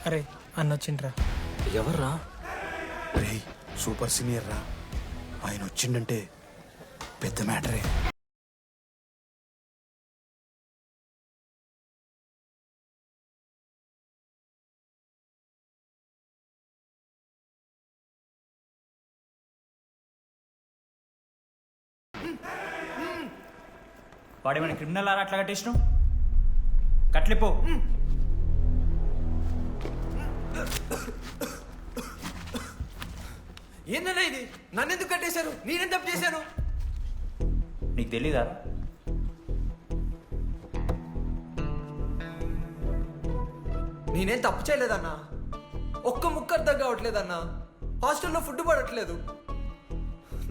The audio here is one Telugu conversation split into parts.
అరే అన్నొచ్చిండ్రా. ఎవర్రా? రే సూపర్ సీనియర్ రా, ఆయన వచ్చిండంటే పెద్ద మ్యాటరే. వాడేమైనా క్రిమినల్ ఆరా అట్లా కట్టేసినావు? కట్లిపో. ఏందన్నా ఇది? నన్నెందుకు కట్టేశారు? నేనేం తప్పు చేశాను? నీకు తెలీదా? నేనేం తప్పు చేయలేదన్నా. ఒక్క ముక్క అర్థం కావట్లేదన్నా. హాస్టల్లో ఫుడ్ పడట్లేదు.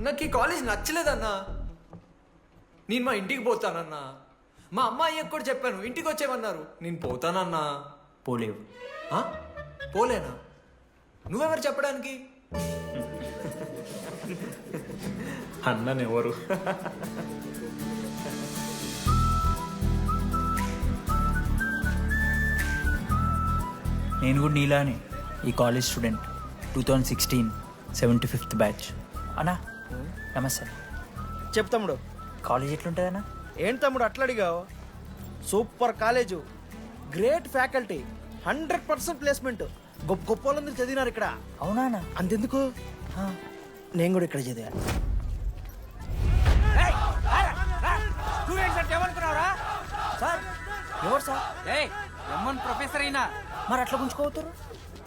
నాకు ఈ కాలేజ్ నచ్చలేదన్నా. నేను మా ఇంటికి పోతానన్నా. మా అమ్మాయికి కూడా చెప్పాను, ఇంటికి వచ్చేవన్నారు. నేను పోతానన్నా. పోలేవు. ఆ? పోలేనా? నువ్వెవరు చెప్పడానికి? అన్ననెవరు? నేను కూడా నీలానే ఈ కాలేజ్ స్టూడెంట్, 2016 75th బ్యాచ్. అన్నా నమస్తే. చెప్పు తమ్ముడు. కాలేజ్ ఎట్లుంటుంది అన్న? ఏంటి తమ్ముడు అట్లా అడిగావు? Super college, great faculty, 100% placement. గొప్ప గొప్ప వాళ్ళందరూ చదివినారు ఇక్కడ. అవునా అన్న? అంతెందుకు, నేను కూడా ఇక్కడ చదివా. సార్ ఎవరు సార్? ఎమ్మన్ ప్రొఫెసర్ అయినా మరి అట్లా గుంజుకోవతారు?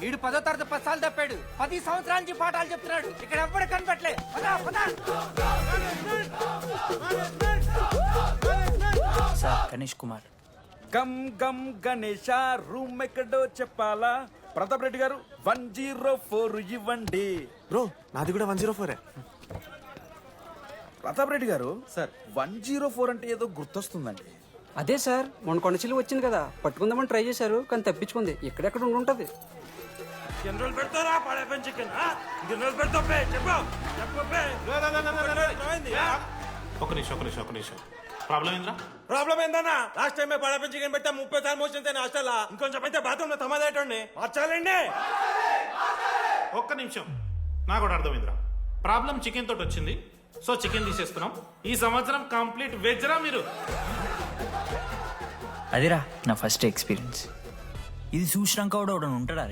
వీడు 10వ తరగతి 10 సార్లు తప్పాడు. 10 సంవత్సరాల నుంచి పాఠాలు చెప్తున్నాడు. ఇక్కడ ఎవ్వడు కనపట్లే. సార్ గణేష్ కుమార్. గమ్ గమ్ గణేష రూమ్ ఎక్కడో చెప్పాలా? ప్రతాప్ రెడ్డి గారు 104 ఇవ్వండి. బ్రో నాది కూడా 104. ప్రతాప్ రెడ్డి గారు సార్ 104 అంటే ఏదో గుర్తొస్తుందండి. అదే సార్, మొన్న కొండచిల్లి వచ్చింది కదా, పట్టుకుందామని ట్రై చేశారు కానీ తప్పించుకుంది. ఎక్కడెక్కడ ఉండుంటది. ఒక నిమిషం ప్రాబ్లం ఏంద్రా? ప్రాబ్లం ఏందన్నా? లాస్ట్ టైం పడపం చికెన్ పెట్టా 30 సార్లు మోషన్ హాస్టల్. ఇంకొంచెం అయితే బాత్రూమ్ లో తమాదేటండి మార్చాలండి. ఒక్క నిమిషం, నాకు కూడా అర్థమైందిరా. ప్రాబ్లం చికెన్ తోటి వచ్చింది, సో చికెన్ తీసేస్తున్నాం. ఈ సంవత్సరం కంప్లీట్ వెజ్ రా మీరు. అదిరా నా ఫస్ట్ ఎక్స్పీరియన్స్. ఇది చూసినాక కూడా ఒకడు ఉంటాడా?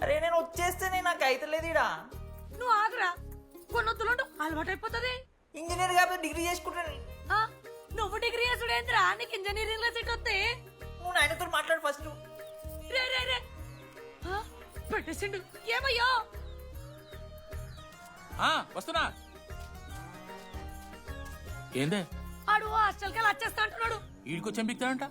అరే నేను వచ్చేస్తేనే నాకు అయితలేదు ఇడా. నువ్వు ఆగరా, కొన్నొత్తులు అలవాటు అయిపోతుంది. ఇంజనీర్ కాబట్టి డిగ్రీ చేసుకుంటాను. నువ్వు డిగ్రీ చేసుడేంద్రా, నీకు ఇంజనీరింగ్ లో సీట్ వస్తే. నువ్వు నాయనతో మాట్లాడు ఫస్ట్. రే రే రే పెట్టేసిండు. ఏమయ్యో వస్తున్నా. ఏందే ఆడు హాస్టల్ కి వచ్చేస్తా అంటున్నాడు. వీడికి చెంపిస్తాడంట.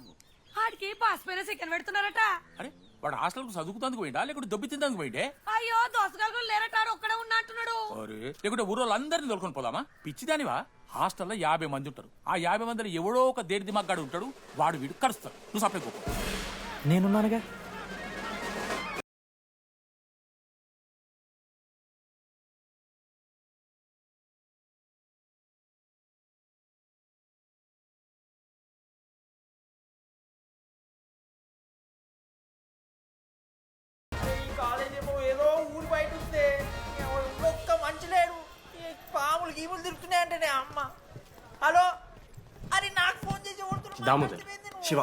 ఆడికి పాస్ పైన చికెన్ పెడుతున్నారట. అరే వాడు హాస్టల్ కు చదువుకుతానికి పోయిండా లేకుంటే దొబ్బి తిందానికి పోయిండే? అయ్యో దోసగాలు లేరట, ఆడు ఒక్కడే ఉన్నా అంటున్నాడు. అరే లేకుంటే ఊరో అందరిని తోలుకొని పోదామా? పిచ్చిదానివా? హాస్టల్లో 50 మంది ఉంటారు. ఆ 50 మందిలో ఎవడో ఒక దేడి దిమాగ్గాడు ఉంటాడు. వాడు వీడు కరుస్తాడు. నువ్వు సప్లై పో. నేనున్నానుగా. కాలేజ్ ఏమో ఏదో ఊరు బయట వస్తే ఒక్క మంచి లేడు. పాములు గీములు తిరుగుతున్నాయంటే అమ్మ. హలో, అరే నాకు ఫోన్ చేసి దామోదర్, శివ,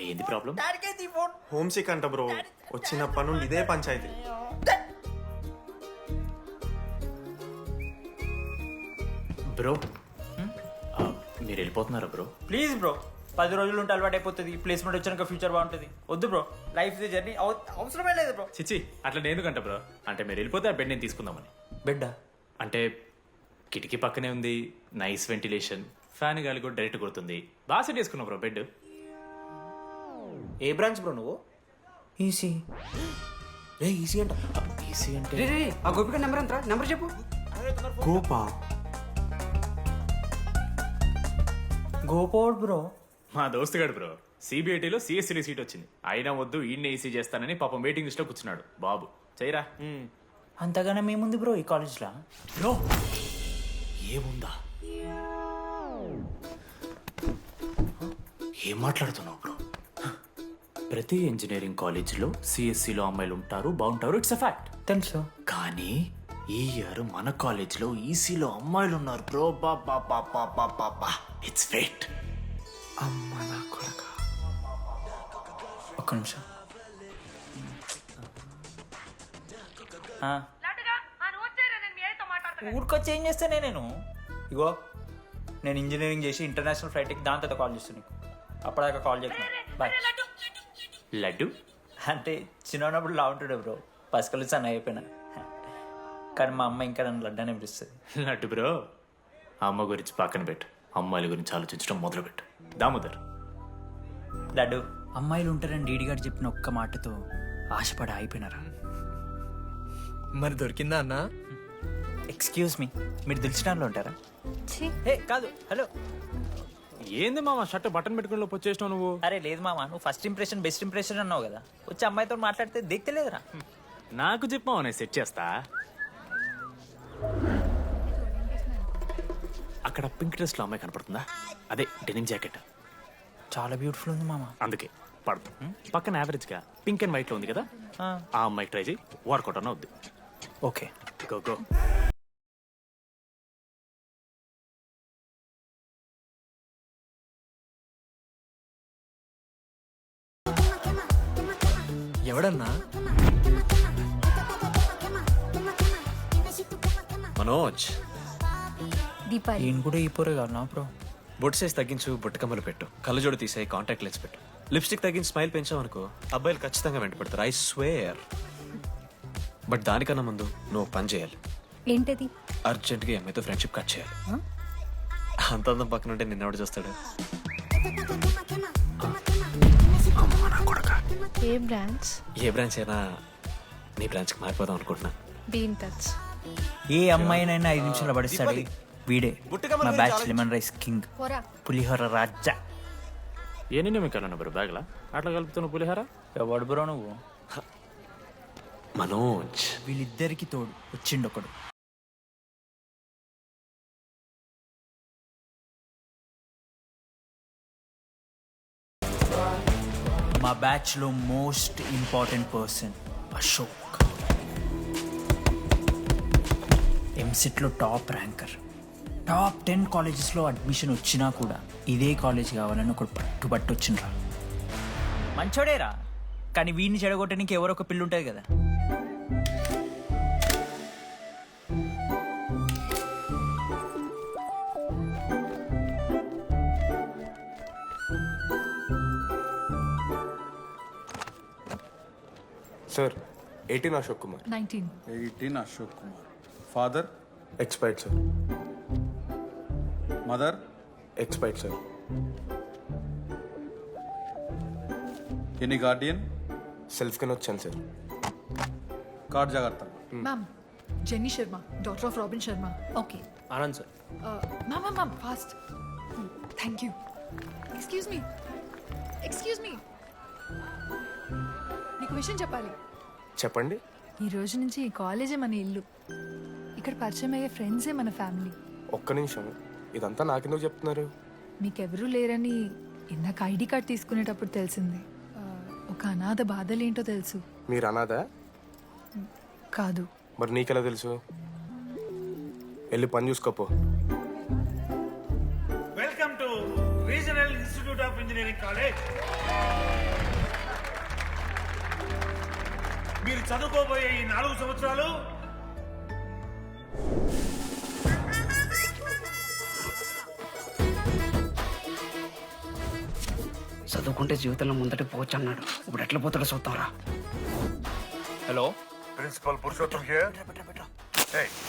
ఏంది ప్రాబ్లం? డాడీకి ఫోన్. హోమ్ సిక్ అంట బ్రో. వచ్చినప్పటి నుండి ఇదే పంచాయతీ. బ్రో మీరు వెళ్ళిపోతున్నారా బ్రో? ప్లీజ్ బ్రో, 10 రోజులు ఉంటే అలవాటు అయిపోతుంది. ప్లేస్మెంట్ వచ్చాక ఫ్యూచర్ బాగుంటుంది. వద్దు బ్రో, లైఫ్ ఇది జర్నీ, అవసరమే లేదు బ్రో. చిచ్చి అట్లా నేను ఎందుకంట బ్రో? అంటే మీరు వెళ్ళిపోతే ఆ బెడ్ నేను తీసుకుందామని. బిడ్డా అంటే కిటికీ పక్కనే ఉంది, నైస్ వెంటిలేషన్, ఫ్యాన్ గాలి కూడా డైరెక్ట్ కొడుతుంది. బాగా సెట్ చేసుకున్నావు బ్రో బెడ్. ఏ బ్రాంచ్ బ్రో నువ్వు? ఈసీ. రే ఈసీ అంట. ఈసీ అంటే రే రే, ఆ గోపిక నెంబర్ ఎంతరా? నెంబర్ చెప్పు. గోపా గోపోడ్ బ్రో. మా దోస్తుగాడు బ్రో సిబిఐటీలో సిఎస్సీలో సీట్ వచ్చింది. అయినా వద్దు ఈయన్నే ఈసీ చేస్తానని పాపం వెయిటింగ్ లిస్ట్ లో కూర్చున్నాడు. బాబు చేయరా. అంతగానే మేముంది బ్రో ఈ కాలేజ్లో. బ్రో ఏముందా? ఏం మాట్లాడుతున్నావు బ్రో? ప్రతి ఇంజనీరింగ్ కాలేజీలో సిఎస్సిలో అమ్మాయిలు ఉంటారు, బాగుంటారు, ఇట్స్ అ ఫ్యాక్ట్. తెలుసు. కానీ ఈ ఇయర్ మన కాలేజీలో ఈసీలో అమ్మాయిలు ఉన్నారు బ్రో. బా ఇట్స్ ఫేట్. అమ్మ నా కొడక. ఒక్క నిమిషం. ఊరికొచ్చి ఏం చేస్తానే నేను? ఇగో నేను ఇంజనీరింగ్ చేసి ఇంటర్నేషనల్ ఫ్లైట్కి దాని తర్వాత కాల్ చేస్తాను నీకు. అప్పటిదాకా కాల్ చేస్తున్నాను. బాయ్. లడ్డు అంటే చిన్నప్పుడు లా ఉంటాడు బ్రో, పసికలు సన్న అయిపోయినా. కానీ మా అమ్మ ఇంకా నన్ను లడ్డు అని పిలుస్తుంది. లడ్డు బ్రో, అమ్మ గురించి పక్కన పెట్టు, అమ్మాయిల గురించి ఆలోచించడం మొదలు పెట్టు. దామోదర్, లడ్డు, అమ్మాయిలు ఉంటారని డీడీ గారు చెప్పిన ఒక్క మాటతో ఆశపడి అయిపోయినారా? మరి దొరికిందా అన్న? ఎక్స్క్యూజ్ మీ, మీరు దిల్చడంలో ఉంటారా? ఏ కాదు, హలో. ఏంది మామ షర్ట్ బటన్ పెట్టుకుని లోపు వచ్చేసినావు నువ్వు? అరే లేదు మామ, నువ్వు ఫస్ట్ ఇంప్రెషన్ బెస్ట్ ఇంప్రెషన్ అన్నావు కదా, వచ్చి అమ్మాయితో మాట్లాడితే దిక్కలేదురా. నాకు చెప్పావు, నేను సెట్ చేస్తా. అక్కడ పింక్ డ్రెస్ లో అమ్మాయి కనపడుతుందా? అదే డెనిమ్ జాకెట్. చాలా బ్యూటిఫుల్ ఉంది మామ. అందుకే పడదు. పక్కన యావరేజ్ గా పింక్ అండ్ వైట్ లో ఉంది కదా, ఆ అమ్మాయి ట్రై చేయి, వర్కౌట్ అన్న వద్దు. Okay, go go. ఎవడన్నా? మనోజ్, దీపాలి ఈయన కూడా ఈ పోరే కాదు నా బ్రో. బొట్టు సైజ్ తగ్గించు, బుట్టకమ్మలు పెట్టు, కళ్ళజోడు తీసేయి, కాంటాక్ట్ లెన్స్ పెట్టు, లిప్స్టిక్ తగ్గించి స్మైల్ పెంచావనుకో అబ్బాయిలు ఖచ్చితంగా వెంట పెడతారు. I swear. బట్ దానికన్నా ముందు నువ్వు ఒక పని చేయాలి. ఏంటది? అర్జెంట్గా అమ్మాయితో ఫ్రెండ్షిప్ కట్ చేయాలి. అంత అందం పక్కన ఉంటే నిన్నెవడు చూస్తాడు? ఏ బ్రాంచ్? ఏ బ్రాంచ్ అయినా నీ బ్రాంచ్కి మారిపోదాం అనుకుంటున్నా. Be in touch. ఏ అమ్మాయినైనా 5 నిమిషాలు పడిస్తాడు వీడే. మా బ్యాచ్ లెమన్ రైస్ కింగ్, పోరా. పులిహోర రాజా. ఎన్ని నిమిషాలు బ్రో బ్యాగ్లా అట్లా కలుపుతున్న పులిహార? ఎవడు బ్రో నువ్వు? మనోజ్, వీళ్ళిద్దరికి తోడు వచ్చిండొకడు. మా బ్యాచ్ లో most important person Ashok. EAMCET లో టాప్ ర్యాంకర్. టాప్ 10 కాలేజెస్లో అడ్మిషన్ వచ్చినా కూడా ఇదే కాలేజ్ కావాలని ఒకడు పట్టుబట్టు వచ్చిండ్రా. మంచోడేరా, కానీ వీడిని చెడగొట్టడానికి ఎవరో ఒక పిల్లు ఉంటుంది కదా. Sir 18 Ashok Kumar. 18 Ashok Kumar. Father? Expired sir. Mother? Expired sir. Any Guardian? Self కింద వచ్చాను సార్. కార్డ్ జాగ్రత్త. Ma'am, jenny Sharma, daughter of robin Sharma. Okay. Anand sir. Ma'am fast. Thank you. Excuse me, నీకు విషయం చెప్పాలి. చెప్పండి. ఈ రోజు నుంచి ఈ కాలేజే మన ఇల్లు. ఇక్కడ పరిచయం అయ్యే ఫ్రెండ్సే మన ఫ్యామిలీ. ఒక్క నిమిషం, ఇదంతా నాకెందుకు చెప్తున్నారు? మీకెవరూ లేరని ఇందాక ఐడి కార్డ్ తీసుకునేటప్పుడు తెలిసింది. ఒక అనాథ బాధలేంటో తెలుసు. మీరు అనాదా? కాదు. మరి నీకెలా తెలుసు? వెళ్ళి పని చూసుకోపో. Welcome to regional institute of engineering college. మీరు చదువుకోబోయే ఈ 4 సంవత్సరాలు చదువుకుంటే జీవితంలో ముందట పోవచ్చు అన్నాడు. ఇప్పుడు ఎట్లా పోతాడో చూద్దాంరా. Hello, principal Purushottam here.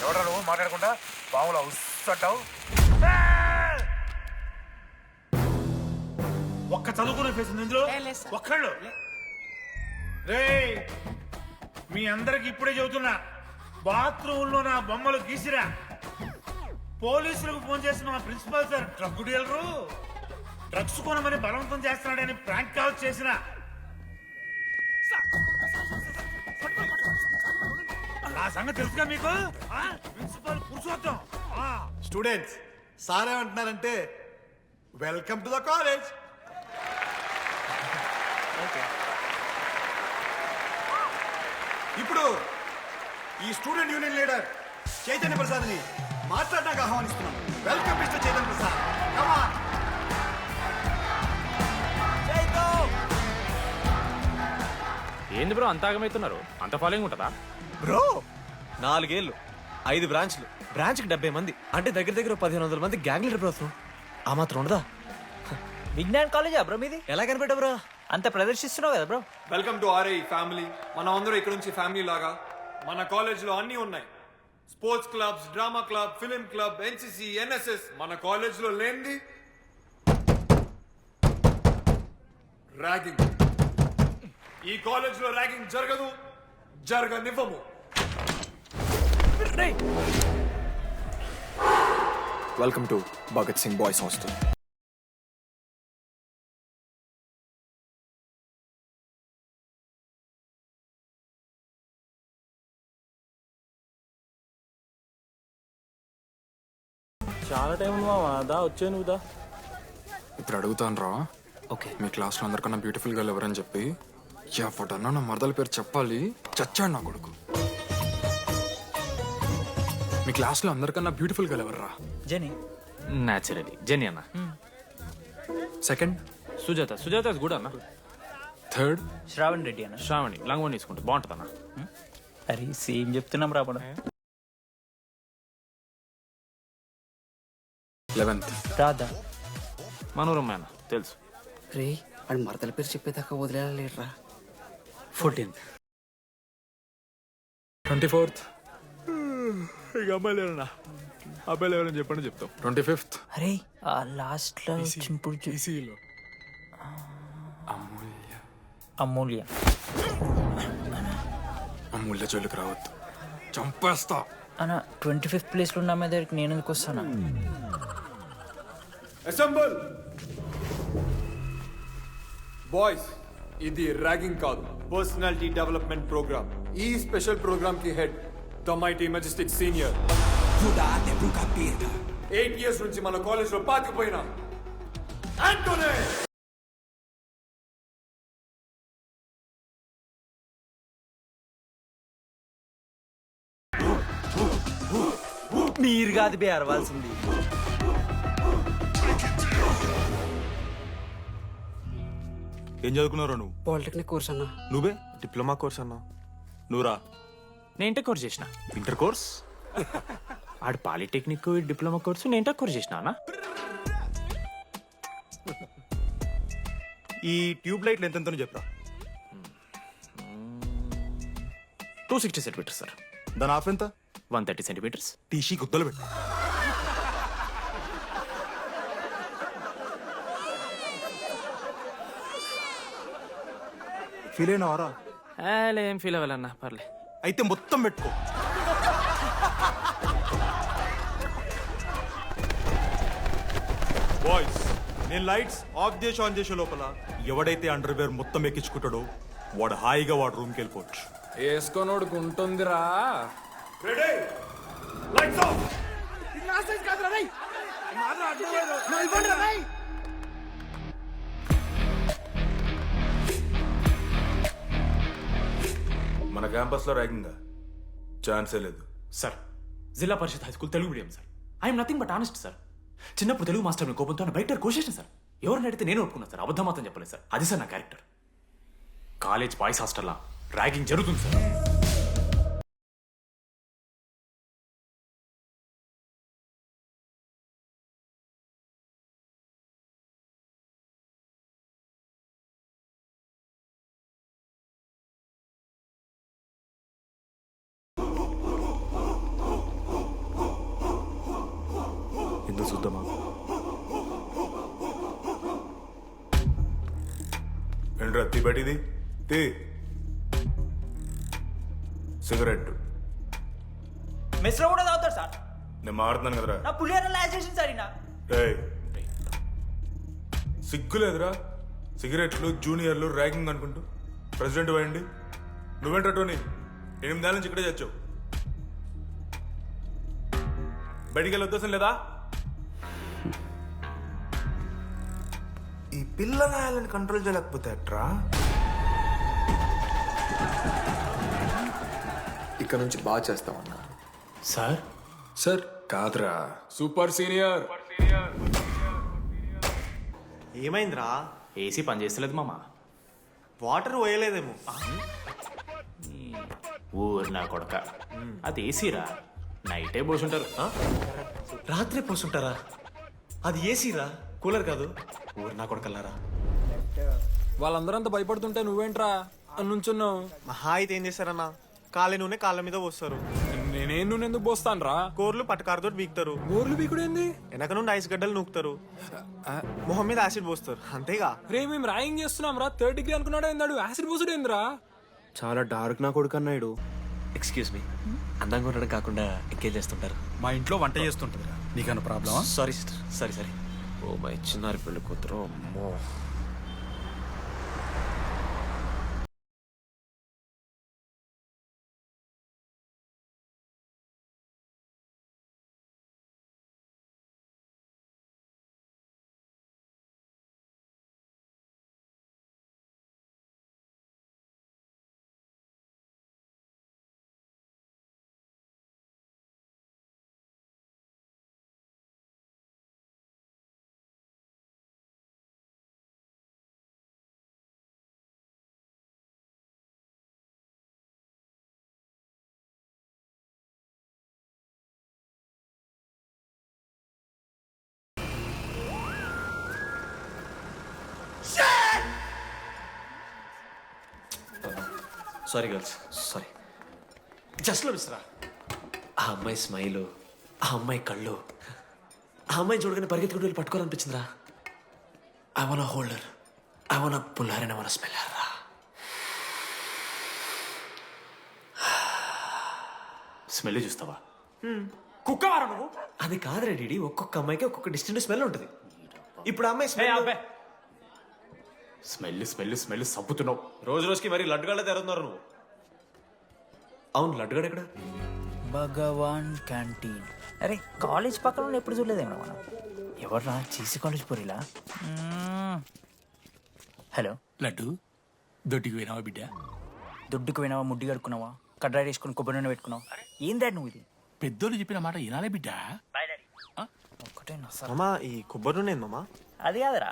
ఎవరా నువ్వు మాట్లాడకుండా బావులా ఉస్సంటావు? ఒక్క చదువుకునే ఫేస్ ఇందులో ఒక్కళ్ళు. రే, మీ అందరికి ఇప్పుడే చెబుతున్నా, బాత్రూంలో నా బొమ్మలు గీసిరా. పోలీసులకు ఫోన్ చేసిన మా principal sir drug dealer drugs కొనమని బలవంతం చేస్తున్నాడని ప్రాంక్ కాల్ చేసిన. ఆ సంగతి తెలుసుగా మీకు? ప్రిన్సిపల్ పురుషోత్తం. స్టూడెంట్స్, సార్ ఏమంటున్నారంటే వెల్కమ్ టు ద కాలేజ్. ఇప్పుడు ఈ స్టూడెంట్ యూనియన్ లీడర్ చైతన్య ప్రసాద్ని మాట్లాడడానికి ఆహ్వానిస్తున్నాం. Welcome mister Chaitanya Prasad. Come on. ఏంది బ్రో అంత ఆగమవుతున్నారు? అంత ఫాలోయింగ్ ఉంటుందా బ్రో 4 ఏళ్ళు 5 బ్రాంచ్లు, బ్రాంచ్కి 70 మంది, అంటే దగ్గర దగ్గర 1500 మంది గ్యాంగ్ లీడర్ బ్రో. ఆ మాత్రం ఉండదా? విజ్ఞాన్ కాలేజా బ్రో మీది? ఎలా కనిపెట్టా బ్రో? అంత ప్రదర్శిస్తున్నావు కదా bro. Welcome to RI family. మనం అందరూ ఇక్కడ నుంచి ఫ్యామిలీ లాగా. మన కాలేజ్లో అన్నీ ఉన్నాయి. Sports clubs, drama club, film club, NCC, NSS. మన కాలేజ్లో లేనిది ర్యాగింగ్. ఈ కాలేజ్లో ర్యాగింగ్ జరగదు, జరగనివ్వము. Welcome to Bhagat Singh boys hostel. చాలా టైం దా వచ్చే నువ్వు దా. ఇప్పుడు అడుగుతాను రా. ఓకే. మీ క్లాస్లో అందరికన్నా బ్యూటిఫుల్ గర్ల్ ఎవరని చెప్పి ఎవడన్నా నా మరదల పేరు చెప్పాలి. చచ్చాడు నా కొడుకు. మీ క్లాస్లో అందరికన్నా బ్యూటిఫుల్ గర్ల్ ఎవర్రా? జని. న్యాచురలీ జెనీ అన్న. సెకండ్ సుజాత. సుజాత గుడ్ అన్న. థర్డ్ శ్రావణ్ రెడ్డి అన్న. శ్రావణి లంగోని తీసుకుంటే బాగుంటుంది అన్న. అరే సేమ్ చెప్తున్నాం రాబడ. 11th రాధా. మనోరమ్మ అన్న తెలుసు. రే వాడు మరదల పేరు చెప్పేదాకా వదిలేరా. 14th 24th ఇక అమ్మాయి లేరన్నా. అబ్బాయిలు ఎవరైనా చెప్పండి చెప్తాం. 25th అరే ఆ లాస్ట్ లో చింపుడు ఈసీలో అమూల్య. అమూల్య. అమూల్య జోలికి రావద్దు, చంపేస్తా. అన్న 25th ప్లేస్ లో ఉన్న అమ్మాయి దగ్గరికి నేను ఎందుకు వస్తానా? Assemble boys. ఇది ర్యాగింగ్ కాదు, పర్సనాలిటీ డెవలప్మెంట్ ప్రోగ్రామ్. ఈ స్పెషల్ ప్రోగ్రామ్ కి head the mighty Majestic senior. 8 years నుంచి మన కాలేజ్ లో పాతిపోయినా ఆంటోనీ. మీరు కాదు బే అరవాల్సింది. ఏం చదువుకున్నారా నువ్వు? పాలిటెక్నిక్ కోర్స్ అన్నా. నువ్వే డిప్లొమా కోర్స్ అన్నా. నువ్వురా? నేను ఇంటర్ కోర్స్ చేసిన. Inter course? ఆడు పాలిటెక్నిక్ డిప్లొమా కోర్సు, నేను ఇంటర్ కోర్స్ చేసిన అన్న. ఈ ట్యూబ్ లైట్లు ఎంతెంతనో చెప్పరా. 260 సెంటీమీటర్స్ సార్. దాని ఆఫ్ ఎంత? 130 సెంటీమీటర్స్. టీసీ గుద్దలు పెట్టు. ఫీల్ అయినావారా? ఏం ఫీల్ అవ్వాలన్నా పర్లే. అయితే మొత్తం పెట్టుకో. బాయ్స్, నేను లైట్స్ ఆఫ్ చేసి ఆన్ చేసే లోపల ఎవడైతే అండర్వేర్ మొత్తం ఎక్కించుకుంటాడో వాడు హాయిగా వాడు రూమ్కి వెళ్ళిపోవచ్చు. వేసుకోనోడుకు ఉంటుందిరా. Ready, lights off. మన క్యాంపస్ లో ర్యాగింగ్ ఛాన్సే లేదు sir. Zilla Parishad high school Telugu medium sir. I'm nothing but honest sir. చిన్నప్పుడు తెలుగు మాస్టర్ కోపంతో నా బయట కోసేసిన సార్. ఎవరిని అడిగితే నేను ఒప్పుకున్నా సార్. అబద్ధం మాత్రం చెప్పలేదు సార్. అది సార్ నా క్యారెక్టర్. కాలేజ్ బాయ్స్ హాస్టల్లా ర్యాగింగ్ జరుగుతుంది సార్. ఎందుకు చూద్దామా? ఏంట్రా తీ బయటిది తీ. సిగరెట్ మెస్ లో కూడా తాగుతారు సార్. నేను మారుతున్నాను కదరా. నా పులిహోర లాస్ట్ చేసింది సార్ ఈయన. ఏయ్, సిగ్గులేదురా? సిగరెట్లు జూనియర్లు ర్యాగింగ్ అనుకుంటూ ప్రెసిడెంట్ పోయండి. నువ్వేంట్రా టోనీ 8 ఏళ్ళ నుంచి ఇక్కడే చచ్చావు. బయటికి వెళ్ళే ఉద్దేశం లేదా? ఈ పిల్లగాయలను కంట్రోల్ చేయలేకపోతే అట్రా. ఇక్కడ నుంచి బాగా చేస్తామన్నా. సార్ సార్ కాదురా, సూపర్ సీనియర్. ఏమైందిరా? ఏసీ పని చేస్తలేదు మామ. వాటర్ పోయలేదేమో. ఊరు నా కొడక, అది ఏసీరా, నైటే పోసుంటారు. రాత్రి పోసుంటారా? అది ఏసీరా, కూలర్ కాదు. ఊరు నా కొడకల్లారా. వాళ్ళందరూ అంత భయపడుతుంటే నువ్వేంట్రా నుంచున్నావు? మహా అయితే ఏం చేస్తారన్నా, కాళ్ళ నూనె కాళ్ళ మీద పోస్తారు. నేనేం నువ్వు ఎందుకు పోస్తాను రా? కూరలు పట్టకారుతో బీకుతారు. గోర్లు బీకుడు ఏంది? వెనక నుండి ఐస్ గడ్డలు నూకుతారు. మొహం మీద యాసిడ్ పోస్తారు, అంతేగా. రే మేము ర్యాగింగ్ చేస్తున్నాం రా. 3rd డిగ్రీ అనుకున్నాడు ఏందాడు? యాసిడ్ పోసుడు ఏందిరా? చాలా డార్క్ నా కొడుకు అన్నాడు. ఎక్స్క్యూజ్ మీ, అందంగా ఉండడం కాకుండా ఇంకేం చేస్తుంటారు? మా ఇంట్లో వంట చేస్తుంటుందిరా, నీకన్నా ప్రాబ్లమా? Sorry sister, sorry sorry. Oh my చిన్నారి పెళ్ళి కూతురు, అమ్మో. Sorry girls, sorry. జస్ట్ లో మిస్రా. ఆ అమ్మాయి స్మైలు, ఆ అమ్మాయి కళ్ళు, ఆ అమ్మాయి చూడగానే పరిగెత్తుకుంటూ వెళ్ళి పట్టుకోవాలనిపించిందిరా. I wanna hold her, I wanna pull her and I wanna smell her రా. స్మెల్ చూస్తావా? కుక్కవారా నువ్వు? అది కాదురా డీడీ, ఒక్కొక్క అమ్మాయికి ఒక్కొక్క డిస్టింట్ స్మెల్ ఉంటుంది. ఇప్పుడు ఆ అమ్మాయి స్మెల్ స్మెల్ స్మెల్ స్మెల్ సబ్బుతున్నావు. రోజు రోజుకి మరి లడ్డుగాళ్ళ తెరుతున్నారు నువ్వు. అవును, లడ్డుగాడు ఎక్కడ? భగవాన్ క్యాంటీన్. అరే కాలేజ్ పక్కన ఉన్న ఎప్పుడు చూడలేదేమో మనం. ఎవర్రా చీసీ కాలేజ్ పోరిలా? హలో లడ్డు, దొడ్డికి పోయినావా బిడ్డ? దుడ్డుకు పోయినావా, ముడ్డి కడుక్కున్నావా, కడ్రాయి వేసుకుని కొబ్బరి నూనె పెట్టుకున్నావా? ఏం డాడ్ నువ్వు ఇది? పెద్దోళ్ళు చెప్పిన మాట వినాలే బిడ్డ. ఒక్కటే మామా, ఈ కొబ్బరి నూనె ఏంది మామా? అది కాదురా,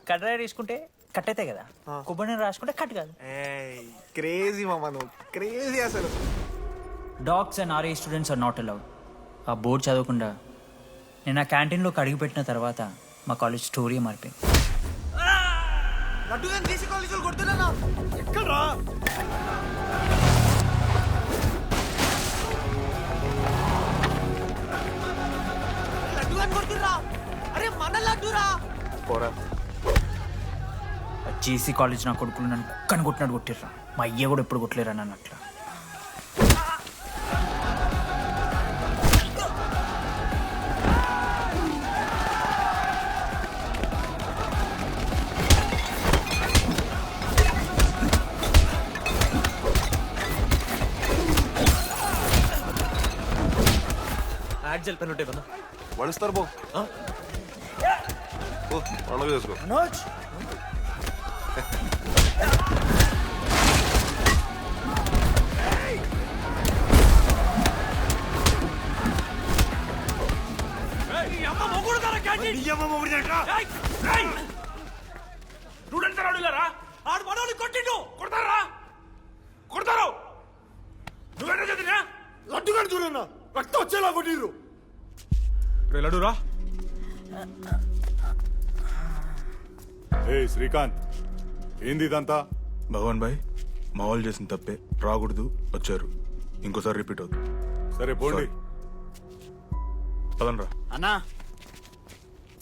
కడ్రాయి వేసుకుంటే కట్ అవుతాయి కదా, కొబ్బరి నూనె రాసుకుంటే కట్ కాదు. క్రేజీ మామా, నువ్వు క్రేజీ అసలు. Dogs and RA students are not allowed. ఆ బోర్డు చదవకుండా నేను ఆ క్యాంటీన్లోకి అడుగుపెట్టిన తర్వాత మా కాలేజ్ స్టోరీ మారిపోయింది. జేసీ కాలేజ్ నా కొడుకులు నన్ను కుక్కని కొట్టినట్టు కొట్టిర్రా. మా అయ్య కూడా ఎప్పుడు కొట్టలేరా నన్ను అట్లా. యాక్జల్ పెన్ ఉంటే కదా వడుస్తారు బో పండుగ చేసుకో. ఆడు మనోళ్ళు కొట్టిండు, కొడతారా? కొడతారు. నువ్వేనా చదివినా? లడ్డుగాని చూడన్నా, రక్తం వచ్చేలా కొట్టిర్రు. లడ్డురా. ఏ శ్రీకాంత్, ఏంది ఇదంతా? భగవాన్ భాయ్, మా వాళ్ళు చేసిన తప్పే, రాకూడదు, వచ్చారు, ఇంకోసారి రిపీట్ అవుతుంది. సరే పోండి. పదనరా. అన్నా,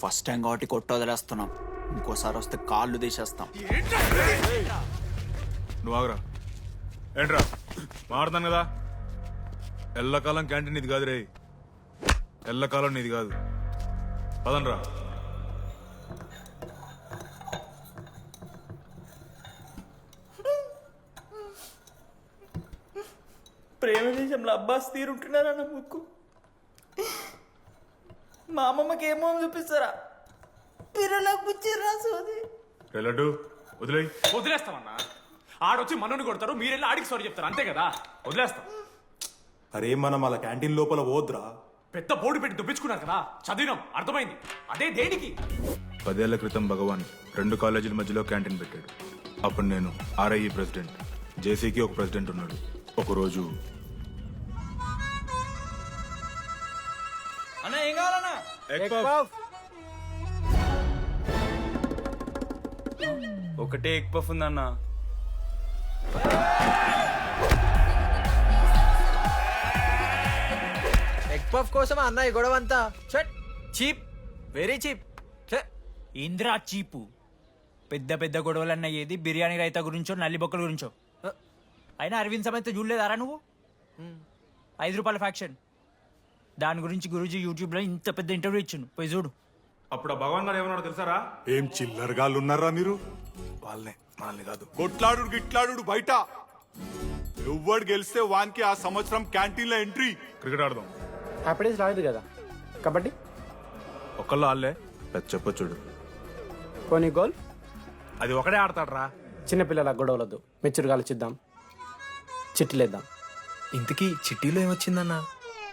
ఫస్ట్ టైం కాబట్టి కొట్టు వదిలేస్తున్నాం, ఇంకోసారి వస్తే కాళ్ళు తీసేస్తాం. నువ్వు ఆగరా. ఏంట్రా మారుతాను కదా. ఎల్లకాలం క్యాంటీన్ ఇది కాదు రే, ఎల్లకాలం నీది కాదు. పదనరా. ప్రేమ దేశంలో అబ్బాస్ తీరుంటున్నారన్న ముక్కు మా అమ్మమ్మకి ఏమో చూపిస్తారా? పిల్లలకు పుచ్చిర్రా సోది. లడ్డు వదిలే. వదిలేస్తామన్నా. ఆడొచ్చి మనోని కొడతారు, మీరెళ్ళి ఆడికి సారీ చెప్తారు, అంతే కదా. వదిలేస్తాం. అరే మనం అలా క్యాంటీన్ లోపల పోద్రా. పెద్ద బోర్డు పెట్టి దుబ్బించుకున్నారు కదా, చదివినాం, అర్థమైంది. అదే దేనికి? 10 ఏళ్ల క్రితం భగవాన్ 2 కాలేజీల మధ్యలో క్యాంటీన్ పెట్టాడు. అప్పుడు నేను ఆర్ఐఈ ప్రెసిడెంట్, జేసీకి ఒక ప్రెసిడెంట్ ఉన్నాడు. ఒకరోజు అన్న ఏం కావాలన్నా? ఒకటే ఎగ్ పఫ్ ఉందన్న. ఎగ్ పఫ్ కోసం అన్న ఈ గొడవ అంతా చీప్, వెరీ చీప్. ఇంద్రా చీపు. పెద్ద పెద్ద గొడవలన్న ఏది బిర్యానీ రైతా గురించో నల్లి బొక్కల గురించో. అయినా అరవింద్ సమేత చూడలేదారా నువ్వు? 5 రూపాయల ఫ్యాక్షన్ దాని గురించి గురూజీ యూట్యూబ్లో ఇంత పెద్ద ఇంటర్వ్యూ ఇచ్చిండు, పోయి చూడు. అప్పుడు ఆ భగవాన్ గారు ఏమన్నాడు తెలుసారా? ఏం చిల్లరగాళ్ళు ఉన్నారా మీరు? వాళ్ళనే, మనల్ని కాదు. కొట్లాడు గిట్లాడు బయట. ఎవ్వడు గెలిస్తే వానికి ఆ సంవత్సరం క్యాంటీన్ లో ఎంట్రీ. క్రికెట్ ఆడదాం. హ్యాపీడేస్ రాలేదు కదా. కబడ్డీ ఒకళ్ళు ఆడలే, పెద్ద చెప్పొచ్చుడు. కొన్ని గోల్. అది ఒకడే ఆడతాడు రా. చిన్నపిల్లల గొడవలొద్దు, మెచ్యూర్గా ఆలోచిద్దాం, చిట్లేద్దాం. ఇంతకీ చిట్టీలో ఏమొచ్చిందన్న?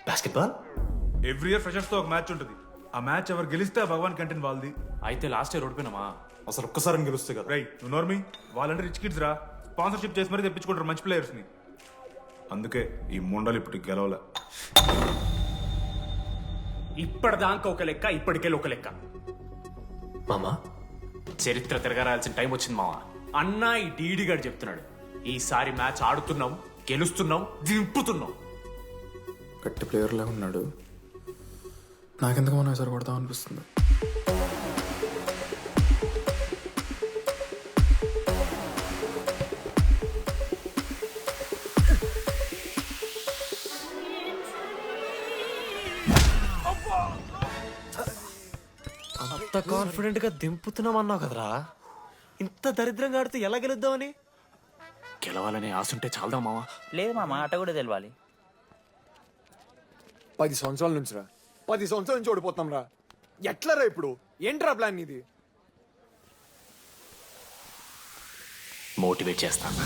బాస్కెట్బాల్. ఎవ్రీ ఇయర్ ఫ్రెషర్స్ తో ఒక మ్యాచ్ ఉంటుంది. ఆ మ్యాచ్ ఎవరు గెలిస్తే ఆ భగవాన్ క్యాంటీన్ వాళ్ళది. అయితే లాస్ట్ ఇయర్ ఓడిపోయినామా? అసలు ఒక్కసారి గెలుస్తే కదా. రై నువ్వు నోర్మి, వాళ్ళంటే రిచ్ కిడ్స్ రా. స్పాన్సర్షిప్ చేసి మరీ తెప్పించుకుంటారు మంచి ప్లేయర్స్ ని. అందుకే ఈ ముండలు ఇప్పుడు గెలవలే. ఇప్పటిదాకా ఒక లెక్క, ఇప్పటికెళ్ళి ఒక లెక్క. మామా చరిత్ర తిరగరాల్సిన టైం వచ్చింది మావా. అన్నా ఈ డీడీ గారు చెప్తున్నాడు, ఈసారి మ్యాచ్ ఆడుతున్నాం, గెలుస్తున్నాం, దింపుతున్నాం. గట్టి ప్లేయర్లా ఉన్నాడు. నాకెందుకు మనం ఎసరు కొడతాం అనిపిస్తుంది. అంత కాన్ఫిడెంట్ గా దింపుతున్నాం అన్నావు కదరా. ఇంత దరిద్రంగా ఆడితే ఎలా గెలుద్దామని? గెలవాలనే ఆశుంటే చాలదా మావా? లేదు మామ, ఆట కూడా తెలవాలి. 10 సంవత్సరాల నుంచి రా, 10 సంవత్సరాల నుంచి ఓడిపోతాం రా. ఎట్లా రా ఇప్పుడు? ఏంట్రా ప్లాన్ ఇది? మోటివేట్ చేస్తాను.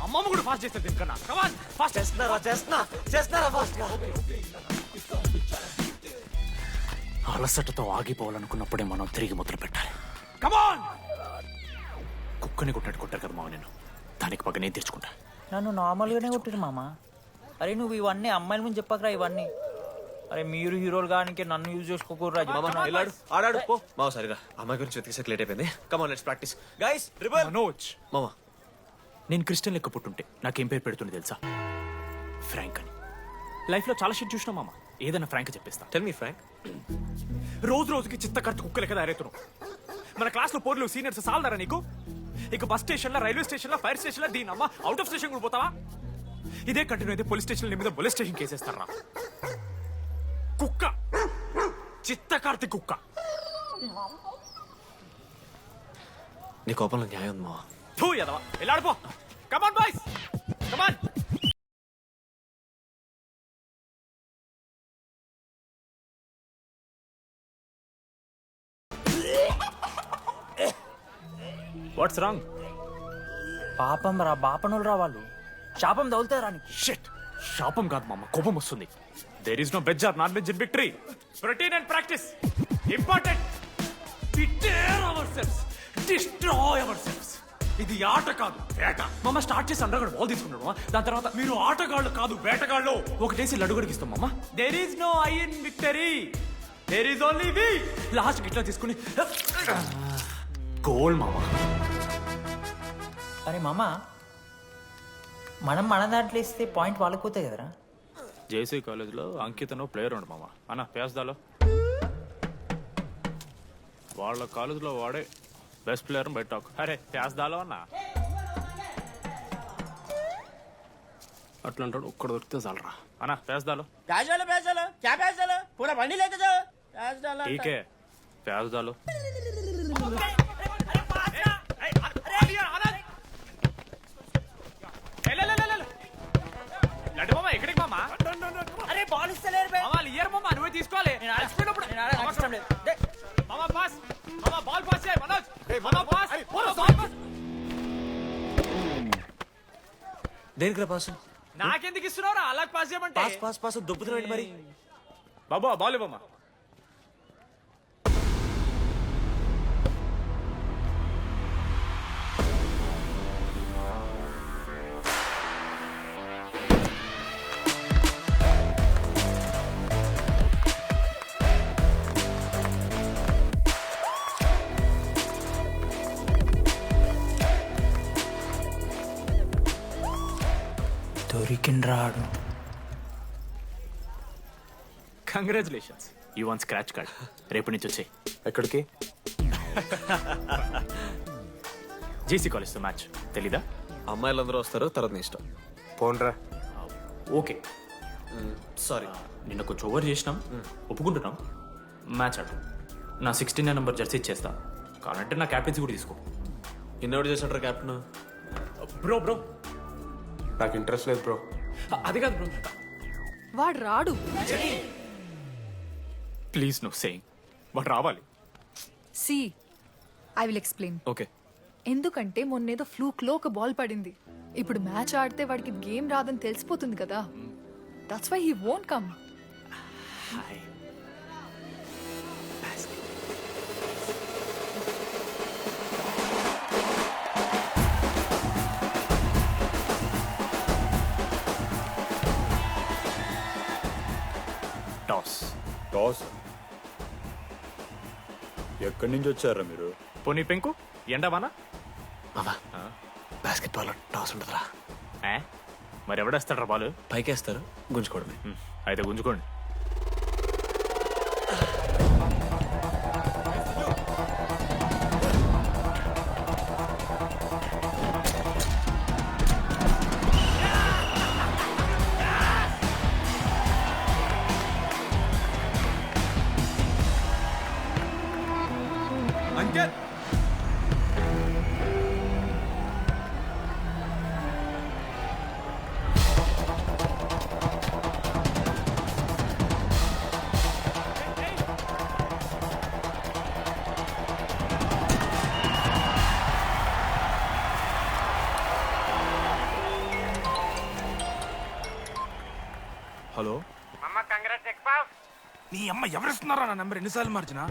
అమ్మమ్మ కూడా ఫాస్ట్ చేస్తారు దీనికన్నా. కమాన్ ఫాస్ట్ చేస్తున్నారా ఫాస్ట్ గా? అలసటతో ఆగిపోవాలనుకున్నప్పుడే మనం తిరిగి మొదలు పెట్టాలి. కమాన్. కుక్కని కొట్టాడు కొట్టారు కదా మావ, నేను దానికి పక్క నేను తెచ్చుకుంటా. నన్ను నార్మల్గానే కొట్టిరు మామ. అరే నువ్వు ఇవన్నీ అమ్మాయిల ముందు చెప్పకరా ఇవన్నీ. అరే మీరు హీరోలు కానీ నన్ను యూజ్ చేసుకోకూడరా. ఆడాడు పో మావ. సరిగా అమ్మాయి గురించి వెతికేసరికి లేట్ అయిపోయింది. Come on let's practice guys. Rebel Manoj, మామ నేను క్రిస్టియన్ లెక్క పుట్టుంటే నాకేం పేరు పెడుతుంది తెలుసా? ఫ్రాంక్ అని. లైఫ్లో చాలా షిట్ చూసినా మామ, ఏదైనా ఫ్రాంక్ చెప్పేస్తా. Tell me frank. రోజు రోజుకి చిత్త కట్టు కుక్క లెక్క దారేతున్నావు. మన క్లాస్లో పోర్లు సీనియర్స్ సాల్దారా నీకు? ఇక బస్ స్టేషన్లో, రైల్వే స్టేషన్లో, ఫైర్ స్టేషన్లో దీని అమ్మ అవుట్ ఆఫ్ స్టేషన్ కూడా పోతావా? ఇదే కంటిన్యూ అయితే పోలీస్ స్టేషన్ మీద పోలీస్ స్టేషన్ కేసేస్తారా? కుక్క, చిత్త కార్తి కుక్క. నీ కోపంలో న్యాయం ఉంది మావ. థూ యదవా, వెళ్ళాడిపో. Come on boys, come on. What's wrong? పాపం రా, బాపనులు రా వాళ్ళు. శాపం తగులుతారా నీకు? షిట్, శాపం కాదు మామ, కోపం వస్తుంది. There is no veg or non veg in victory. Protein and practice important. We dare ourselves, destroy ourselves. ఇది ఆట కాదు, వేట. మామ స్టార్ట్ చేసి అండర్గాడు బాల్ తీసుకున్నాడు. దాని తర్వాత మీరు ఆటగాళ్ళు కాదు వేటగాళ్ళు. ఒకటేసి లడ్డు గడిగిస్తాం మామ. There is no I in victory, there is only we. Last ఇట్లా తీసుకుని గోల్ మామ. అరే మామ, మనం మన దాంట్లో ఇస్తే పాయింట్ వాళ్ళకి పోతాయి కదరా. జేసీ కాలేజ్లో అంకితను ప్లేయర్ ఉండు మామ. అన్న పేస్దాలో వాళ్ళ కాలేజ్లో వాడే బెస్ట్ ప్లేయర్ బయట. అరే పేస్దాలో అన్న అట్లా అంటాడు ఒక్కడ దొరికితే చాలరా అన్నా ప్యాస్ దాలో प्याज डालो क्या प्याज डालो पूरा बंडी लेके जाओ प्याज डालो ठीक है प्याज डालो లడ్డు మామ ఎక్కడికి మామ अरे बॉल इस्तలేరు బే మామ ఇయర్ మామ నువ్వే తీసుకోవాలి మామ పాస్ మామ బాల్ పాస్ చేయి మనోజ్ మామ పాస్ బాల్ పాస్ దేనికి పాస్ నాకెందుకు ఇస్తున్నావురా అలా పాస్ చేయమంటే పాస్ పాస్ పాస్ దొబ్బుతున్నాడు మరి బాబు ఆ బాల్ ఇవ్వమ్మా దొరికిండ్రాడు. Congratulations you won scratch card రేపు నుంచి వచ్చాయి ఎక్కడికి జేసీ కాలేజ్తో మ్యాచ్ తెలీదా అమ్మాయిలందరూ వస్తారు తర్వాత నీ ఇష్టం పోన్రా ఓకే సారీ నిన్న కొంచెం ఓవర్ చేసినాం ఒప్పుకుంటున్నాం మ్యాచ్ ఆడు నా 69 నెంబర్ జెర్సీ ఇచ్చేస్తా కావాలంటే నా క్యాప్టెన్సీ కూడా తీసుకో ఇన్నోడు చేసినట్రా కెప్టెన్ బ్రో బ్రో నాకు ఇంట్రెస్ట్ లేదు బ్రో. అది కాదు బ్రో వాడు రాడు. ప్లీజ్ నో సేయింగ్ వాడు రావాలి see I will explain. Okay ఎందుకంటే మొన్నేదో ఫ్లూక్ లో ఒక బాల్ పడింది. ఇప్పుడు మ్యాచ్ ఆడితే వాడికి గేమ్ రాదని తెలిసిపోతుంది కదా. That's why he won't come. Toss toss ఎక్కడి నుంచి వచ్చారా మీరు? పోనీ పెంకు ఎండవానా మామా బాస్కెట్ బాల్ టాస్ ఉండదురా మరి ఎవడేస్తాడ్రా బాలు పైకేస్తారు గుంజుకోవడమే అయితే గుంజుకోండి అంకిత్ హలో నీ అమ్మ ఎవరిస్తున్నారా నా నెంబర్ ఎన్నిసార్లు మార్చినా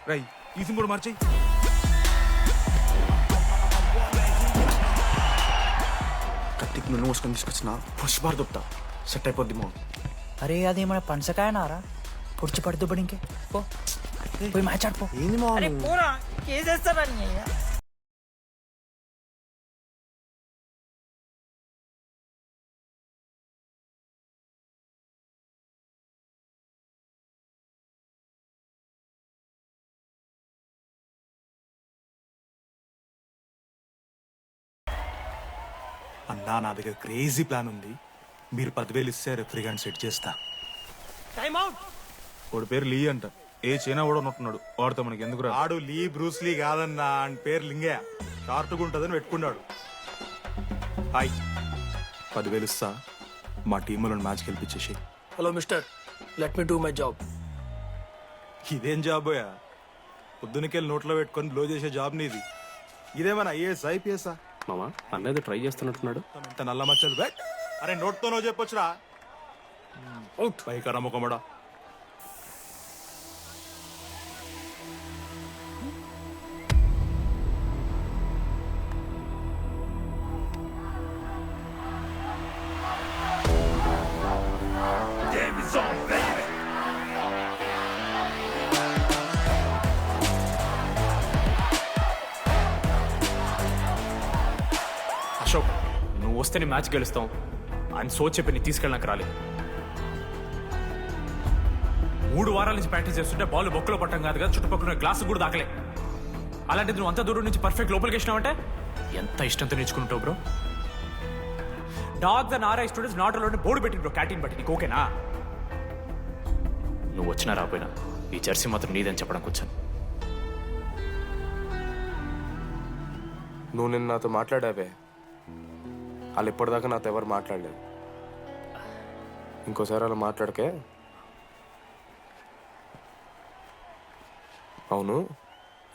రై ఈసం కూడా మార్చేయి కత్తికి నూనె పోసుకొని తీసుకొచ్చిన పుష్పార్ దుప్తా సెట్ అయిపోద్ది మో అరే అది మన పనసకాయ నారా పొడిచి పడుతూ పడి ఇంకే పో పోయి మ్యాచ్ ఆడిపో. ఏంది మా అన్నా నా దగ్గర క్రేజీ ప్లాన్ ఉంది. మీరు 10,000 ఇస్తే రెఫ్రీ గాని సెట్ చేస్తా. వాడు పేరు లీ అంట. ఏ చైనా కూడా ఉన్నట్టున్నాడు. వాడితో మనకి ఎందుకు ఆడు లీ బ్రూస్ లీ కాదన్నా అని పేరు లింగయ్య. షార్ట్గా ఉంటుందని పెట్టుకున్నాడు. హాయ్ 10,000 ఇస్తా మా టీంలో మ్యాచ్ గెలిపించేసి. Hello mister, let me do my job. ఇదేం జాబోయా? పొద్దునకెళ్ళి నోట్లో పెట్టుకొని బ్లో చేసే జాబ్ నీది. ఇదేమన్నా ఐఏఎస్ ఐపీఎస్ఆ? మామా అన్నది ట్రై చేస్తున్నట్టున్నాడు. ఇంత నల్ల మచ్చలు బెట్. అరే నోట్తోనో చెప్పొచ్చురా. పైకరా ముఖమడా. అశోక్ నువ్వు వస్తేనే మ్యాచ్ గెలుస్తాం అని సోచ్ చెప్పి నీ తీసుకెళ్ళడానికి రాలేదు. 3 వారాల నుంచి ప్రాక్టీస్ చేస్తుంటే బాల్ బొక్కలో పట్టం కాదు కదా, చుట్టుపక్కల గ్లాసు కూడా దాకలే. అలాంటిది నువ్వు అంత దూరం నుంచి పర్ఫెక్ట్ లోపలికి వేసినావంటే ఎంత ఇష్టంతో నేర్చుకుంటావు bro. Dogs and RI students not allowed board పెట్టింది బ్రో క్యాంటీన్ బట్టి నీకు ఓకేనా? నువ్వు వచ్చినా రాపోయినా ఈ జెర్సీ మాత్రం నీదని చెప్పడానికి వచ్చాను. నువ్వు నిన్న నాతో మాట్లాడావే, వాళ్ళు ఇప్పటిదాకా నాతో ఎవరు మాట్లాడలేదు. ఇంకోసారి అలా మాట్లాడకే. అవును,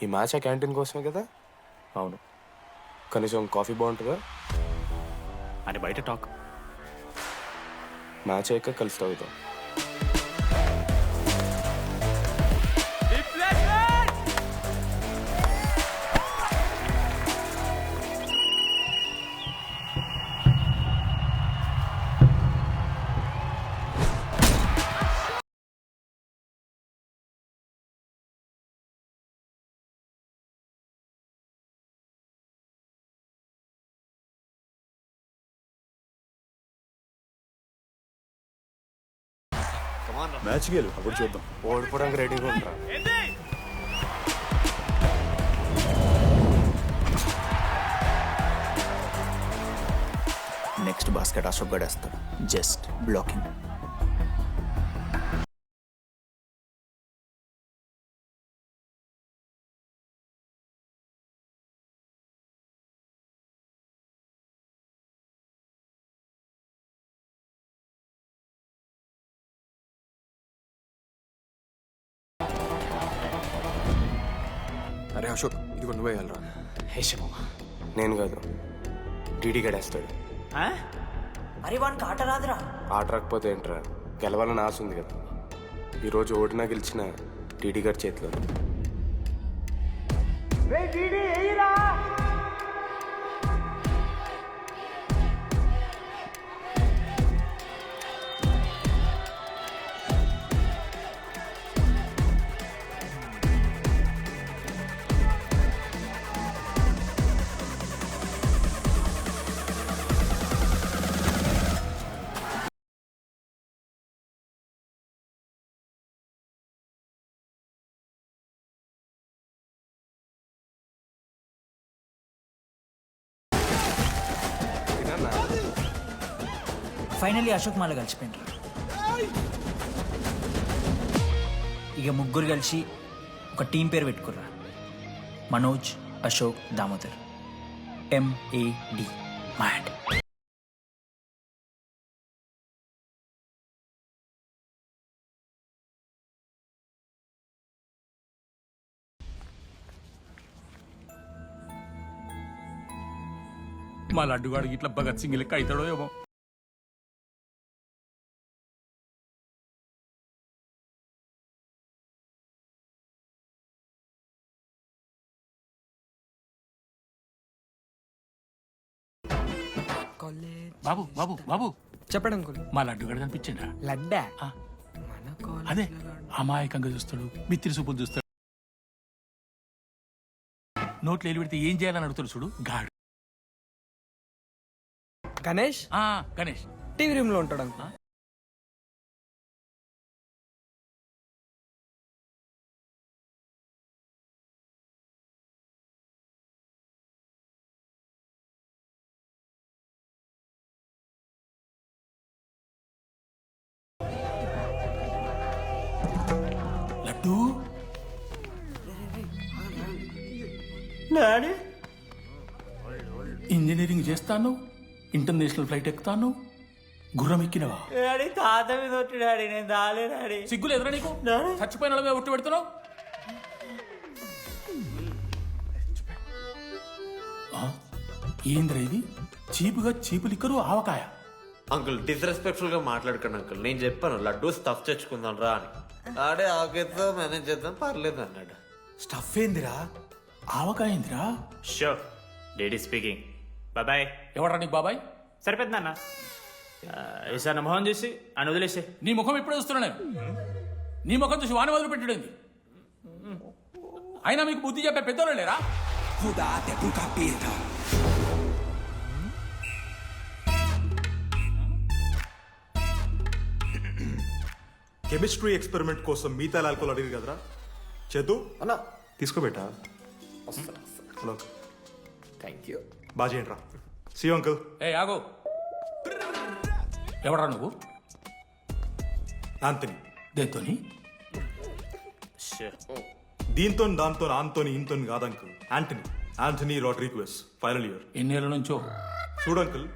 ఈ మ్యాచ్ ఆ క్యాంటీన్ కోసమే కదా? అవును. కనీసం కాఫీ బాగుంటుందా అని బయట టాక్. మ్యాచ్ అయ్యాక కలిసి తాగుతాం. మ్యాచ్ గెలు అప్పుడు చూద్దాం. ఓడిపోవడానికి రెడీగా ఉంటా. నెక్స్ట్ బాస్కెట్ అశోక్ గడేస్తాడు. Just blocking. అరే అశోక్, ఇదిగో నువ్వే వెళ్ళరా. హేషమో నేను కాదు, టీడీ గడేస్తాడు. అరే వానికి ఆట రాదురా. ఆట రాకపోతే ఏంట్రా, గెలవాలని ఆశ ఉంది కదా. ఈరోజు ఓడినా గెలిచిన టీడీ గారి చేతిలో. ఫైనలీ అశోక్ మాల కలిసిపోయిండ్రు. ఇక ముగ్గురు కలిసి ఒక టీం పేరు పెట్టుకుర్రా. మనోజ్, అశోక్, దామోదర్. MAD. మ్యాడ్. మా లడ్డుగాడికి ఇట్లా భగత్ సింగ్ లెక్క అవుతాడో ఏమో. బాబు బాబు బాబు చెప్పండి అంకుల్. మా లడ్డుగాడు కనిపించిండా? లడ్డా? అదే అమాయకంగా చూస్తాడు, మిత్రి చూపులు చూస్తాడు. నోట్లు ఎల్లి పెడితే ఏం చేయాలని అడుగుతాడు చూడు గాడు. గణేష్? గణేష్ టీవీ రూమ్ లో ఉంటాడు అంకుల్. లడ్డు ఇంజనీరింగ్ చేస్తాను, ఇంటర్నేషనల్ ఫ్లైట్ ఎక్కుతాను, గుర్రం ఎక్కినవా? తాత మీద ఒట్టు డాడీ, నేను దాలే డాడీ. సిగ్గులు ఎదురా నీకు? చచ్చిపోయిన వాళ్ళ మీద ఒట్టు పెడుతున్నావు. ఏంద్రా ఇది? చీపుగా చీపు లిక్కరు ఆవకాయ. అంకుల్ డిస్రెస్పెక్ట్ఫుల్ గా మాట్లాడకండి అంకుల్. నేను చెప్పాను లడ్డూ స్టఫ్ తెచ్చుకుందాం రా అని. ఆడే ఆకేతో మేనేజ్ చేద్దాం పర్లేదు అన్నాడు. స్టఫ్ ఏందిరా? ఆవకాయ ఏందిరా? Sure daddy speaking. బాబాయ్. ఎవడ్రా నీకు బాబాయ్? సరిపోతుందన్న. ఈసారి నా మొహం చూసి అని వదిలేసే. నీ ముఖం ఎప్పుడే చూస్తున్నా నేను. నీ ముఖం చూసి వాని వదిలి పెట్టడండి. అయినా మీకు బుద్ధి చెప్పే పెద్దోళ్ళు లేరా? కెమిస్ట్రీ ఎక్స్పెరిమెంట్ కోసం మిగతా ఆల్కహాల్ అడిగారు కదరా చేతు అన్నా తీసుకోబెట్టా. Thank you. బాగా చేయండి రా. See uncle. ఏ ఆగో. ఎవడా నువ్వు? ఆంథనీ. దేంతోని? దీంతో దాంతో ఆంతోని ఇంతో కాదు uncle. Anthony Rodrigues, final year. ఎన్నేళ్ళ నుంచో? చూడు అంకుల్,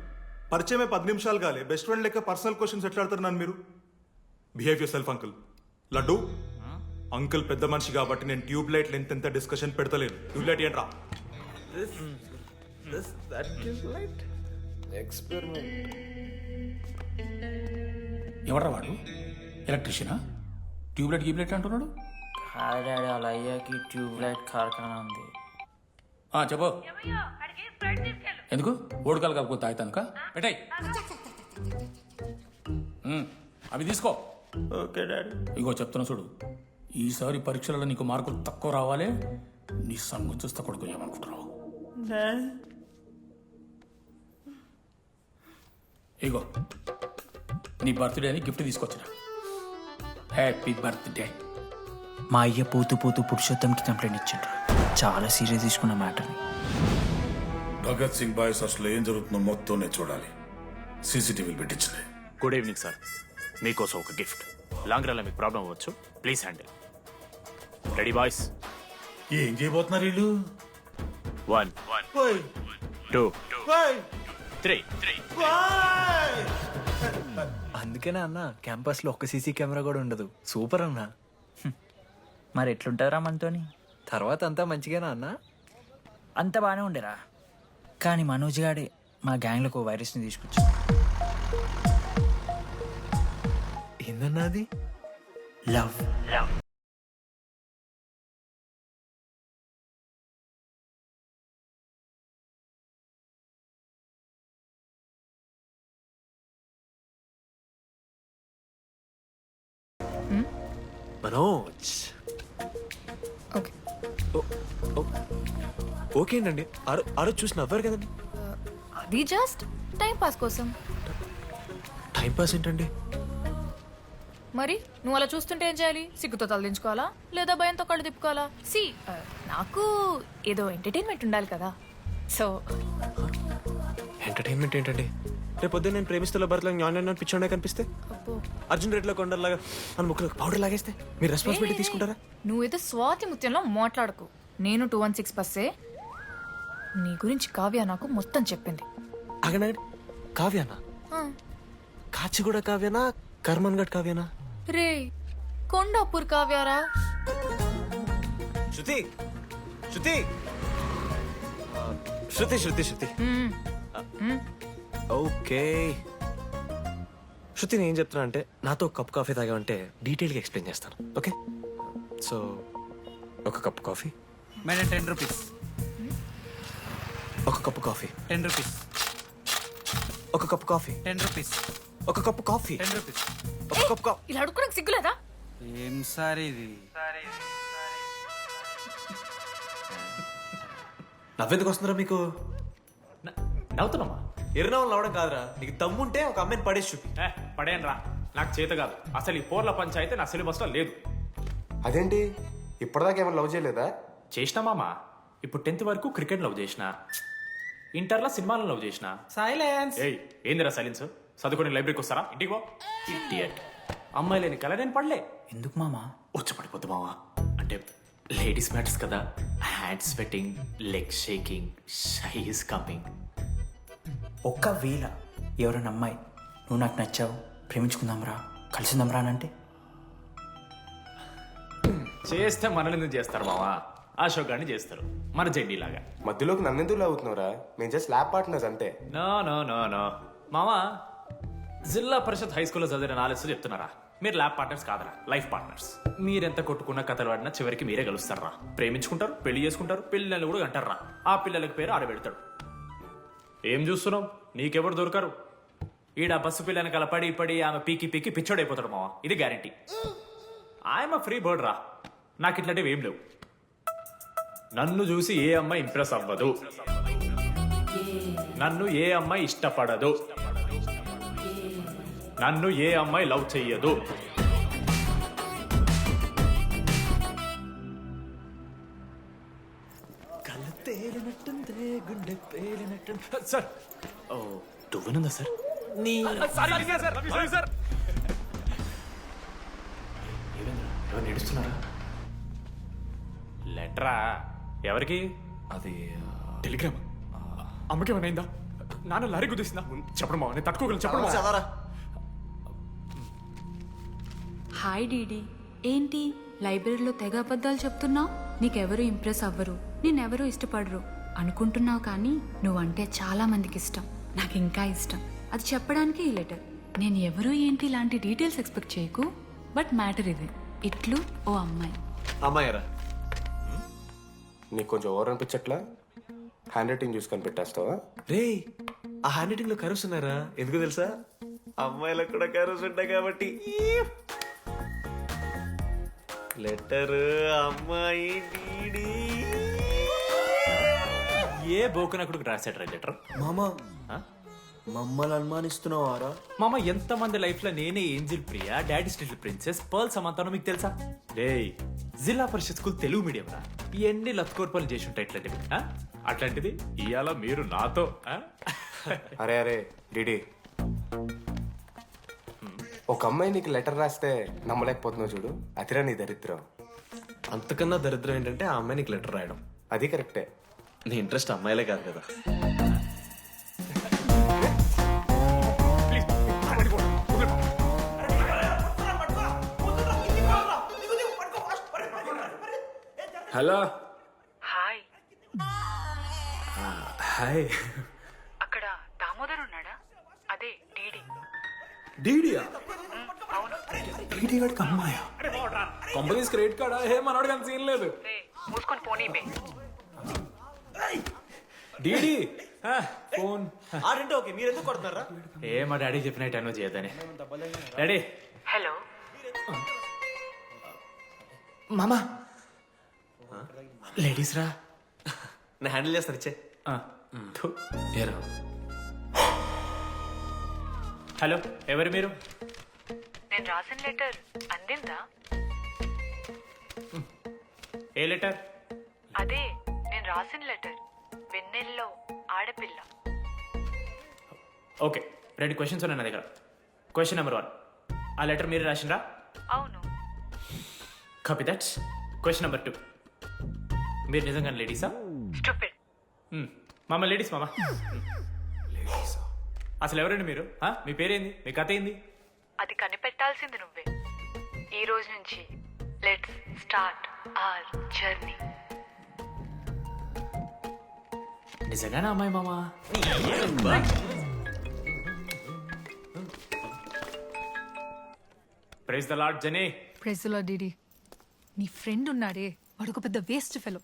పరిచయమే 10 నిమిషాలు కాలే బెస్ట్ ఫ్రెండ్ లెక్క పర్సనల్ క్వశ్చన్స్ ఎట్లా ఆడతారు నన్ను మీరు? Behave yourself uncle. Laddu uncle పెద్ద మనిషి కాబట్టి నేను ట్యూబ్ లైట్ లెంత్ ఎంత డిస్కషన్ పెడతలేను. ట్యూబ్ లైట్ ఏంట్రా? ఎవడ్రా వాడు? ఎలక్ట్రీషియనా? ట్యూబ్లైట్ గీబ్లైట్ అంటున్నాడు. డాడీ అలా అయ్యాకి ట్యూబ్ లైట్ కార్ఖానా ఉంది. చెప్పు. ఎందుకు ఓడికాలు కలుపుకొని తాగుతానుక? పెట్టాయి అవి తీసుకో. Okay daddy. ఇగో చెప్తున్నా చూడు, ఈసారి పరీక్షలలో నీకు మార్కులు తక్కువ రావాలి. నీ సంగతి చూస్తా కొడుకు ఏమనుకుంటున్నావు? ఇగో నీ బర్త్డే అని గిఫ్ట్ తీసుకొచ్చిన. Happy birthday. మా అయ్య పోతూ పోతూ పురుషోత్తంకి కంప్లైంట్ ఇచ్చిండ్రు. చాలా సీరియస్ తీసుకున్న మ్యాటర్ని. భగత్ సింగ్ బాయ్స్ అసలు ఏం జరుగుతుందో మొత్తం నేను చూడాలి. సీసీటీవీలు పెట్టించలే. గుడ్ ఈవినింగ్ సార్, మీకోసం ఒక గిఫ్ట్. లాంగ్ రన్లో మీకు ప్రాబ్లం అవ్వచ్చు, ప్లీజ్ హ్యాండిల్. Ready boys? ఏం చేయబోతున్నారు వీళ్ళు? 1 2 3. అందుకేనా అన్న క్యాంపస్లో ఒక్క సీసీ కెమెరా కూడా ఉండదు. సూపర్ అన్న. మరి ఎట్లుంటారా మనతోని? తర్వాత అంతా మంచిగానా అన్న? అంత బాగానే ఉండేరా, కానీ మనోజ్ గాడే మా గ్యాంగ్లకు ఓ వైరస్ని తీసుకొచ్చా. ఏందన్నా అది? లవ్. మనోజ్. ఓకే ఓకే అండి. ఆ రోజు చూసి నవ్వారు కదండి. అది జస్ట్ టైం పాస్ కోసం. టైం పాస్ ఏంటండి? మరి నువ్వు అలా చూస్తుంటే ఏం చేయాలి? సిగ్గుతో తలదించుకోవాలా లేదా భయంతో కళ్ళు తిప్పుకోవాలా? నాకు ఏదో ఎంటర్టైన్మెంట్ ఉండాలి కదా. సో ఎంటర్టైన్మెంట్ ఏంటండి? రేపు పొద్దున్న నేను ప్రేమిస్తున్న భర్తలో జ్ఞానం పిచ్చోడే కనిపిస్తే, అర్జున్ రెడ్డిలో కొండలాగా మన ముక్కలకు పౌడర్ లాగేస్తే మీరు రెస్పాన్సిబిలిటీ తీసుకుంటారా? నువ్వేదో స్వాతి ముత్యంలో మాట్లాడకు. నేను 216 బస్సే. నీ గురించి కావ్య నాకు మొత్తం చెప్పింది. అగనాడు కావ్యానా? కాచిగూడ కావ్యానా? కర్మన్ గడ్ కావ్యానా? రే కొండాపూర్ కావ్యారా? శృతి శృతి శృతి శృతి శృతి ఓకే. శృతి నేను చెప్తున్నా అంటే నాతో ఒక కప్ కాఫీ తాగామంటే డీటెయిల్గా ఎక్స్ప్లెయిన్ చేస్తాను. ఓకే, సో ఒక కప్ కాఫీ. Madam 10 rupees. ఒక కప్పు కాఫీ. 10 రూపీస్. ఒక కప్పు కాఫీ. 10 రూపీస్. ఒక కప్పు కాఫీ. 10 రూపీస్. ఒక కప్పు కాఫీ. ఇలా అడుక్కోడానికి సిగ్గులేదా? ఏం సార్ ఇది? నవ్వెందుకు వస్తున్నారా మీకు? నవ్వుతున్నామా? ఎర్రనవ్వులు నవ్వడం కాదురా, నీకు దమ్ముంటే ఒక అమ్మాయిని పడేసి చూపి. పడేయను రా, నాకు చేత కాదు. అసలు ఈ పోర్ల పంచాయితీ నా సిలబస్లో లేదు. అదేంటి ఇప్పటిదాకా ఏమైనా లవ్ చేయలేదా? చేసినా మామా. ఇప్పుడు 10th వరకు క్రికెట్ లవ్ చేసిన, ఇంటర్లో సినిమాలను లవ్ చేసిన. సైలెన్స్. ఏయ్ ఏందిరా సైలెన్స్? చదువుకొని లైబ్రరీకి వస్తారా? ఇంటికి పో. ఇడియట్. అమ్మాయి లేని కల నేను పడలే. ఎందుకు మామా? వచ్చి పడిపోద్దు మావా. అంటే లేడీస్ మ్యాటర్స్ కదా. Hand sweating, leg shaking, shy is coming. ఒక్కవేళ ఎవరైనా అమ్మాయి నువ్వు నాకు నచ్చావు, ప్రేమించుకుందాంరా, కలిసిందాంరా అని అంటే చేస్తే మనల్ని ఎందుకు చేస్తారు మావా? అశోక్ గారిని చేస్తారు, మన జెండీ లాగా. మధ్యలోకి నన్నెందుకు లాగుతున్నావురా? మేము జస్ట్ ల్యాబ్ పార్ట్నర్స్ అంతే. నో నో నో నో మావా, జిల్లా పరిషత్ హై స్కూల్లో చదివిన నాలెడ్జ్ చెప్తున్నారా? మీరు ల్యాబ్ పార్ట్నర్స్ కాదరా, లైఫ్ పార్ట్నర్స్. మీరెంత కొట్టుకున్న కథలు ఆడినా చివరికి మీరే కలుస్తారా. ప్రేమించుకుంటారు, పెళ్లి చేసుకుంటారు, పిల్లల్ని కూడా అంటారా. ఆ పిల్లలకి పేరు ఆడబెడతాడు. ఏం చూస్తున్నావు? నీకెవరు దొరకరు. ఈడ బస్సు పిల్లని కల పడి పడి ఆమె పీకి పీకి పిచ్చోడైపోతాడు మావా, ఇది గ్యారంటీ. ఆయమ ఫ్రీ బర్డ్ రా, నాకు ఇట్లాంటివి ఏం లేవు. నన్ను చూసి ఏ అమ్మాయి ఇంప్రెస్ అవ్వదు, నన్ను ఏ అమ్మాయి ఇష్టపడదు, నన్ను ఏ అమ్మాయి లవ్ చెయ్యదు. సార్, ఓ దువ్వెనుందా సార్? నీ ఎవరు నడుస్తున్నారా? లెటరా ఎవరికి? అది టెలిగ్రామ్. అమ్మకి ఏమైనా నాన్న లారీ గుద్దేసిందా? చెప్పడం బావ, నేను తట్టుకోగలను. చెప్పడం బావ. చదవరా. హాయ్ డీడీ, ఏంటి లైబ్రరీలో తెగ అబద్ధాలు చెప్తున్నావు? నీకెవరూ ఇంప్రెస్ అవ్వరు, నేనెవరూ ఇష్టపడరు అనుకుంటున్నావు, కానీ నువ్వంటే చాలా మందికి ఇష్టం, నాకు ఇంకా ఇష్టం. అది చెప్పడానికి ఈ లెటర్. నేను ఎవరు ఏంటి ఇలాంటి డీటెయిల్స్ ఎక్స్పెక్ట్ చేయకు, బట్ మ్యాటర్ ఇది. ఇట్లు ఓ అమ్మాయి. అమ్మాయిరా? నీకు కొంచెం ఓవర్ అనిపించట్లా? హ్యాండ్ రైటింగ్ చూసి కనిపెట్టేస్తావా? రే, ఆ హ్యాండ్ రైటింగ్ లో కర్వ్స్ ఉన్నారా? ఎందుకు తెలుసా? అమ్మాయిలకు కూడా కర్వ్స్ ఉంటాయి కాబట్టి. లెటర్ అమ్మాయి డీడీ. ఏ బోకనకుడికి రాశాడు లెటర్? మామ మమ్మల్ని అనుమానిస్తున్నావారా? మామ, ఎంతమంది లైఫ్ లో నేనే angel Priya, daddy still princess, pearl సమంతానో మీకు తెలుసా? రే, జిల్లా పరిషత్ స్కూల్ తెలుగు మీడియం రా. ఎన్ని లత్కోర్పలు చేసి ఉంటాయి ఇట్లాంటివి. అట్లాంటిది ఇవాళ మీరు నాతో. అరే అరే డిడి, ఒక అమ్మాయి నీకు లెటర్ రాస్తే నమ్మలేకపోతున్నావు చూడు, అతిరా నీ దరిద్రం. అంతకన్నా దరిద్రం ఏంటంటే ఆ అమ్మాయి నీకు లెటర్ రాయడం. అది కరెక్టే. నీ ఇంట్రెస్ట్ అమ్మాయిలే కాదు కదా. హలో. హాయ్. హాయ్. అక్కడ దామోదర్ ఉన్నాడా? అదే డీడీ. డీడీయా? అవును. డీడీ వాడికి అమ్మాయా? Companies credit కార్డా? ఏ మనోడు కానీ సీన్ లేదు. మూసుకొని పోనీ బే. DD phone. ఆడంటే ఓకే, మీరు ఎందుకు కొడుతున్నారా? ఏ మా డాడీ చెప్పిన టైం చేయదని. డాడీ. హలో మామా, లేడీస్ రా. నేను హ్యాండిల్ చేస్తాను, ఇచ్చే. ఏరా? హలో, ఎవరు మీరు? నేను రాసిన లెటర్ అందిందా? ఏ లెటర్? అదే నేను రాసిన లెటర్, వెన్నెల్లో ఆడపిల్ల. ఓకే, 2 క్వశ్చన్స్ ఉన్నాయి నా దగ్గర. క్వశ్చన్ నెంబర్ 1, ఆ లెటర్ మీరు రాసిండ్రా? అవును. Copy that. క్వశ్చన్ నెంబర్ 2, మీరు నిజంగా లేడీసా? స్టూపిడ్. మామ లేడీస్ మామ. అసలు ఎవరండి మీరు? మీ పేరేంది? మీ కథ ఏంది? అది కనిపెట్టాల్సింది నువ్వే. ఈ రోజు నుంచి లెట్స్ స్టార్ట్ అవర్ జర్నీ. నిజంగానే అమ్మాయి మామ? Praise the Lord Johnny. Praise the Lord DD. నీ ఫ్రెండ్ ఉన్నాడే, వాడు ఒక పెద్ద వేస్ట్ ఫెలో.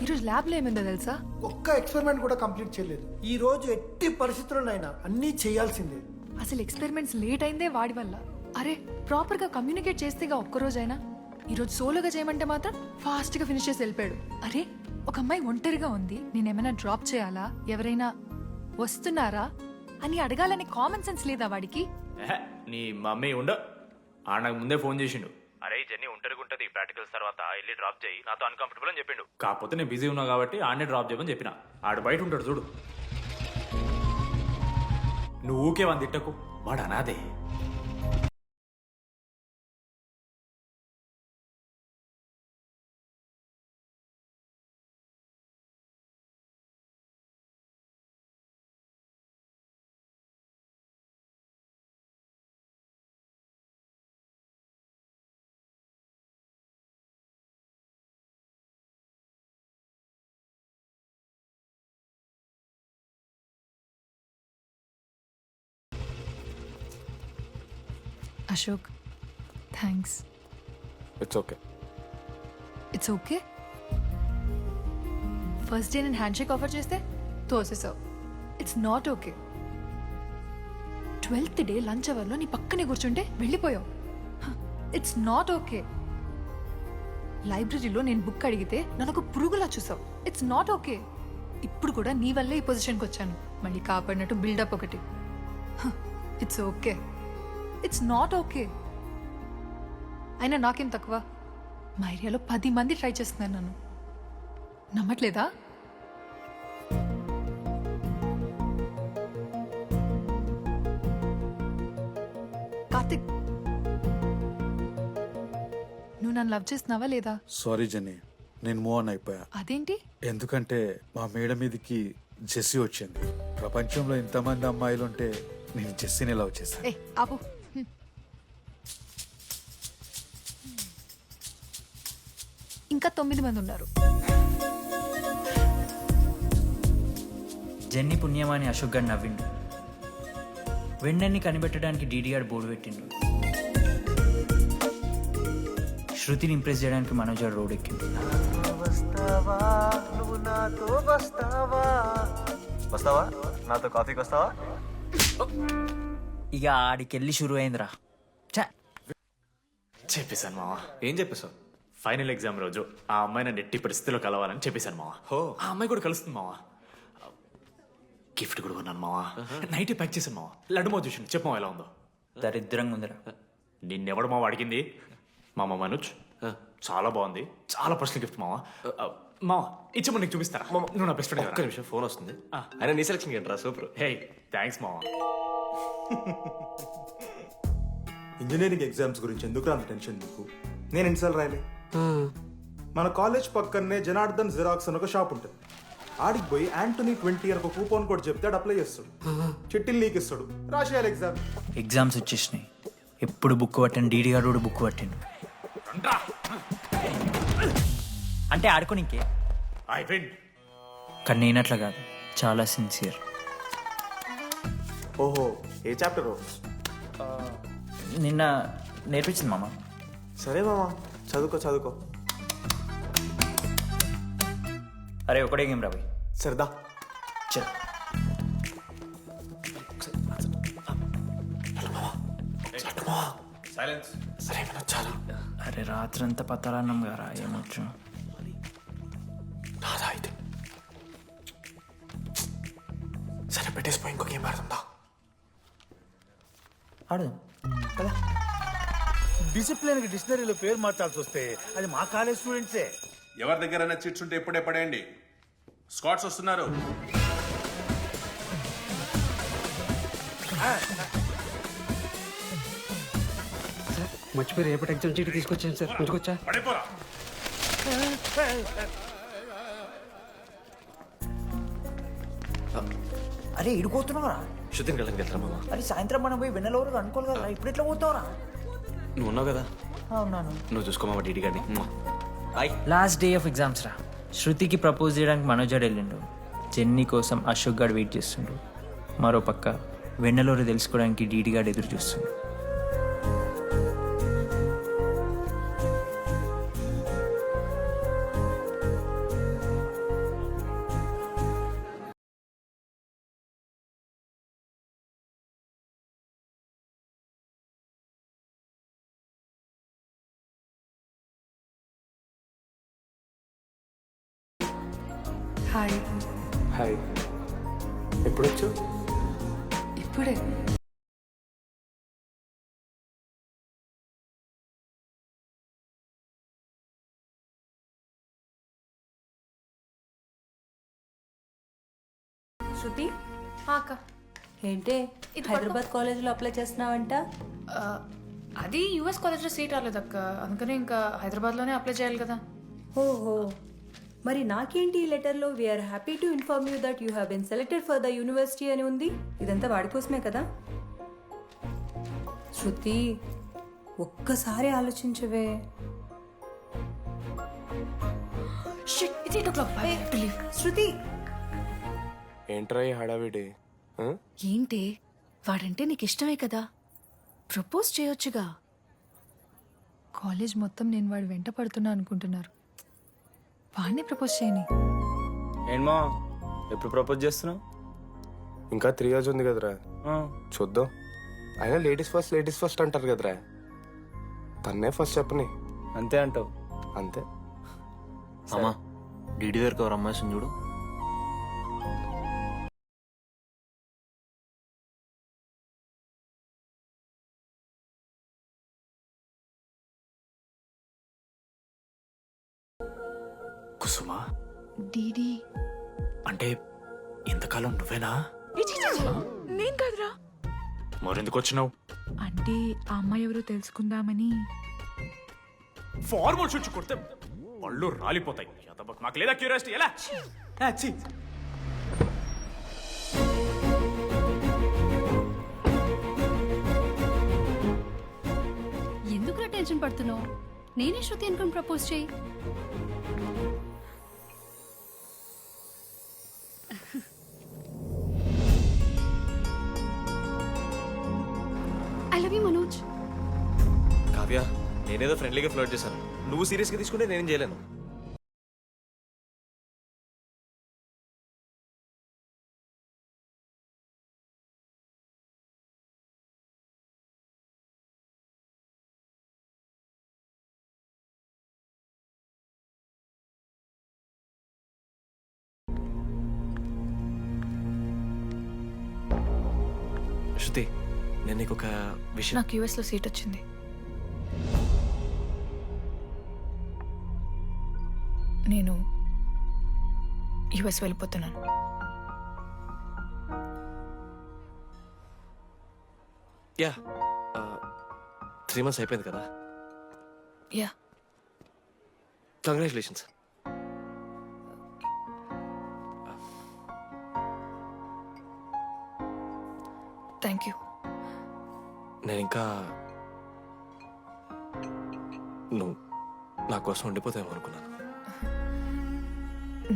ఈరోజు ల్యాబ్ లో ఏమైందో తెలుసా? ఒక్క ఎక్స్పెరిమెంట్ కూడా కంప్లీట్ చేయలేదు. ఈ రోజు ఎట్టి పరిస్థితుల్లోనైనా అన్నీ చేయాల్సిందే. అసలు ఎక్స్పెరిమెంట్స్ లేట్ అయిందే వాడి వల్ల. అరే, ప్రాపర్ గా కమ్యూనికేట్ చేస్తేగా ఒక్కరోజైనా. ఈరోజు సోలోగా చేయమంటే మాత్రం ఫాస్ట్ గా ఫినిష్ చేసి వెళ్ళిపోయాడు. అరే, ఒక అమ్మాయి ఒంటరిగా ఉంది, నేనేమైనా డ్రాప్ చేయాలా, ఎవరైనా వస్తున్నారా అని అడగాలని కామన్ సెన్స్ లేదా వాడికి? నీ మమ్మీ ఉండ నాకు ముందే ఫోన్ చేసిండు. అరే జర్నీ ఉంటది, ప్రాక్టికల్స్ తర్వాత వెళ్ళి డ్రాప్ చేయి, నాతో అన్కంఫర్టబుల్ అని చెప్పిండు. కాకపోతే నేను బిజీ ఉన్నా కాబట్టి ఆడనే డ్రాప్ చేయమని చెప్పిన. ఆడు బయట ఉంటాడు చూడు. నువ్వు ఊకే వాని తిట్టకు, వాడు అనాదే. Ashok, thanks. It's okay. It's okay. First day నేను హ్యాండ్ షేక్ ఆఫర్ చేస్తే తోసేసావు. It's not okay. 12th day lunch అవర్లో నీ పక్కనే కూర్చుంటే వెళ్ళిపోయావు. It's not okay. లైబ్రరీలో నేను బుక్ అడిగితే నన్ను ఒక పురుగులా చూసావు. It's not okay. ఇప్పుడు కూడా నీ వల్లే ఈ పొజిషన్కి వచ్చాను, మళ్ళీ కాపాడినట్టు బిల్డప్ ఒకటి. It's okay. It's not okay. అయినా నాకేం తక్కువ? మా ఏరియాలో 10 మంది ట్రై చేస్తున్నారు నన్ను. నమ్మట్లేదా? కార్తిక్, నువ్వు నన్ను లవ్ చేస్తున్నావా లేదా? సారీ జెన్నీ, నేను మూవ్ ఆన్ అయిపోయా. అదేంటి? ఎందుకంటే మా మేడ మీదకి జెస్సీ వచ్చింది. ప్రపంచంలో ఇంతమంది అమ్మాయిలు ఉంటే నేను జెస్సీని లవ్ చేశాను. ఏ ఆపు. ఇంకా 9 మంది ఉన్నారు. జెన్నీ పుణ్యమాని అశోక్ గారు నవ్విండు. వెండన్ని కనిపెట్టడానికి డీడీఆర్ బోర్డు పెట్టిండు. శృతిని ఇంప్రెస్ చేయడానికి మనోజ్ గారు రోడ్ ఎక్కిండు. వస్తావా నాతో కాఫీకి వస్తావా? ఇక ఆడికెళ్ళి షురు అయిందిరా. చెప్పేశాను మావా. ఏం చెప్పేశావు? ఫైనల్ ఎగ్జామ్ రోజు ఆ అమ్మాయి నన్ను ఎట్టి పరిస్థితిలో కలవాలని చెప్పేశాను మావా. ఆ అమ్మాయి కూడా కలుస్తుంది మావా. గిఫ్ట్ కూడా కొన్నాను మావా. నైట్ ప్యాక్ చేశాను మావా. లడ్డు మావ చూసాను. చెప్పు మావా ఎలా ఉందో. దరిద్రంగా ఉందిరా. నిన్నెవడు మావ అడిగింది? మామ మనోజ్. చాలా బాగుంది. చాలా పర్సనల్ గిఫ్ట్ మావా. మావా ఇచ్చమ్మ నీకు చూపిస్తారా? నువ్వు నా బెస్ట్ ఫ్రెండ్. ఒక్క నిమిషం ఫోన్ వస్తుంది. అయినా నీ సెలక్షన్ ఏంట్రా? సూపర్. హే థ్యాంక్స్ మావా. ఇంజనీరింగ్ ఎగ్జామ్స్ గురించి ఎందుకు అంత టెన్షన్ నీకు? నేను ఎన్నిసార్లు రాయలే. మన కాలేజ్ పక్కనే జనార్దన్ జిరాక్స్ అని ఒక షాప్ ఉంటుంది. ఆడికి పోయి యాంటనీ 20 అని ఒక కూపన్ కోడ్ చెప్తే ఆడు అప్లై చేస్తాడు. చిట్టిల్ నీకు ఇస్తాడు. రాసేయాలి ఎగ్జామ్. ఎగ్జామ్స్ వచ్చేసినాయి. ఎప్పుడు బుక్ పట్టాను డీడీఆర్ కూడా బుక్ పట్టిండు. అంటే ఆడుకోనికే. కానీ నేనట్లా కాదు, చాలా సిన్సియర్. ఓహో, ఏ చాప్టర్? నిన్న నేర్పించింది మామ. సరే మామా, చదువుకో. అరే ఒకటే గేమ్ రాబోయ్. సరదా చల్. సైలెన్స్. సరే చాలు. అరే రాత్రంతా పత్తాలన్నం గారా, ఏమొచ్చు. నాదా అయితే. సరే పెట్టేసిపోయి ఇంకో గేమ్ ఆడుతుందా? ఆడదాం కదా. డిసిప్లిన్ కి డిక్షనరీలో పేరు మార్చాల్సి వస్తే అది మా కాలేజ్ స్టూడెంట్సే. ఎవరి దగ్గరైనా చిట్స్ ఉంటే ఇప్పుడే పడేయండి. స్కాట్స్ వస్తున్నారు. మర్చిపోయి రేపటి ఎగ్జామ్ చీటి తీసుకొచ్చాను సార్. ఉంచుకొచ్చా? పడిపోరా. అరే ఇడిపోతున్నావురా. శృతిని కళ్ళకి వెళ్తారా మామ? అరే సాయంత్రం మనం పోయి వెన్నెలవరకు అనుకోవాలి కదా, ఇప్పుడు ఎట్లా పోతావురా? నువ్వు ఉన్నావు కదా. అవునాను. నువ్వు చూసుకో మామ డీడీ గారిని. లాస్ట్ డే ఆఫ్ ఎగ్జామ్స్ రా. శృతికి ప్రపోజ్ చేయడానికి మనోజ్ గారు వెళ్ళిండు. జెన్నీ కోసం అశోక్ గారు వెయిట్ చేస్తుండు. మరో పక్క వెన్నెలూరు తెలుసుకోవడానికి డీడీ గారు ఎదురు చూస్తుండు. హాయ్. హాయ్. ఎప్పుడొచ్చు? ఇప్పుడే. శృతి అక్క ఏంటే హైదరాబాద్ కాలేజ్లో అప్లై చేస్తున్నావంట? అది యూఎస్ కాలేజ్లో సీట్ రాలేదు అక్క, అందుకనే ఇంకా హైదరాబాద్లోనే అప్లై చేయాలి కదా. ఓహో, మరి నాకేంటి ఈ లెటర్లో we are happy to inform you that you have been selected for the university అని ఉంది. ఇదంతా వాడి కోసమే కదా. శృతి ఒక్కసారి ఆలోచించవే. శృతి ఏంట్రా ఈ హడావిడి? ఏంటి వాడంటే నీకు ఇష్టమే కదా, ప్రపోజ్ చేయొచ్చుగా. కాలేజ్ మొత్తం నేను వాడు వెంట పడుతున్నా అనుకుంటున్నారు. వాడిని ప్రపోజ్ చేయని. ఏంటమ్మా ఎప్పుడు ప్రపోజ్ చేస్తున్నావు? ఇంకా 3 years ఉంది కదరా, చూద్దాం. అయినా లేడీస్ ఫస్ట్ అంటారు కదరా. తన్నే ఫస్ట్ చెప్పని. అంతే అంటావు? అంతే. అమ్మా డీడీ దగ్గరకు ఎవరు అమ్మాయి చూడు. కుసుమా డీడీ అంటే ఇంతకాలం నువ్వేనా? నేను కాదురా. మరెందుకు వచ్చినావు? అంటే ఆ అమ్మాయి ఎవరో తెలుసుకుందామని. ఫార్మల్ షూట్ కొడితే పళ్ళు రాలిపోతాయి. మాకు లేదా క్యూరియాసిటీ? ఎలా ఎందుకు టెన్షన్ పడుతున్నావు? నేనే శృతి అనుకుని ప్రపోజ్ చేయి. I love you Manoj. Kavya, నేనేదో ఫ్రెండ్లీగా ఫ్లోట్ చేశాను. నువ్వు సీరియస్గా తీసుకుంటే నేనేం చేయలేను. శృతి, నేను నీకు ఒక విషయం. నాకు యూఎస్లో సీట్ వచ్చింది. నేను యూఎస్ వెళ్ళిపోతున్నాను. యా, 3 months అయిపోయింది కదా. Yeah, congratulations. Thank you. నేను ఇంకా నువ్వు నా కోసం ఉండిపోతాయేమో అనుకున్నాను.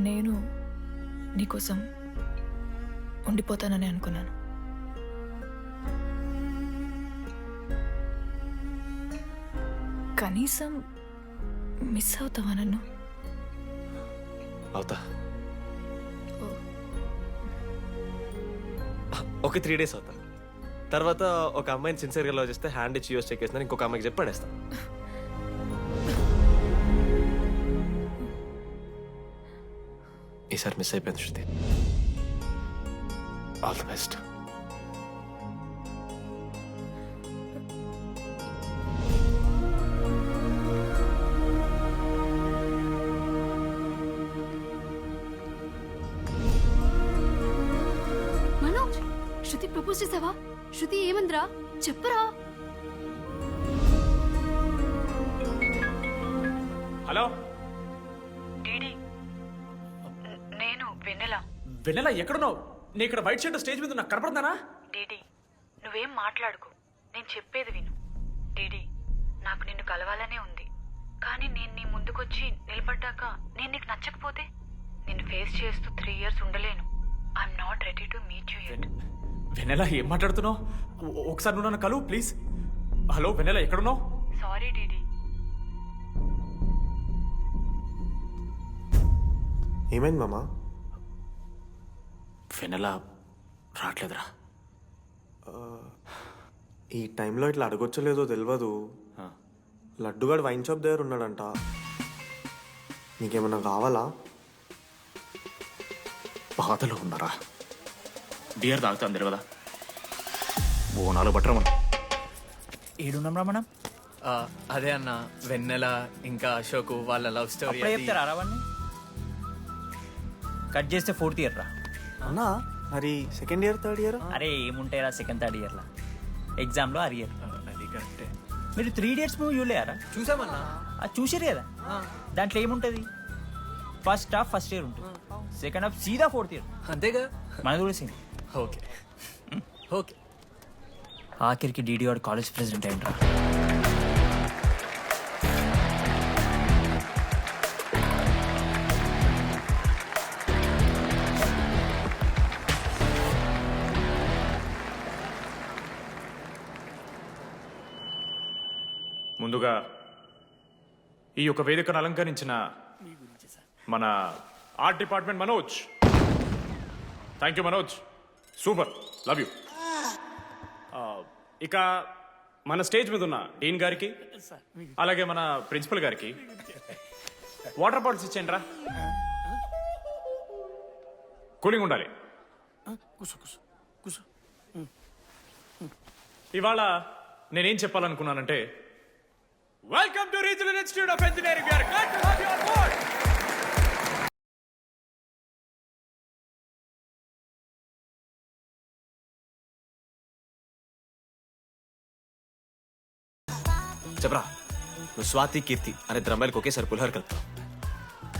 నేను నీకోసం ఉండిపోతానని అనుకున్నాను. కనీసం మిస్ అవుతావా నన్ను? అవుతా. ఒక 3 days అవుతా. తర్వాత ఒక అమ్మాయిని సిన్సియర్గా లవ్ చేస్తే హ్యాండ్ ఇచ్చి యూస్ చెక్ చేసిన ఇంకొక అమ్మాయికి చెప్పి పడేస్తాను. ఈసారి మిస్ అయిపోయింది Shruti. All the best. Manoj, Shruti propose చేసావా? శృతి ఏమందిరా చెప్పరా? హలో డీడీ, నేను వెన్నెల. వెన్నెల ఎక్కడున్నావు? నీ ఇక్కడ వైట్ షర్ట్ స్టేజ్ మీద నాకు కనపడుతున్నానా? డీడీ, నువ్వేం మాట్లాడుకో, నేను చెప్పేది విను. డీడీ, నాకు నిన్ను కలవాలనే ఉంది, కానీ నేను నీ ముందుకొచ్చి నిలబడ్డాక నేను నీకు నచ్చకపోతే నిన్ను ఫేస్ చేస్తూ 3 years ఉండలేను. I'm not ready to meet you yet. Vennela ఏం మాట్లాడుతున్నావు? ఒకసారి నువ్వు నన్ను కలువు ప్లీజ్. హలో వెన్నెల ఎక్కడున్నావు? Sorry DD. ఏమైంది మామా? వెన్నెల రావట్లేదురా. ఈ టైంలో ఇట్లా అడగొచ్చో లేదో తెలియదు. లడ్డుగాడు వైన్ షాప్ దగ్గర ఉన్నాడంట. నీకేమన్నా కావాలా? బాధలో ఉన్నారా? బియర్ తాగుతాం తెలియదా? బోనాలు బట్టరమా. ఏడున్నాం రా మనం? అదే అన్న, వెన్నెల ఇంకా అశోక్ వాళ్ళ లవ్ స్టోరీ. అప్పుడే చెప్తారా రావన్నీ? కట్ చేస్తే 4th year రా. అన్నా మరి 2nd year 3rd year? అరే ఏముంటాయిరా 2nd 3rd year లా? ఎగ్జామ్లో అరియర్. అది కరెక్టే. మీరు 3 Idiots మూవీ చూడలేరా? చూసామన్నా. అది చూసారు కదా. దాంట్లో ఏముంటుంది? ఫస్ట్ హాఫ్ ఫస్ట్ ఇయర్ ఉంటుంది, సెకండ్ హాఫ్ సీదా 4th year. అంతేగా? మనది కూడా సేమ్. Okay okay. ఆఖరికి డీడీ వాడు కాలేజ్ ప్రెసిడెంట్ అయ్యిండ్రా. ముందుగా ఈ యొక్క వేదికను అలంకరించిన మన art department Manoj. Thank you Manoj, super, love you. ఇక మన స్టేజ్ మీద ఉన్న డీన్ గారికి అలాగే మన ప్రిన్సిపల్ గారికి వాటర్ బాటిల్స్ ఇచ్చేయండి రా. కూలింగ్ ఉండాలి. ఇవాళ నేనేం చెప్పాలనుకున్నానంటే, welcome to regional institute of engineering. చెప్పరా నువ్వు స్వాతి కీర్తి అనే ఇద్దరు అమ్మాయిలకు ఒకేసారి పులిహోర కలుపుతావు.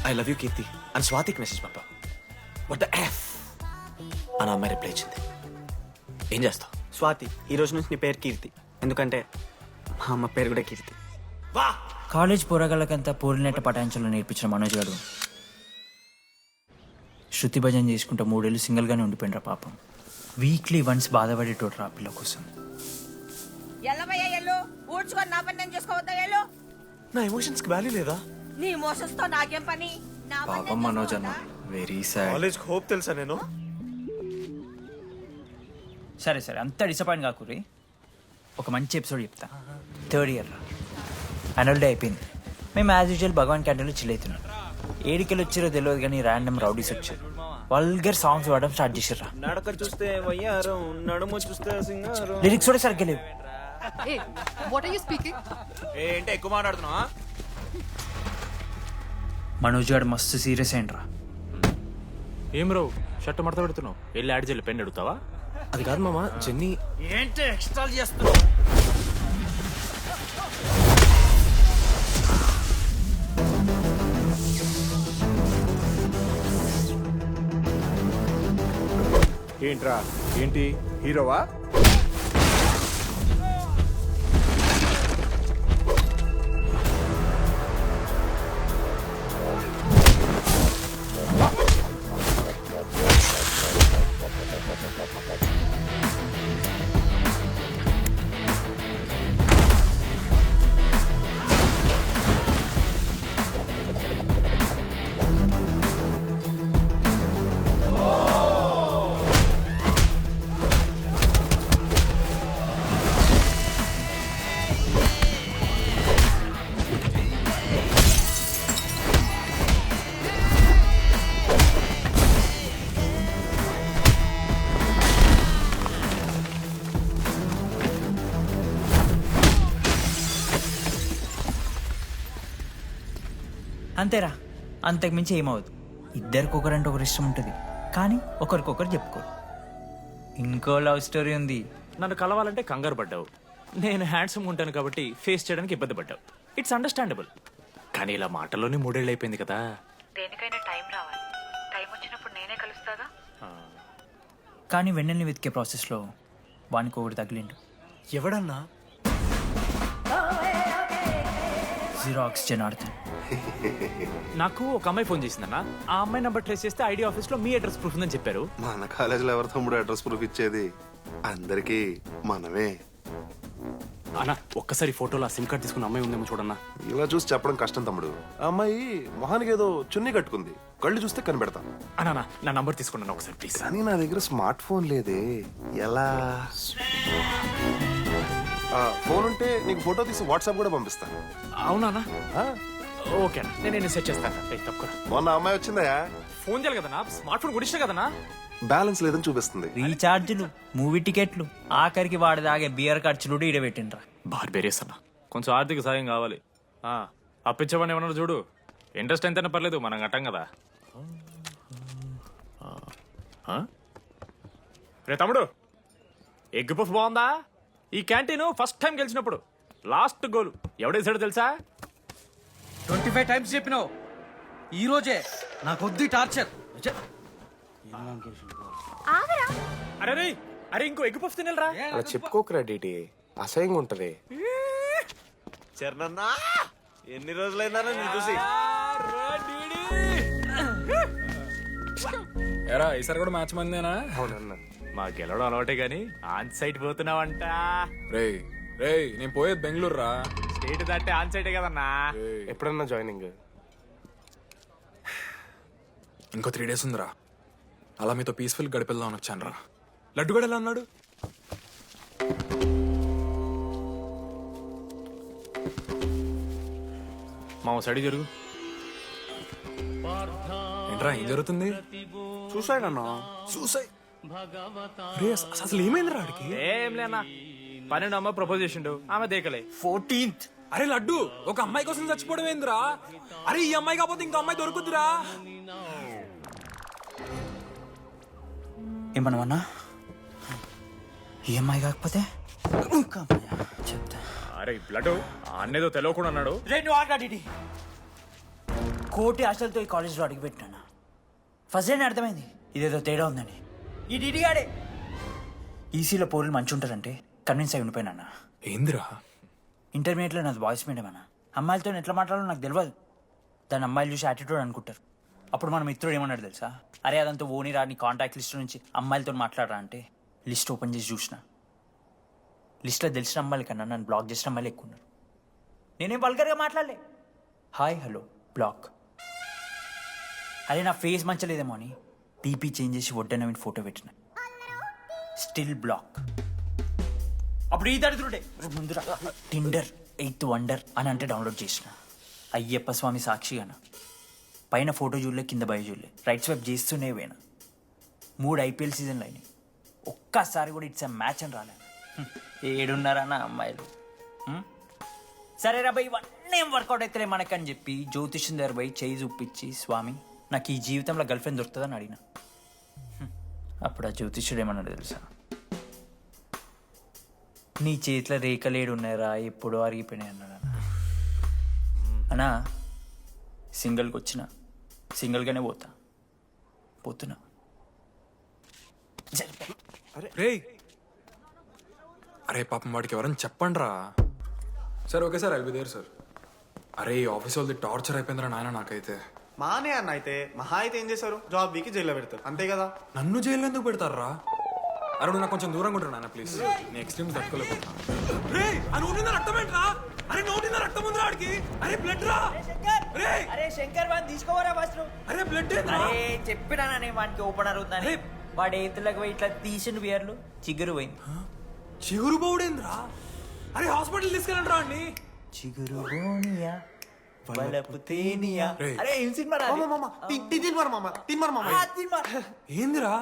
ఐ లవ్ యూ కీర్తి అని స్వాతికి మెసేజ్ పంపావు. వాట్ ద ఎఫ్ అని అమ్మాయి రిప్లై ఇచ్చింది. ఏం చేస్తావు? స్వాతి, ఈ రోజు నుంచి నీ పేరు కీర్తి, ఎందుకంటే మా అమ్మ పేరు కూడా కీర్తి. కాలేజ్ పోరగాళ్ళకంతా పోరినట్టు పటాయించలో నేర్పించిన మనోజ్ గారు శృతి భజన చేసుకుంటూ 3 ఏళ్ళు సింగిల్గానే ఉండిపోయినరా పాపం. వీక్లీ వన్స్ బాధపడేటోడు రా పిల్ల కోసం. నా ఎమోషన్స్ కి వాల్యూ లేదా? నీ ఎమోషన్స్ తో నాకేం పని? పాపం మనోజ్ అన్న, వెరీ సాడ్. కాలేజ్ హోప్ తెలుసా నేను? సరే సరే అంత డిసప్పాయింట్ కాకురి. ఒక మంచి ఎపిసోడ్ చెప్తా. 3rd ఇయర్ రా, యాన్యువల్ డే అయిపోయింది. మేము యాజ్ యూజువల్ భగవాన్ క్యాంటీన్లో చిల్ అవుతున్నాం. ఏడికెళ్ళి వచ్చారో తెలియదు కానీ ర్యాండమ్ రౌడీస్ వచ్చారు. వల్గర్ సాంగ్స్ పాడడం స్టార్ట్ చేసారు. నడక చూస్తే వయ్యారం, నడుము చూస్తే సింగారం. లిరిక్స్ కూడా సరిగ్గా లేవు. What are you speaking? ఏంటి ఎక్కువ మాట్లాడుతున్నావా? మనోజ్ గారు మస్తు సీరియస్ అయిండ్రా. ఏం రావు షర్ట్ మడత పెడుతున్నావు? వెళ్ళి యాడ్ చేయాలి, పెన్ అడుగుతావా? అది కాదు మామ, జెన్నీ. ఏంటి ఎక్స్ట్రా చేస్తున్నావు? ఏంట్రా ఏంటి హీరోవా? అంతేరా, అంతకుమించి ఏమవుదు. ఇద్దరికొకరంటే ఒకరు ఇష్టం ఉంటుంది, కానీ ఒకరికొకరు చెప్పుకోరు. ఇంకో లవ్ స్టోరీ ఉంది. నన్ను కలవాలంటే కంగారు పడ్డావు. నేను హ్యాండ్సమ్ ఉంటాను కాబట్టి ఫేస్ చేయడానికి ఇబ్బంది పడ్డావు. It's understandable. కానీ ఇలా మాటల్లోనే 3 ఏళ్ళు అయిపోయింది కదా. దేనికైనా టైం రావాలి. టైం వచ్చినప్పుడు నేనే కలుస్తాగా. కానీ వెన్నెల్ని వెతికే ప్రాసెస్లో వానికి ఒకటి తగిలిండు. ఎవడన్నా? జిరాక్స్ జనార్దన్. నాకు ఒక అమ్మాయి ఫోన్ చేసిందన్న. ఆ అమ్మాయి నంబర్ ట్రేస్ చేస్తే ఐడి ఆఫీస్ లో మీ అడ్రస్ ప్రూఫ్ ఉందని చెప్పారు. మన కాలేజీలో ఎవరి తమ్ముడు అడ్రస్ ప్రూఫ్ ఇచ్చేది? అందరికీ మనమే. అన్న ఒక్కసారి ఫోటోలో ఆ సిమ్ కార్డ్ తీసుకున్న అమ్మాయి ఉందేమో చూడన్నా. ఇలా చూసి చెప్పడం కష్టం తమ్ముడు. ఆ అమ్మాయి మొహానికి ఏదో చున్నీ కట్టుకుంది, కళ్ళు చూస్తే కనిపెడతా. అన్నా నా నంబర్ తీసుకున్నాను ఒకసారి ప్లీజ్. కానీ నా దగ్గర స్మార్ట్ ఫోన్ లేదే, ఎలా? ఫోన్ ఉంటే నీకు ఫోటో తీసి వాట్సాప్ కూడా పంపిస్తాను. అవునా? ఓకే అన్న, నేను సెట్ చేస్తాను. తక్కువ మొన్న అమ్మాయి వచ్చిందా? ఫోన్ చేయాలి కదన్నా, స్మార్ట్ ఫోన్ కూడా కదన్నా. బ్యాలెన్స్ లేదని చూపిస్తుంది. రీఛార్జ్లు, మూవీ టికెట్లు, ఆఖరికి వాడి దాగే బియర్ ఖర్చులు ఈడబెట్టిండ్రా. బార్బేరియస్ అన్న, కొంచెం ఆర్థిక సాయం కావాలి. అప్పించమని ఏమన్నారు చూడు. ఇంట్రెస్ట్ ఎంతైనా పర్లేదు, మనం కట్టాం కదా. రే తమ్ముడు, ఎగ్ పఫ్ బాగుందా? ఈ క్యాంటీన్ ఫస్ట్ టైం గెలిచినప్పుడు లాస్ట్ గోల్ ఎవడేసాడో తెలుసా? 25 టైమ్స్ చెప్పినావు. ఈ రోజే నాకు వద్దు టార్చర్. అరే రే, అరే ఇంకో ఎగ్ పఫ్ తినరా. అలా చెప్పుకోకరా డీటీ, అసహ్యంగా ఉంటది. చరణన్నా, ఎన్ని రోజులైనా నేను చూసి. ఎరా ఈసారి కూడా మ్యాచ్ మందేనా? అవునన్నా, మా గెలవడం అలవాటే గానీ ఆన్ సైట్ పోతున్నావంట. రేయ్ రేయ్, నేను పోయేది బెంగళూరు రా. స్టేట్ దాటే ఆన్ సైటే కదన్నా. ఎప్పుడన్నా జాయినింగ్? ఇంకో 3 days ఉందిరా. అలా మీతో పీస్ఫుల్ గడిపెళ్దామని వచ్చాను రా. లడ్డు కూడా ఎలా అన్నాడు? మా సైడ్ జరుగు. ఏంట్రా ఏం జరుగుతుంది? సూసైడ్ అన్నా. సూసైడ్? అసలు ఏమైందిరా ఆడికి? ఏం లేనా, 12 అమ్మ ప్రపోజ్ చేసిండు, ఆమె దేకలే. 14th. అరే లడ్డు, ఒక అమ్మాయి కోసం చచ్చిపోవడం ఏందిరా? అరే ఈ అమ్మాయి కాకపోతే ఇంకో అమ్మాయి దొరుకుతురా. ఏమన్నా ఈ అమ్మాయి కాకపోతే ఇంకా చెప్తా. అరే బ్లడ్ అన్నేదో తెలియకుండా అన్నాడు. రెండు ఆడి కోటి ఆశలతో ఈ కాలేజ్లో అడుగుపెట్టినా ఫస్ట్ డే అర్థమైంది ఇదేదో తేడా ఉందని. ఈ డిడిగాడే ఈసీలో పోరులు మంచి ఉంటారంటే కన్విన్స్ అయి ఉండిపోయినా. ఏందిరా? ఇంటర్మీడియట్లో నాది బాయ్స్ మీడియం అన్న. అమ్మాయిలతో ఎట్లా మాట్లాడాలో నాకు తెలియదు. దాని అమ్మాయిలు చూసి యాటిట్యూడ్ అనుకుంటారు. అప్పుడు మన మిత్రుడు ఏమన్నాడు తెలుసా? అరే అదంతా ఓని రా, నీ కాంటాక్ట్ లిస్ట్ నుంచి అమ్మాయిలతో మాట్లాడరా అంటే లిస్ట్ ఓపెన్ చేసి చూసిన. లిస్ట్లో తెలిసిన అమ్మాయిల కన్నా నన్ను బ్లాక్ చేసిన అమ్మాయిలు ఎక్కువ ఉన్నారు. నేనేం వల్గర్గా మాట్లాడలే. Hi hello block. అరే నా ఫేస్ మంచలేదేమో అని డీపీ చేంజ్ చేసి వడ్డన ఫోటో పెట్టిన. Still block. అప్పుడు ఈ దరిద్రుడే ముందురా టిండర్ 8th వండర్ అని అంటే డౌన్లోడ్ చేసిన. అయ్యప్ప స్వామి సాక్షిగాన పైన ఫోటో చూడలే, కింద బయ చూడలే, రైట్ స్వైప్ చేస్తూనే పోయినా. 3 IPL సీజన్లు అయినాయి, ఒక్కసారి కూడా ఇట్స్ మ్యాచ్ అని రాలే. 7 అమ్మాయిలు. సరే రా భయ్ ఇవన్నీ ఏం వర్కౌట్ అవుతలే మనకని చెప్పి జ్యోతిష్యం దగ్గర పోయి చేయి చూపించి, స్వామి నాకు ఈ జీవితంలో గర్ల్ ఫ్రెండ్ దొరుకుతుందని అడిగిన. అప్పుడు ఆ జ్యోతిష్యుడు ఏమన్నాడు తెలుసా? నీ చేతిలో రేఖలేడు ఉన్నాయరా, ఎప్పుడో అరిగిపోయినాయి అన్నాడు. అన్నా సింగిల్కి వచ్చిన సింగిల్గానే పోతున్నా. అరే పాపం వాడికి ఎవరైనా చెప్పండి రా. Sir okay sir, I'll be there sir. అరే ఈ ఆఫీస్ వాళ్ళది టార్చర్ అయిపోయిందిరా నాయన నాకైతే. మానే అన్న అయితే మహా అయితే ఏం చేశారు, జాబ్ వీకి జైల్లో పెడతారు అంతే కదా. నన్ను జైల్లో ఎందుకు పెడతారా? అరే నువ్వు నాకు కొంచెం దూరంగా ఉంటాడు నాన్న ప్లీజ్. నేను ఎక్స్ట్రీమ్స్ తట్టుకోలేకపోతున్నా. అరే నోటిన రక్తం ఉందిరా ఆడికి. అరే బ్లడ్ రా. అరే శంకర్ వాడిని తీసుకోవరా ఫస్ట్. అరే బ్లడ్. అరే చెప్పినా వానికి ఓపెనర్ ఉందని. వాడు ఎత్తులకు పోయి ఇట్లా తీసిన బియర్లు చిగురు పోయింది. చిగురు బోడేంద్రా? అరే హాస్పిటల్ తీసుకెళ్ళండి రా అండి. చిగురు బోనియా బలపు తేనియా. అరే ఏం సినిమా రా? ఏందిరా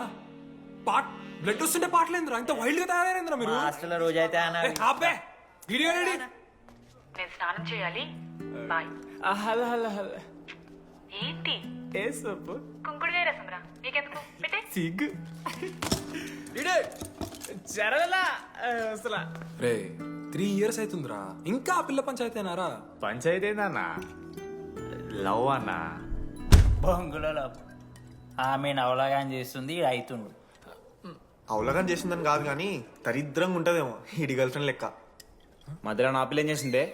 బ్లడ్ వస్తుంటే పాటలేందిరా? ఇంత వైల్డ్ గా తయారైందిరా మీరు. హాస్టల్లో రోజైతే అబ్బే వీడియో రెడీ. నేను స్నానం చేయాలి. బాయ్. Hello hello hello. ఏంటి ఏ సొప్పు? కుంకుడుగాయ రసం రా. నీకెందుకు పెట్టే సిగ్గు జరగలా అసలు. రే 3 years అవుతుందిరా, ఇంకా ఆ పిల్ల పంచాయతీ అయినారా? పంచాయతీ ఏందన్నా? లవ్ అన్నా. బొంగులో లవ్. ఆమె నవలగాని చేస్తుంది, అవుతుండు. అవలగాని చేసిందని కాదు కానీ దరిద్రంగా ఉంటదేమో ఈడి గర్ల్ ఫ్రెండ్ లెక్క. మధ్యలో నా పిల్ల ఏం చేసిందే?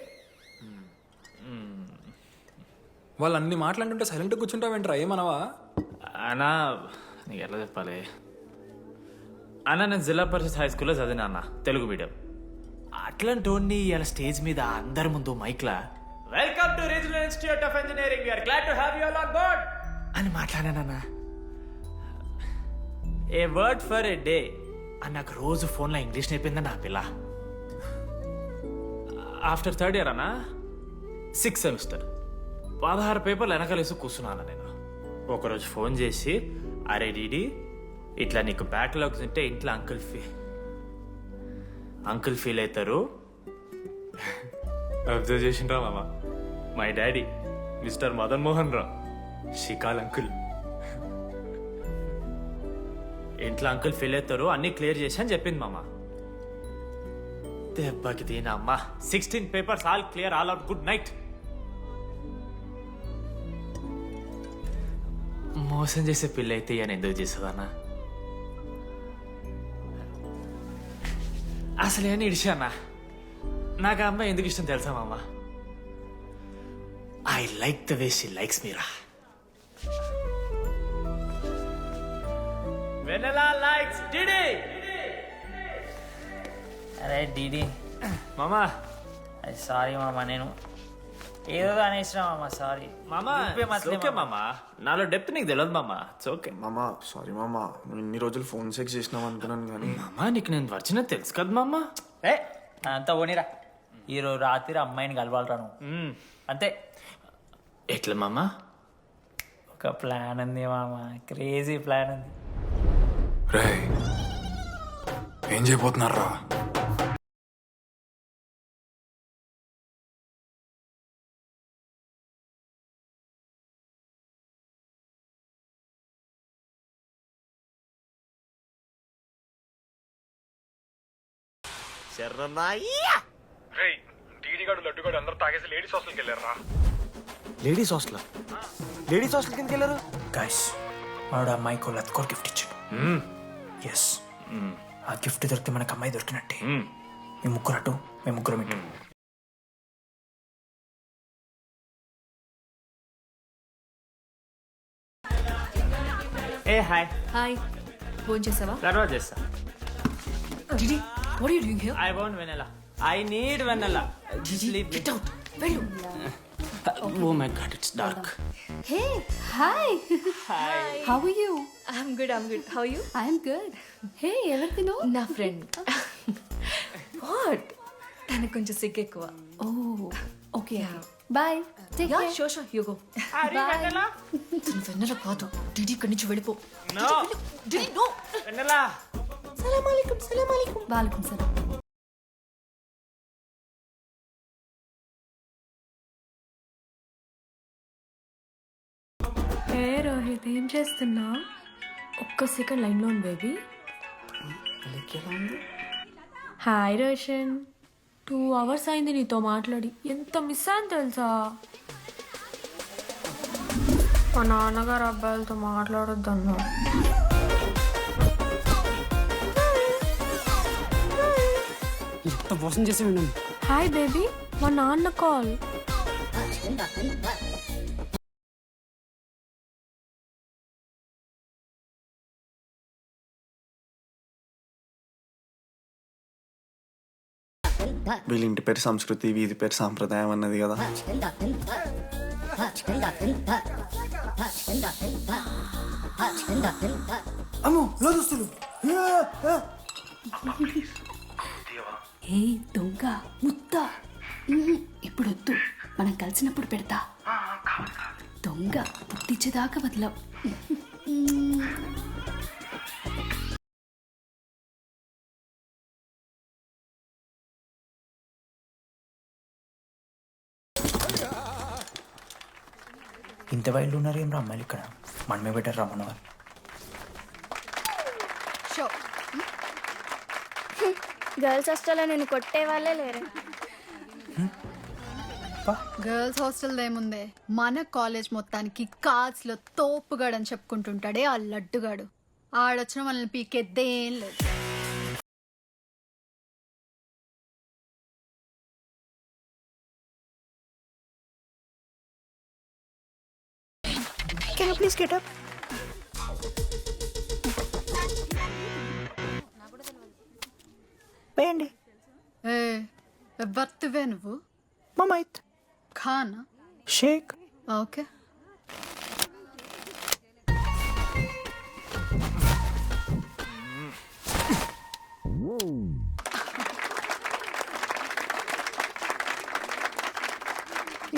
వాళ్ళు అన్ని మాట్లాడుతుంటే సైలెంట్గా కూర్చుంటావేంట్రా? ఏమనవా? అన్నా నీకు ఎట్లా చెప్పాలి అన్న, నేను జిల్లా పరిషత్ హై స్కూల్లో చదివినా అన్న, తెలుగు మీడియం. అట్లాంటి వాడిని ఇలా స్టేజ్ మీద అందరి ముందు మైక్లా welcome to regional institute of engineering, we are glad to have you all on board అని మాట్లాడానన్నా. A word for a day అని నాకు రోజు ఫోన్లో ఇంగ్లీష్ నేర్పిందని నా పిల్ల. ఆఫ్టర్ 3rd year అన్నా 6th semester 16 పేపర్లు వెనకాలేసి కూర్చున్నాను నేను. ఒకరోజు ఫోన్ చేసి, అరే డీడీ ఇట్లా నీకు బ్యాక్లాగ్స్ ఉంటే ఇంట్లో అంకుల్ ఫీల్ అవుతారు. అబ్జర్వ్ చేసిండ్రా మామ, my daddy mister Madan Mohan Rao షికాల్ అంకుల్. ఇంట్లో అంకుల్ ఫీల్ అవుతారు, అన్ని క్లియర్ చేసి అని చెప్పింది మామ. దెబ్బకి దీనమ్మ 16 papers all clear, all out, good night. మోసం చేసే పిల్ల అయితే అని ఎందుకు చేస్తుందన్నా? అసలు ఏమని ఇడిచానా? నాకు ఆ అమ్మాయి ఎందుకు ఇష్టం తెలుసా మామ? I like the way she likes Meera. Vennela likes Didi. అరే డిడి మామా, సారీ మామా, నేను ఏదో అనేసిన మామా, సారీ మామా. ఓకే మామా, నాలో డెప్త్ నీకు తెలియదు మామా. ఇట్స్ ఓకే మామా. సారీ మామా, నువ్వు ఇన్ని రోజులు ఫోన్ సెక్స్ చేసినావు అనుకున్నాను కానీ. మామా నీకు నేను వచ్చిన తెలుసు కదా మామా. ఏ అంతా పోనీరా, ఈరోజు రాత్రి అమ్మాయిని కలవాలరా నువ్వు అంతే. ఎట్లా మామా? ఒక ప్లాన్ ఉంది మామా, క్రేజీ ప్లాన్ ఉంది. రే ఏం చేయబోతున్నారా? కూడా అందరూ తాగేసి లేడీస్ హాస్టల్కి వెళ్ళారా? లేడీస్ హాస్టల్ కిందకి వెళ్ళారు. గైస్ వాడు అమ్మాయికి లత్కోర్ గిఫ్ట్ ఇచ్చాడు. ఎస్, ఆ గిఫ్ట్ దొరికితే మనకు అమ్మాయి దొరికినట్టే. మీ ముగ్గురు అటు, మేము ముగ్గురు ఇటు. ఏ హాయ్. హాయ్, ఫోన్ చేసావా? తర్వాత చేస్తా. Didi, what are you doing here? I want Vennela. I need Vennela. Didi, get out. వెళ్ళు. Oh my god, it's dark. Hey, hi. Hi. How are you? I'm good. How are you? I'm good. Hey, ఎవరిదినో? నా ఫ్రెండ్. What? తనకు కొంచెం సిగ్గు ఎక్కువ. Oh, okay. Bye. Take Yeah, care. sure, you go. Bye. తను వెన్నెల కాదు. డిడి ఇక్కడి నుంచి వెళ్ళిపో. No. DD no. Vennela. Salam alaikum. Walaikum salam. ఏ రోహిత్, ఏం చేస్తున్నా? ఒక్క సెకండ్ లైన్లో ఉంది బేబీ. హాయ్ రోషన్, 2 hours అయింది నీతో మాట్లాడి. ఎంత మిస్ అని తెలుసా? మా నాన్నగారు అబ్బాయిలతో మాట్లాడొద్దన్నా. ఎంత మోసం చేసి విన్నాను. హాయ్ బేబీ, మా నాన్న కాల్. వీళ్ళ ఇంటి పేరు సంస్కృతి, వీధి పేరు సాంప్రదాయం అన్నది కదా. అమ్మో లోదుస్తులు. ఏ దొంగ ముత్త, ఇప్పుడు వద్దు, మనం కలిసినప్పుడు పెడతా. దొంగ పుట్టించేదాకా వదలవు. ఇంత వైల్డ్ ఉన్నారు ఏం రా అమ్మాయిలు ఇక్కడ. మనమే బెటర్ రా మన వాళ్ళు. గర్ల్స్ హాస్టల్లో నేను కొట్టే వాళ్ళే లేరు. గర్ల్స్ హాస్టల్ ఏముందే, మన కాలేజ్ మొత్తానికి కార్డ్స్ లో తోపుగాడని చెప్పుకుంటుంటాడే ఆ లడ్డుగాడు. ఆడొచ్చిన మనల్ని పీకెద్దేం లేదు. Can you please get up? వేయండి. ఏ ఎవరివే నువ్వు? మమైత్ ఖానా? షేక్. ఓకే.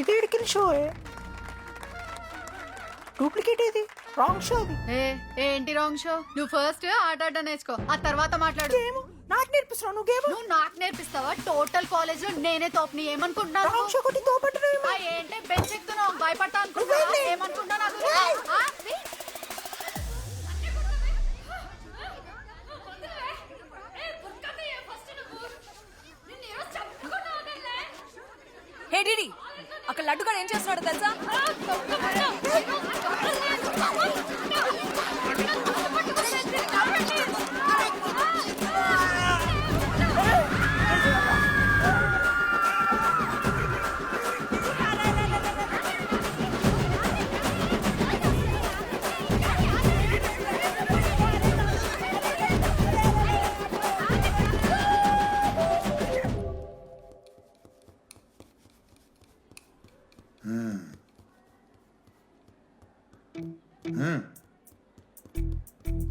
ఇది ఎడికిన షో డూప్లికేట్ ఇది, రాంగ్ షో అది. ఏంటి రాంగ్ షో? నువ్వు ఫస్ట్ ఆట ఆట నేర్చుకో, ఆ తర్వాత మాట్లాడు. నాకు నేర్పిస్తున్నావు నువ్వు గేమ్. నువ్వు నాకు నేర్పిస్తావా? టోటల్ కాలేజ్ లో నేనే తోపుని. ఏమనుకుంటున్నావు? రాంగ్ షో కొట్టి తోపంటున్నావు. ఏంటి బెంచ్ ఎక్కుతున్నావు? భయపడతా అనుకుంటున్నావా? ఏమనుకుంటా నాకు? హే డిడి, అక్కడ లడ్డుగాడు ఏం చేస్తున్నాడు తెలుసా?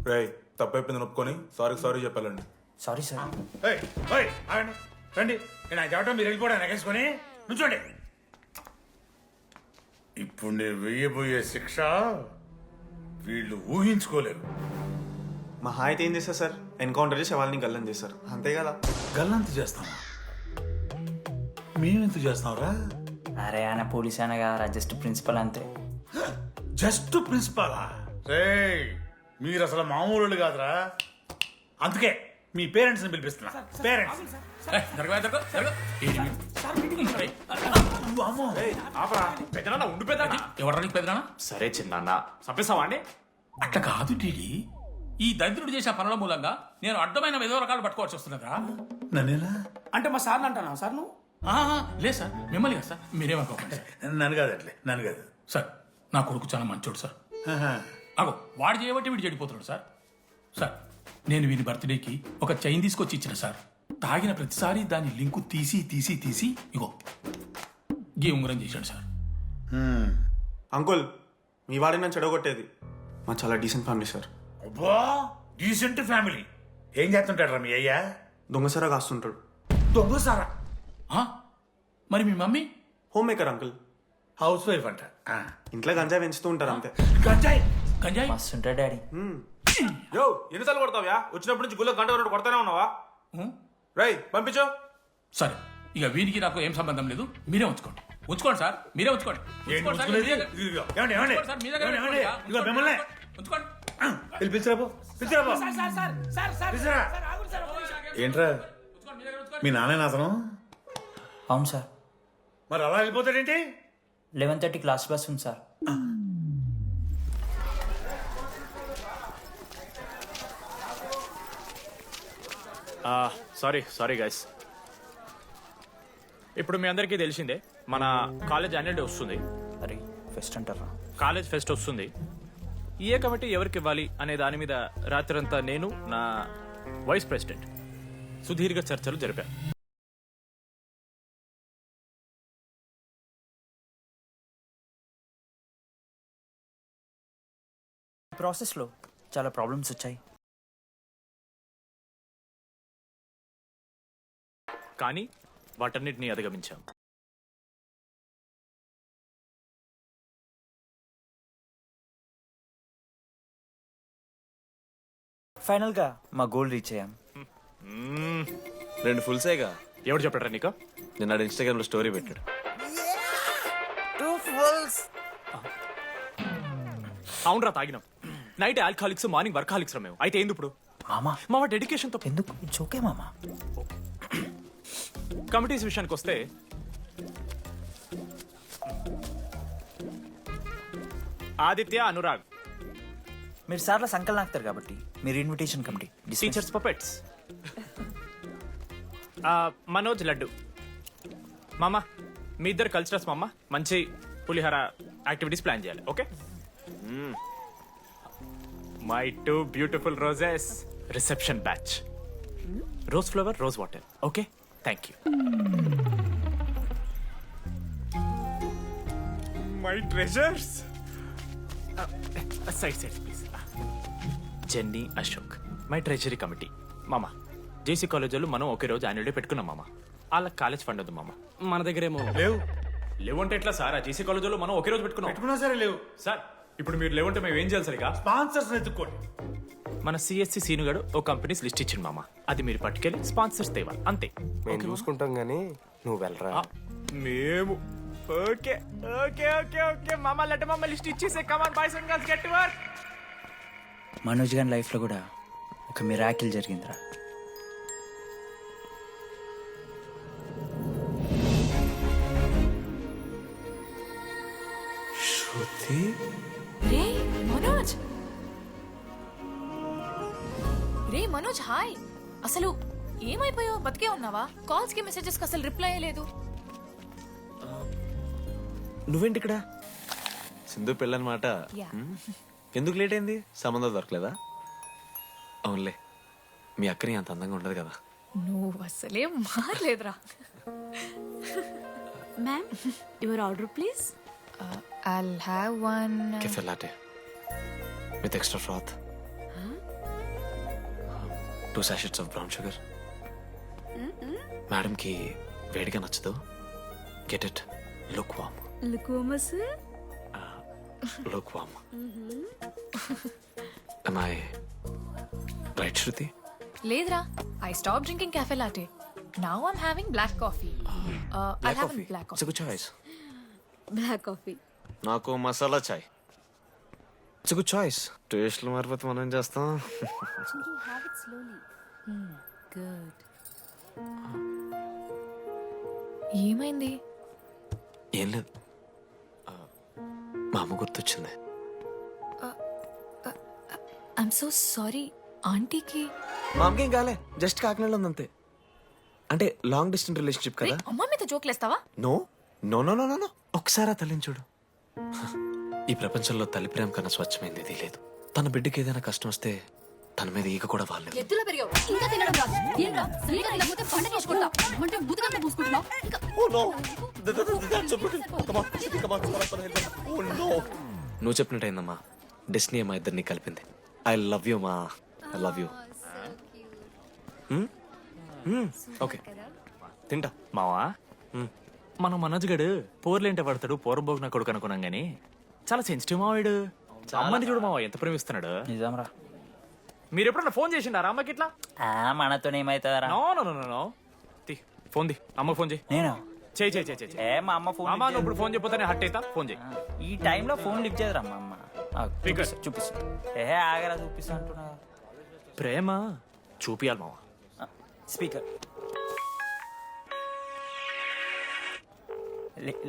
రేయ్, తప్పైపోయింది ఒప్పుకొని సారీ చెప్పాలండి. Sorry sir. రండి, నేను చెప్పడం మీరు వెళ్ళిపోవడం ఎగేసుకొని నుంచోండి. ఇప్పుడు నేను వెయ్యబోయే శిక్ష వీళ్ళు ఊహించుకోలేరు. మా అయితే ఏం చేస్తారు సార్? ఎన్కౌంటర్ చేసి వాళ్ళని గల్లం చేస్తారు, అంతే కదా? గల్లంత చేస్తామా? మేమెంత చేస్తాంరా? అరే ఆయన పోలీస్ అయినా కదా, జస్ట్ ప్రిన్సిపల్ అంతే. జస్ట్ ప్రిన్సిపాలా? రేయ్, మీరు అసలు మామూలు కాదురా. అందుకే మీ పేరెంట్స్ని పిలిపిస్తున్నా. పేరెంట్స్ పెద్దనా ఉండు పెద్దనా ఎవరానికి పెద్దనా సరే చిన్న చంపేస్తావా అండి అట్లా కాదు టీడీ ఈ దరిద్రుడు చేసిన పనుల మూలంగా నేను అడ్డమైన ఏదో రకాలు పట్టుకోవాల్సి వస్తున్నదా నన్నేనా అంటే మా సార్ని అంటానా సార్ నువ్వు లేదు సార్ మిమ్మల్ని కదా సార్ మీరేమనుకోకండి సార్ నన్ను కాదు అట్లే నన్ను కాదు సార్ నా కొడుకు చాలా మంచోడు సార్ అగో వాడు చేయబట్టి వీడు చెడిపోతున్నాడు సార్ సార్ నేను వీని బర్త్డేకి ఒక చైన్ తీసుకొచ్చి ఇచ్చిన సార్ తాగిన ప్రతిసారి దాని లింకు తీసి తీసి తీసి ఇగో గీ ఉంగరం చేశాడు సార్ అంకుల్ మీ వాడిని నన్ను చెడగొట్టేది మా చాలా డీసెంట్ ఫ్యామిలీ సార్ అబ్బా డీసెంట్ ఫ్యామిలీ ఏం చేస్తుంటాడు మీ అయ్యా దొంగసరా కాస్తుంటాడు దొంగసారా మరి మీ mummy homemaker uncle housewife అంట ఇంట్లో గంజాయి పెంచుతూ ఉంటారు అంతే గంజాయి గంజాయి మస్తుంటాడు డాడీ యో ఎన్నిసార్లు కొడతావ్యా వచ్చినప్పటి నుంచి గుళ్ళ గంట కొట్టు కొడతానే ఉన్నావా రై పంపించు సరే ఇక వీరికి నాకు ఏం సంబంధం లేదు మీరే ఉంచుకోండి ఉంచుకోండి సార్ మీరే ఉంచుకోండి ఉంచుకోండి సార్, మీరే- ఉంచుకోండి సార్, మీ దగ్గర పెట్టుకోండి. ఉంచుకోండి పిలిచిరాబో పిలిచిరాబో పిలిచిరా ఏంట్రా మీ నాన్న అతను అవును సార్ మరి అలా వెళ్ళిపోతాడేంటి 11:30 క్లాస్ బస్ ఉంది సార్ సారీ గైస్ ఇప్పుడు మీ అందరికీ తెలిసిందే మన కాలేజ్ యాన్యువల్ డే వస్తుంది. అరే ఫెస్ట్ అంటారా? కాలేజ్ ఫెస్ట్ వస్తుంది. ఏ కమిటీ ఎవరికి ఇవ్వాలి అనే దాని మీద రాత్రంతా నేను నా వైస్ ప్రెసిడెంట్ సుదీర్ఘ చర్చలు జరిపాను. ప్రాసెస్లో చాలా ప్రాబ్లమ్స్ వచ్చాయి. కానీ వాటన్నిటిని అధిగమించాం. ఫైనల్గా మా గోల్ రీచ్ అయ్యాం. 2 ఫుల్సేగా. ఎవరు చెప్పారా నీకు? నిన్న ఇన్స్టాగ్రామ్ లో స్టోరీ పెట్టాడు. 2 ఫుల్స్. అవునరా తాగినాం. నైట్ ఆల్కహాలిక్స్, మార్నింగ్ వర్కాలిక్స్ రా మేము. అయితే ఏంది ఇప్పుడు? మా డెడికేషన్ తో ఎందుకు? ఇట్స్ ఓకే మామా. కమిటీస్ విషయానికి వస్తే ఆదిత్య, అనురాగ్ మీరు సార్ల సంకల్ నాకుతారు కాబట్టి మీరు invitation committee. Teachers puppets. Manoj, laddu. మామ మీ ఇద్దరు కల్చరల్స్ మామ. మంచి పులిహార యాక్టివిటీస్ ప్లాన్ చేయాలి. Okay? My 2 beautiful roses. Reception batch. Rose flower, rose water. Okay, thank you. My treasures. Side please. Jenny, Ashok my treasury committee. మామ జేసీ కాలేజ్ వాళ్ళు మనం ఒకే రోజు యాన్యువల్ డే పెట్టుకున్నాం మామ. వాళ్ళకి కాలేజ్ ఫండ్ ఉంది మామ. మన దగ్గర ఏమో లేవు అంటే ఎట్లా సార్? ఆ జేసీ కాలేజ్ వాళ్ళు మనం ఒకే రోజు పెట్టుకున్నా సరే లేవు సార్. ఇప్పుడు మీరు లేవంటే మేము ఏం చేయాలి సరిగా? స్పాన్సర్స్ ఎత్తుక్కోండి. మన సిఎస్సి సీనుగాడు ఓ కంపెనీస్ లిస్ట్ ఇచ్చింది మామ. అది మీరు పట్టుకెళ్ళి స్పాన్సర్స్ తేవాలి అంతే. మేము చూసుకుంటాం గానీ నువ్వు వెళ్ళరా. మేము ఓకే ఓకే ఓకే ఓకే మామ. లెట్ మామ లిస్ట్ ఇచ్చేసే. Come on boys and girls, get to work. Manoj గారి లైఫ్లో కూడా ఒక మిరాకిల్ జరిగిందిరా. శృతి. రే మనోజ్, హాయ్. అసలు ఏమైపోయావు? బతికే ఉన్నావా? కాల్స్ కి మెసేజెస్ కి అసలు రిప్లై లేదు. నువ్వేంటి ఇక్కడ? సింధు పెళ్ళనమాట. ఎందుకు లేట్ అయింది? సంబంధం దొరకలేదా? అవునులే, మీ అక్కని అంత అందంగా ఉండదు కదా. నువ్వు అసలే మారలేదురా. Ma'am, your order please. I'll have one. Cafe latte with extra froth. 2 sachets of brown sugar. Madam కి వేడిగా నచ్చదు. Get it. Look warm. లుకోమస్. Look warm. Am I right, Shruti? లేదురా, I stopped drinking cafe latte. Now I'm having black coffee. I'll have a black It's a coffee. good choice. Black coffee. నాకు మసాలా చాయ్. It's good choice. టేస్ట్లు మారిపోతే మనం ఏం చేస్తాం? ఏమైంది? ఏం లేదు, మా అమ్మ గుర్తొచ్చింది. I'm so sorry. ఆంటీకి మా అమ్మకేం కాలే, జస్ట్ కాకినాడలో ఉంది అంతే. అంటే లాంగ్ డిస్టెన్స్ రిలేషన్షిప్ కదా. అమ్మ మీద జోకులేస్తావా? No no no no no ఒకసారి ఆ తల్లిని చూడు. ఈ ప్రపంచంలో తల్లి ప్రేమ కన్నా స్వచ్ఛమైంది ఇది లేదు. తన బిడ్డకి ఏదైనా కష్టం వస్తే తన మీద ఈగ కూడా వాళ్ళలేదు. ఎత్తులో పెరిగావు ఇంకా తినడం రాదు. ఏంట్రా సరిగా తినకపోతే పంట చేసుకుంటా అంటే బుద్ధకంతా పూసుకుంటున్నావు. నువ్వు చెప్పినట్టయిందమ్మా, డెస్టినీ మా ఇద్దరిని కలిపింది. ఐ లవ్ యూ మా, ఐ లవ్ యూ. ఓకే తింటా. మావా మనం మనోజ్ గడు పోర్లేంటే పడతాడు, పోరబోగు నా కొడుకు అనుకున్నాం గానీ చాలా సెన్సిటివ్ మావాడు. అమ్మని చూడు మావా ఎంత ప్రేమిస్తున్నాడు. నిజంరా. మీరు ఎప్పుడన్నా ఫోన్ చేసిండారా అమ్మకి ఇట్లా? మనతో ఏమైతుందరా? నో నో నో నో తి ఫోన్ ది, అమ్మకి ఫోన్ చేయి. నేను చేయి చేయి చేయి చేయి. ఏ మా అమ్మ ఫోన్ అమ్మ నువ్వు ఇప్పుడు ఫోన్ చెప్పితే హట్ అవుతా. ఫోన్ చేయి. ఈ టైంలో ఫోన్ లిఫ్ట్ చేయదురా మా అమ్మ. చూపిస్తా. ఏ ఆగరా చూపిస్తా అంటున్నా. ప్రేమ చూపియాలి మావా. స్పీకర్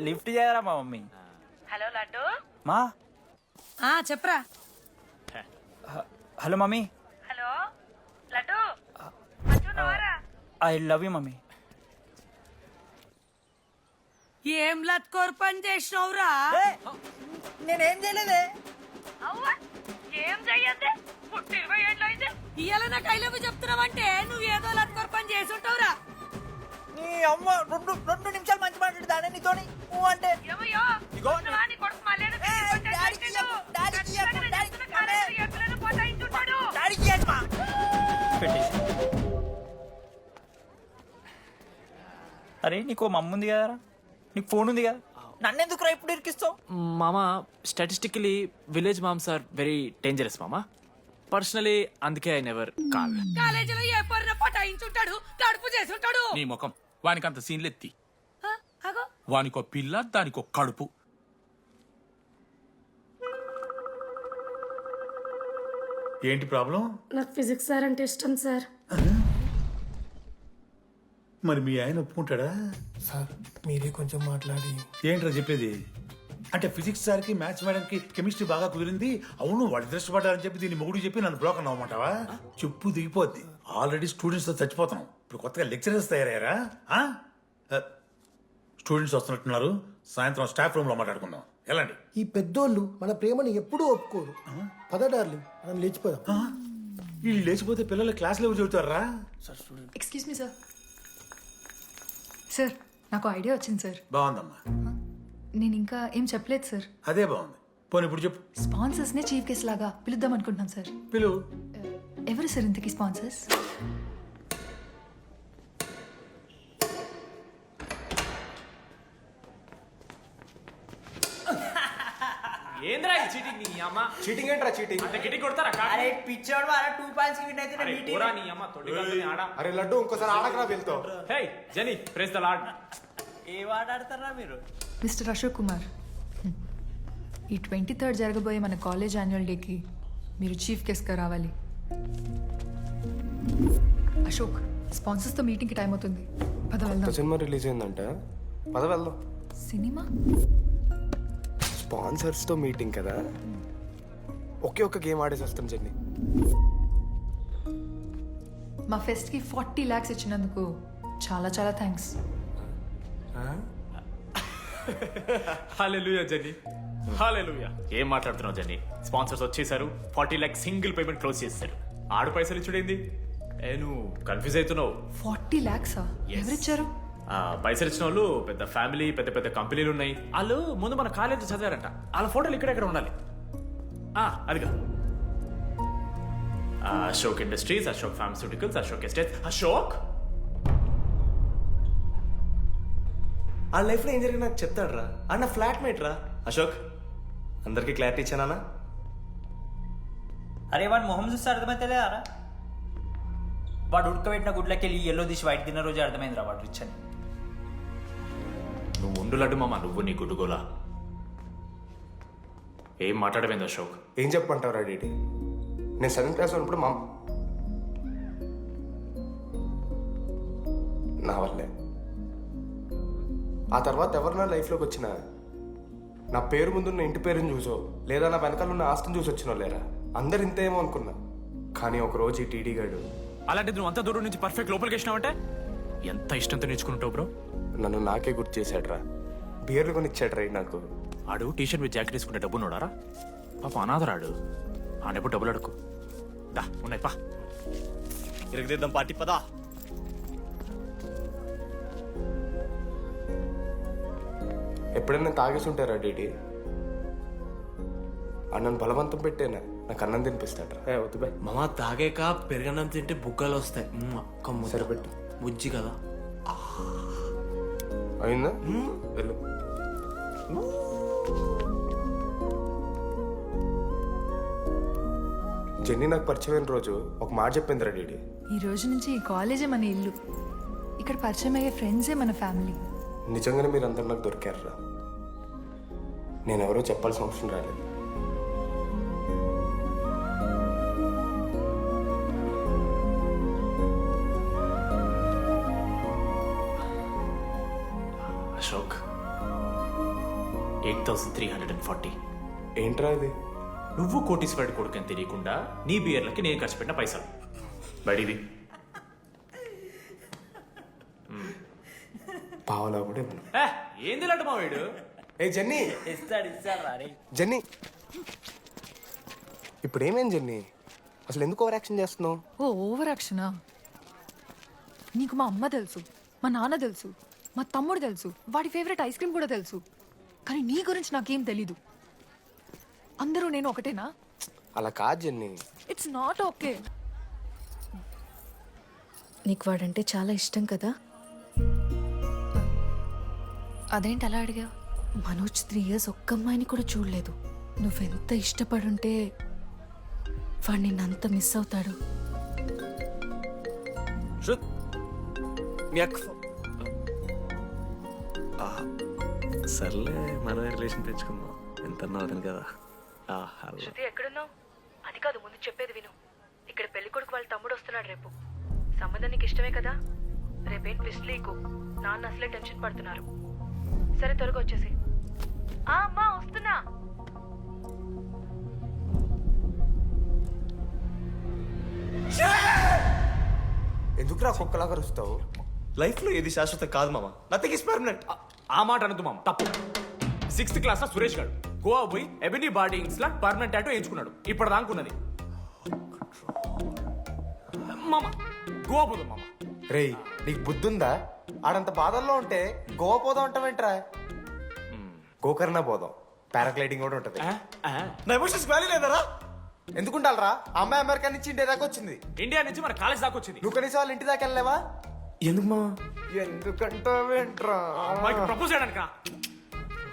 లిఫ్ట్ చేయరా మా మమ్మీ. హలో లడ్డు. మా చెప్పరా. Hello mummy. Hello laddu. I love you mummy. ఏం లత్కోర్ పని చేసినవురా? నేనేం చేయలేదే. ఏం చెయ్యద్దే? పుట్టి 20 ఏళ్ళు అయితే ఇవాళ నాకు ఐ లవ్ యూ చెప్తున్నావంటే నువ్వు ఏదో లత్కోర్ పని చేసి ఉంటావురా. నీ అమ్మ రెండు నిమిషాలు మంచి మాట్లాడుతానే నీతోని అంటే అరే నీకు మమ్మ ఉంది కదరా, నీకు ఫోన్ ఉంది కదా, నన్నెందుకు ఇప్పుడు ఇరికిస్తావు? మామా statistically village moms are very dangerous మామా. పర్సనలీ అందుకే ఐ నెవర్ కాల్. కాలేజీలో ఏ పొరిన పటాయించుంటాడు, కడుపు చేసి ఉంటాడు. నీ ముఖం వానికి అంత సీన్లెత్తి. వానికో పిల్ల, దానికో కడుపు. ఏంటి ప్రాబ్లం? నాకు ఫిజిక్స్ సార్ అంటే ఇష్టం సార్. మరి మీ ఆయన ఒప్పుకుంటాడా? సార్ మీరే కొంచెం మాట్లాడి. ఏంట్రా చెప్పేది? అంటే ఫిజిక్స్ సార్కి మ్యాథ్స్ మేడంకి కెమిస్ట్రీ బాగా కుదిరింది, అవును వాళ్ళు ఇష్టపడ్డారని చెప్పి దీన్ని మొగుడు చెప్పి నన్ను బ్రోక్ అన్నమాటవా? చెప్పు దిగిపోద్ది. ఆల్రెడీ స్టూడెంట్స్తో చచ్చిపోతున్నాం, ఇప్పుడు కొత్తగా లెక్చరర్స్ తయారయ్యారా? స్టూడెంట్స్ వస్తున్నట్టున్నారు, సాయంత్రం స్టాఫ్ రూమ్లో మాట్లాడుకుందాం. ఎలాంటి ఈ పెద్దోళ్ళు మన ప్రేమని ఎప్పుడూ ఒప్పుకోరు. పద డార్లింగ్ మనం లేచిపోదాం. వీళ్ళు లేచిపోతే పిల్లలు క్లాస్లో ఎవరు చెబుతారా? Excuse me sir. సార్ నాకు ఐడియా వచ్చింది సార్. బాగుందమ్మా. నేను ఇంకా ఏం చెప్పలేదు సార్. అదే బాగుంది. పోనీ ఇప్పుడు చెప్పు. స్పాన్సర్స్ నే చీఫ్ గెస్ట్ లాగా పిలుద్దాం అనుకుంటున్నాం సార్. పిలువు. ఎవరు సార్ ఇంతకీ స్పాన్సర్స్? ఏంద్రా ఈ చీటింగ్ నీ అమ్మ? చీటింగ్ ఏంట్రా చీటింగ్? అంత గిటి కొడతారా? అరే పిచ్చోడు అలా 2 పాయింట్స్ విన్ అయితే అరే పోరా నీ అమ్మ తొడి కంపెనీ ఆడ. అరే లడ్డు ఇంకోసారి ఆడకరా వెళ్తావు. హే జెనీ ప్రెస్ ద లార్డ్. ఏ వాడు ఆడతారా మీరు? మిస్టర్ అశోక్ కుమార్, ఈ 23rd జరగబోయే మన కాలేజ్ యాన్యువల్ డేకి మీరు చీఫ్ గెస్ట్గా రావాలి. అశోక్, స్పాన్సర్స్తో మీటింగ్కి టైం అవుతుంది, పద వెళ్దాం. సినిమా రిలీజ్ అయిందంట, పద వెళ్దాం. సినిమా? స్పాన్సర్స్తో మీటింగ్ కదా, ఒకే ఒక్క గేమ్ ఆడేసి వస్తాం జెన్నీ. మా ఫెస్ట్కి 40 lakhs ఇచ్చినందుకు చాలా చాలా థ్యాంక్స్. హల్లెలూయా జెన్నీ, హల్లెలూయా. ఏం మాట్లాడుతున్నావు జెన్నీ? స్పాన్సర్స్ వచ్చేసారు, 40 lakhs సింగిల్ పేమెంట్ క్లోజ్ చేస్తారు. ఆడు పైసలు ఇచ్చుడేంది? నువ్వు కన్ఫ్యూజ్ అవుతున్నావు. 40 lakhs ఎవరిచ్చారు? పైసలు ఇచ్చిన వాళ్ళు పెద్ద ఫ్యామిలీ, పెద్ద పెద్ద కంపెనీలు ఉన్నాయి. వాళ్ళు ముందు మన కాలేజ్ చదివారంట, వాళ్ళ ఫోటోలు ఇక్కడెక్కడ ఉండాలి. అదిగా Ashok industries, Ashok pharmaceuticals, Ashok estates. Ashok ఆ లైఫ్లో ఏం జరిగింది నాకు చెప్తాడు రా, అన్న ఫ్లాట్ మేట్ రా అశోక్. అందరికీ క్లారిటీ ఇచ్చానా? అరే వాడు మొహం చూస్తే అర్థమైతే లేదారా? వాడు ఉడకబెట్టిన గుడ్లకి వెళ్ళి ఎల్లో తీసి వైట్ తిన్న రోజు అర్థమైందిరా వాడు రిచ్ అని. నువ్వు ఉండు లడ్డు మామ, నువ్వు నీ గుడ్డుగోలా. ఏం మాట్లాడమైంది అశోక్? ఏం చెప్పమంటావు డీటీ? నేను 7th క్లాస్ ఉన్నప్పుడు నా వల్లే ఆ తర్వాత ఎవరు నా లైఫ్లోకి వచ్చినా నా పేరు ముందున్న ఇంటి పేరుని చూసో లేదా నా వెనకాల ఉన్న ఆస్తిని చూసి వచ్చినో లేరా అందరు ఇంతేమో అనుకున్నా. కానీ ఒకరోజు ఈ టీడీ గాడు అలాంటిది నువ్వు అంత దూరం నుంచి పర్ఫెక్ట్ లోపలికి వేసినావంటే ఎంత ఇష్టంతో నేర్చుకుంటావు బ్రో. నన్ను నాకే గుర్తు చేశాడ్రా. బియర్లు కొనిచ్చాడ్రా నాకు. ఆడు టీషర్ట్ మీద జాకెట్ వేసుకుంటే డబ్బు నోడారా పాప అనాథరాడు. ఆడెప్పుడు డబ్బులు అడుకు దా ఉన్నాయి పా ఇరగదిద్దాం పార్టీ పదా. ఎప్పుడైనా తాగేసి ఉంటారా డీడీ? అన్నను బలవంతం పెట్టేనా నాకు అన్నం తినిపిస్తాడ్రా. వద్దు బాయ్. మామ తాగాక పెరగన్నం తింటే బుగ్గలు వస్తాయి. సరిపెట్టు. బుజ్జి కదా. అయిందా? వెళ్ళు. జెన్నీ నాకు పరిచయమైన రోజు ఒక మాట చెప్పిందిరా డీడీ. ఈ రోజు నుంచి ఈ కాలేజే మన ఇల్లు, ఇక్కడ పరిచయం అయ్యే ఫ్రెండ్సే మన ఫ్యామిలీ. నిజంగానే మీరు అందరు నాకు దొరికారురా. నేనెవరో చెప్పాల్సిన అవసరం రాలేదు. అశోక్ 8,340. ఏంట్రా ఇది? నువ్వు కోటీశ్వరుడి కొడుకు అని తెలియకుండా నీ బియర్లకి నేను ఖర్చు పెట్టిన పైసలు బడివి. పావలా కూడా ఇవ్వను. ఏంది లాంటి మా వీడు? ఏ జెన్నీ, జెన్నీ ఇప్పుడు ఏమేం జెన్నీ? అసలు ఎందుకు ఓవర్ యాక్షన్ చేస్తున్నావు? ఓ ఓవర్ యాక్షనా? నీకు మా అమ్మ తెలుసు, మా నాన్న తెలుసు, మా తమ్ముడు తెలుసు, వాడి ఫేవరెట్ ఐస్ క్రీమ్ కూడా తెలుసు. కానీ నీ గురించి నాకేం తెలీదు. అందరూ నేను ఒకటేనా? అలా కాదు జెన్నీ. It's not okay. నీకు వాడంటే చాలా ఇష్టం కదా? అదేంటి అలా అడిగా? మనోజ్ 3 years ఒక్క అమ్మాయిని కూడా చూడలేదు. నువ్వెంత ఇష్టపడుంటే వాడు నిన్నంత మిస్ అవుతాడు. సర్లే మన రిలేషన్ తెచ్చుకుందాం. ఎంత అతను కదా. శృతి ఎక్కడున్నావు? అది కాదు, ముందు చెప్పేది విను. ఇక్కడ పెళ్లి కొడుకు వాళ్ళ తమ్ముడు వస్తున్నాడు రేపు. సంబంధం నీకు ఇష్టమే కదా? రేపేం ట్విస్ట్ లీకు. నాన్న అసలే టెన్షన్ పడుతున్నారు. సరే త్వరగా వచ్చేసి. అమ్మా వస్తున్నా. ఎందుకురా కుక్కలా కరుస్తావు? లైఫ్ లో ఏది శాశ్వతం కాదు మామ. Nothing is permanent. ఆ మాట అనదు మామ, తప్పు. 6th క్లాస్ లో సురేష్ గారు గోవా పోయి ఎబినీ బాడీయింగ్స్ లా పర్మనెంట్ టాటూ వేయించుకున్నాడు. ఇప్పుడు దానుకున్నది మామ. గోవా పోదాం మామ. రేయ్ నీకు బుద్ధుందా? ఆడంత బాధల్లో ఉంటే గోవా పోదాం అంటావేంట్రా? గోకర్ణ పోదాం, పారాగ్లైడింగ్ కూడా ఉంటది. నా ఎమోషన్స్ వాల్యూ లేదరా? ఎందుకుంటారా? అమ్మాయి అమెరికా నుంచి ఇండియా దాకా వచ్చింది. ఇండియా నుంచి మన కాలేజ్ దాకా వచ్చింది. నువ్వు కనీసం వాళ్ళ ఇంటి దాకా వెళ్ళలేవా? ఎందుకు మా? ఎందుకంటావేంట్రా? అమ్మాయికి ప్రపోజ్ చేయడానికి.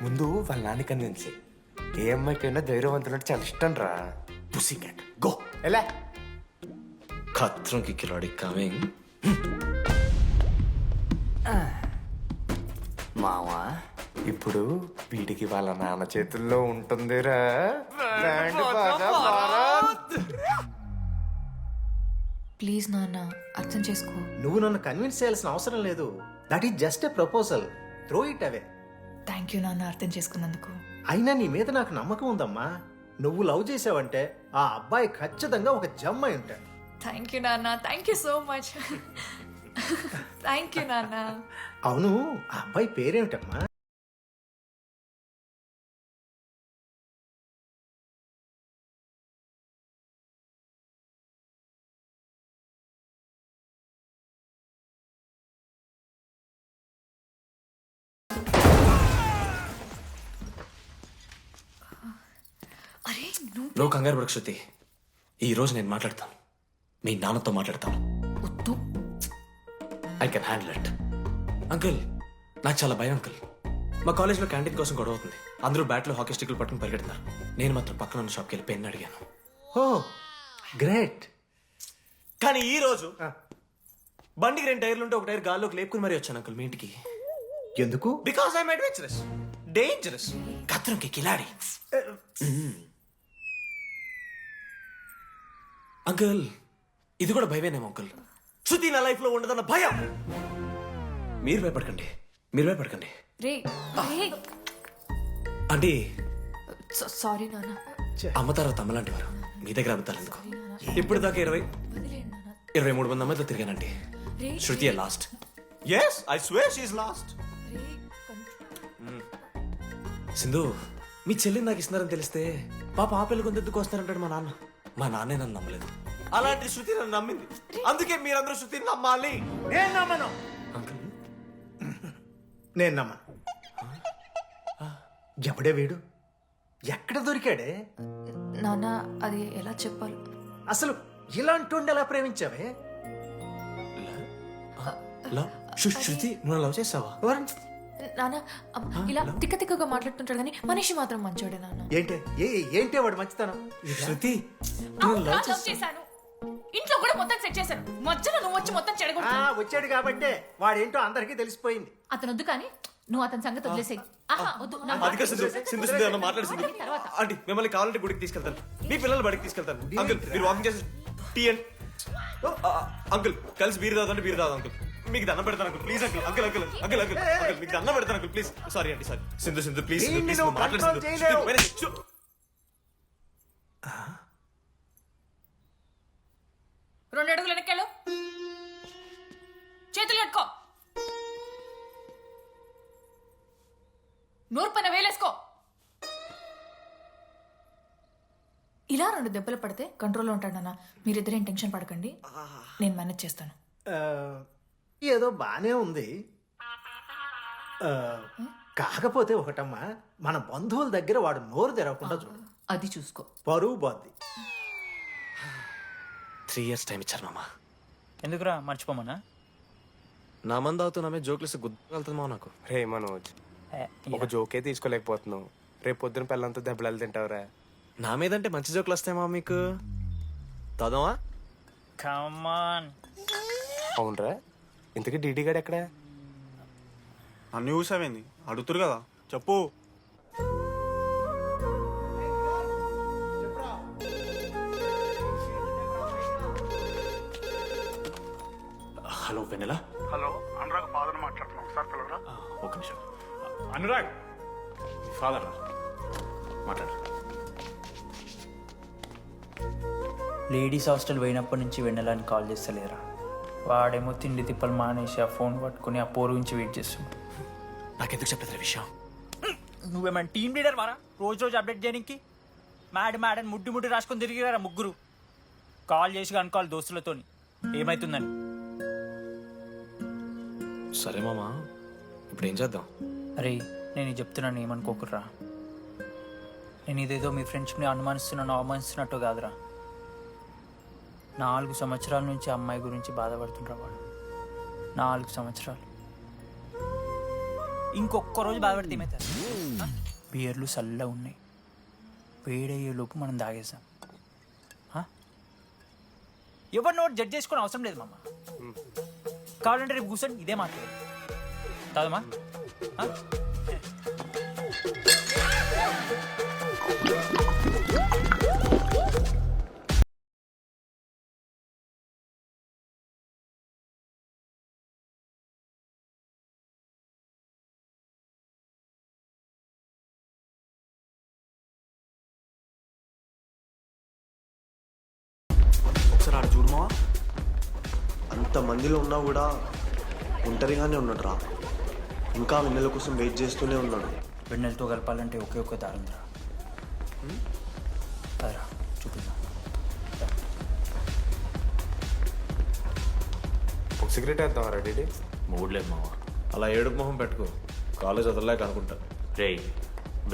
ముందు వాళ్ళ నాన్న కన్విన్స్. ఏ అమ్మాయికైనా ధైర్యవంతులంటే చాలా ఇష్టం రా. పుసి క్యాట్ గో. ఎలా? ఖత్రం కి కిలాడి కమింగ్. మావా ఇప్పుడు వీడికి వాళ్ళ నాన్న చేతుల్లో ఉంటుందిరా. ప్లీజ్ నాన్న, అర్థం చేసుకో. నువ్వు నన్ను కన్విన్స్ చేయాల్సిన అవసరం లేదు. That is just a proposal. Throw it away. Thank you నాన్న, అర్థం చేసుకున్నందుకు. అయినా నీ మీద నాకు నమ్మకం ఉందమ్మా. నువ్వు లవ్ చేసావంటే ఆ అబ్బాయి ఖచ్చితంగా ఒక జమ్మాయి ఉంటాడు. థ్యాంక్ యూ నాన్న, thank you so much. Thank you నాన్న. అవును, ఆ అబ్బాయి పేరేమిటమ్మా? అరే నువ్వు కంగారు పడకు శృతి. ఈ రోజు నేను మాట్లాడతాను. మీ నాన్నతో మాట్లాడతాను. I can handle it. Uncle, నాకు చాలా భయం అంకుల్. మా కాలేజ్లో క్యాంటీన్ కోసం గొడవ అవుతుంది. అందరూ బ్యాట్లో హాకీ స్టిక్లు పట్టుకుని పరిగెడుతున్నారు. నేను మాత్రం పక్కన ఉన్న షాప్కి వెళ్ళి పెన్ అడిగాను. ఓ గ్రేట్. కానీ ఈ రోజు బండికి 2 టైర్లు ఉంటే ఒక టైర్ గాల్లోకి లేపుకుని మరీ వచ్చాను అంకుల్ మీ ఇంటికి. ఎందుకు? బికాస్ ఐఎమ్ అడ్వెంచరస్, డేంజరస్, కత్రంకి కిలాడి. అంకుల్, ఇది కూడా భయమేనేమో అంకుల్. శృతి నా లైఫ్ లో ఉండదన్న భయం. మీరు భయపడకండి, మీరు భయపడకండి. రే రే అంటే సారీ నాన్న. అమ్మ తర్వాత అమ్మలాంటి వారు మీ దగ్గర అబద్ధాలు ఎందుకు? ఇప్పుడు దాకా 23 మంది అమ్మాయితో తిరిగానండి. Shruti last. Yes I swear she is last. Sindhu, మీ చెల్లిని నాకు ఇస్తున్నారని తెలిస్తే పాప ఆ పెళ్లి కొందెందుకు వస్తారంటాడు మా నాన్న. మా నాన్నే నన్ను నమ్మలేదు, అలాంటి శృతి నన్ను నమ్మింది. అందుకే మీరందరూ శృతిని నమ్మాలి. నేను నమ్మను. నేను నమ్మను. ఎవడే వీడు? ఎక్కడ దొరికాడే? నాన్న అది ఎలా చెప్పాలి? అసలు ఇలాంటి ఎలా ప్రేమించావే? శృతి నువ్వు లవ్ చేసావా? నాన్న ఇలా తిక్క తిక్కగా మాట్లాడుతుంటాడు కానీ మనిషి మాత్రం మంచోడే నాన్న. ఏంటి వాడు మంచితనం? శృతి లవ్ చేశాను, ఇంట్లో కూడా మొత్తం సెట్ చేశాను, మధ్యలో నువ్వు వచ్చి మొత్తం చెడగొట్టా. వచ్చాడు కాబట్టే వాడేంటో అందరికీ తెలిసిపోయింది. అతను వద్దు కానీ నువ్వు అతని సంగతి వదిలేసేయి. ఆంటీ మిమ్మల్ని కావాలంటే గుడికి తీసుకెళ్తాను, మీ పిల్లలు బడికి తీసుకెళ్తాను. అంకుల్ మీరు వాకింగ్ చేసి టీ అండ్ అంకుల్ కలిసి బీరు తాగుతుంటే బీరు తాగు అంకుల్. మీకు దండం పెడతాను uncle please uncle. Uncle uncle uncle uncle uncle మీకు దండం పెడతాను uncle please. Sorry aunty sorry. Sindhu please మాట్లాడు. 2 అడుగులు వెనక్కెళ్ళు, చేతులు కట్టుకో, నూరు పైన వేలేసుకో. ఇలా 2 దెబ్బలు పడితే కంట్రోల్లో ఉంటాడు నాన్న. మీరిద్దరేం టెన్షన్ పడకండి, నేను మేనేజ్ చేస్తాను. ఏదో బానే ఉంది. కాకపోతే ఒకటమ్మా, మన బంధువుల దగ్గర వాడు నోరు తెరవకుండా చూడు. అది చూసుకో, పరువు బాద్ది. 3 years టైం ఇచ్చారు మామ. ఎందుకురా మర్చిపోమన్నా? నా మంది అవుతూ నామే జోక్లేసి గుర్తుకెళ్తుందా నాకు? రే మనోజ్, ఒక జోకే తీసుకోలేకపోతున్నావు. రేపు పొద్దున పిల్లలంతా దెబ్బలు తింటావురా. నా మీదంటే మంచి జోకులు వస్తాయమా మీకు? తదమా? కమాన్. అవునరా, ఇంతకీ డీడీ గాడు ఎక్కడా? అన్ని చూసావేంది? అడుగుతురు కదా, చెప్పు. హలో వెన్నెల. హలో, అనురాగ్ ఫాదర్ మాట్లాడుతున్నాం. ఒకసారి పిలవరా? ఒక నిమిషం. అనురాగ్ ఫాదర్ మాట్లాడు. లేడీస్ హాస్టల్ పోయినప్పటి నుంచి వెన్నెలని కాల్ చేస్తలేరా? వాడేమో తిండి తిప్పలు మానేసి ఆ ఫోన్ పట్టుకుని ఆ పోరు నుంచి వెయిట్ చేస్తున్నాడు. నాకెందుకు చెప్పలేదు విషయం? నువ్వేమైనా టీమ్ లీడర్ వారా రోజు అప్డేట్ చేయడానికి? మ్యాడ్ ముడ్డి రాసుకొని తిరిగిరారా ముగ్గురు. కాల్ చేసి అనుకోవాలి దోస్తులతోని ఏమైతుందని. సరే మామా, ఇప్పుడు ఏం చేద్దాం? అరే నేను ఇది చెప్తున్నాను, ఏమనుకోకుర్రా. నేను ఇదేదో మీ ఫ్రెండ్షిప్ని అనుమానిస్తున్నాను అవమానిస్తున్నట్టు కాదురా. 4 సంవత్సరాల నుంచి అమ్మాయి గురించి బాధపడుతుండ్రా వాడు. 4 సంవత్సరాలు. ఇంకొక్క రోజు బాధపడితే ఏమవుతారు? బియర్లు చల్లగా ఉన్నాయి, వేడయ్యేలోపు మనం తాగేసాం. ఎవరు నోట్ జడ్జ్ చేసుకుని అవసరం లేదు మామ. కావాలంటే రేపు కూర్చొని ఇదే మాట్లాడు కాదమ్మా. ఒకసారి ఆడ చూడమా, అంత మందిలో ఉన్నా కూడా ఒంటరిగానే ఉన్నాడు రా. ఇంకా వెన్నెల కోసం వెయిట్ చేస్తూనే ఉన్నాడు. వెన్నెలతో కలపాలంటే ఒకే ఒక్క దారుందిరా. అదరా చూపిద్దాం. ఒక సిగరెట్ వేద్దాం రా డీడీ. మూడ్లేదు మావా. అలా ఏడుపు మొహం పెట్టుకో, కాలేజ్ వదలలేక అనుకుంటా. రే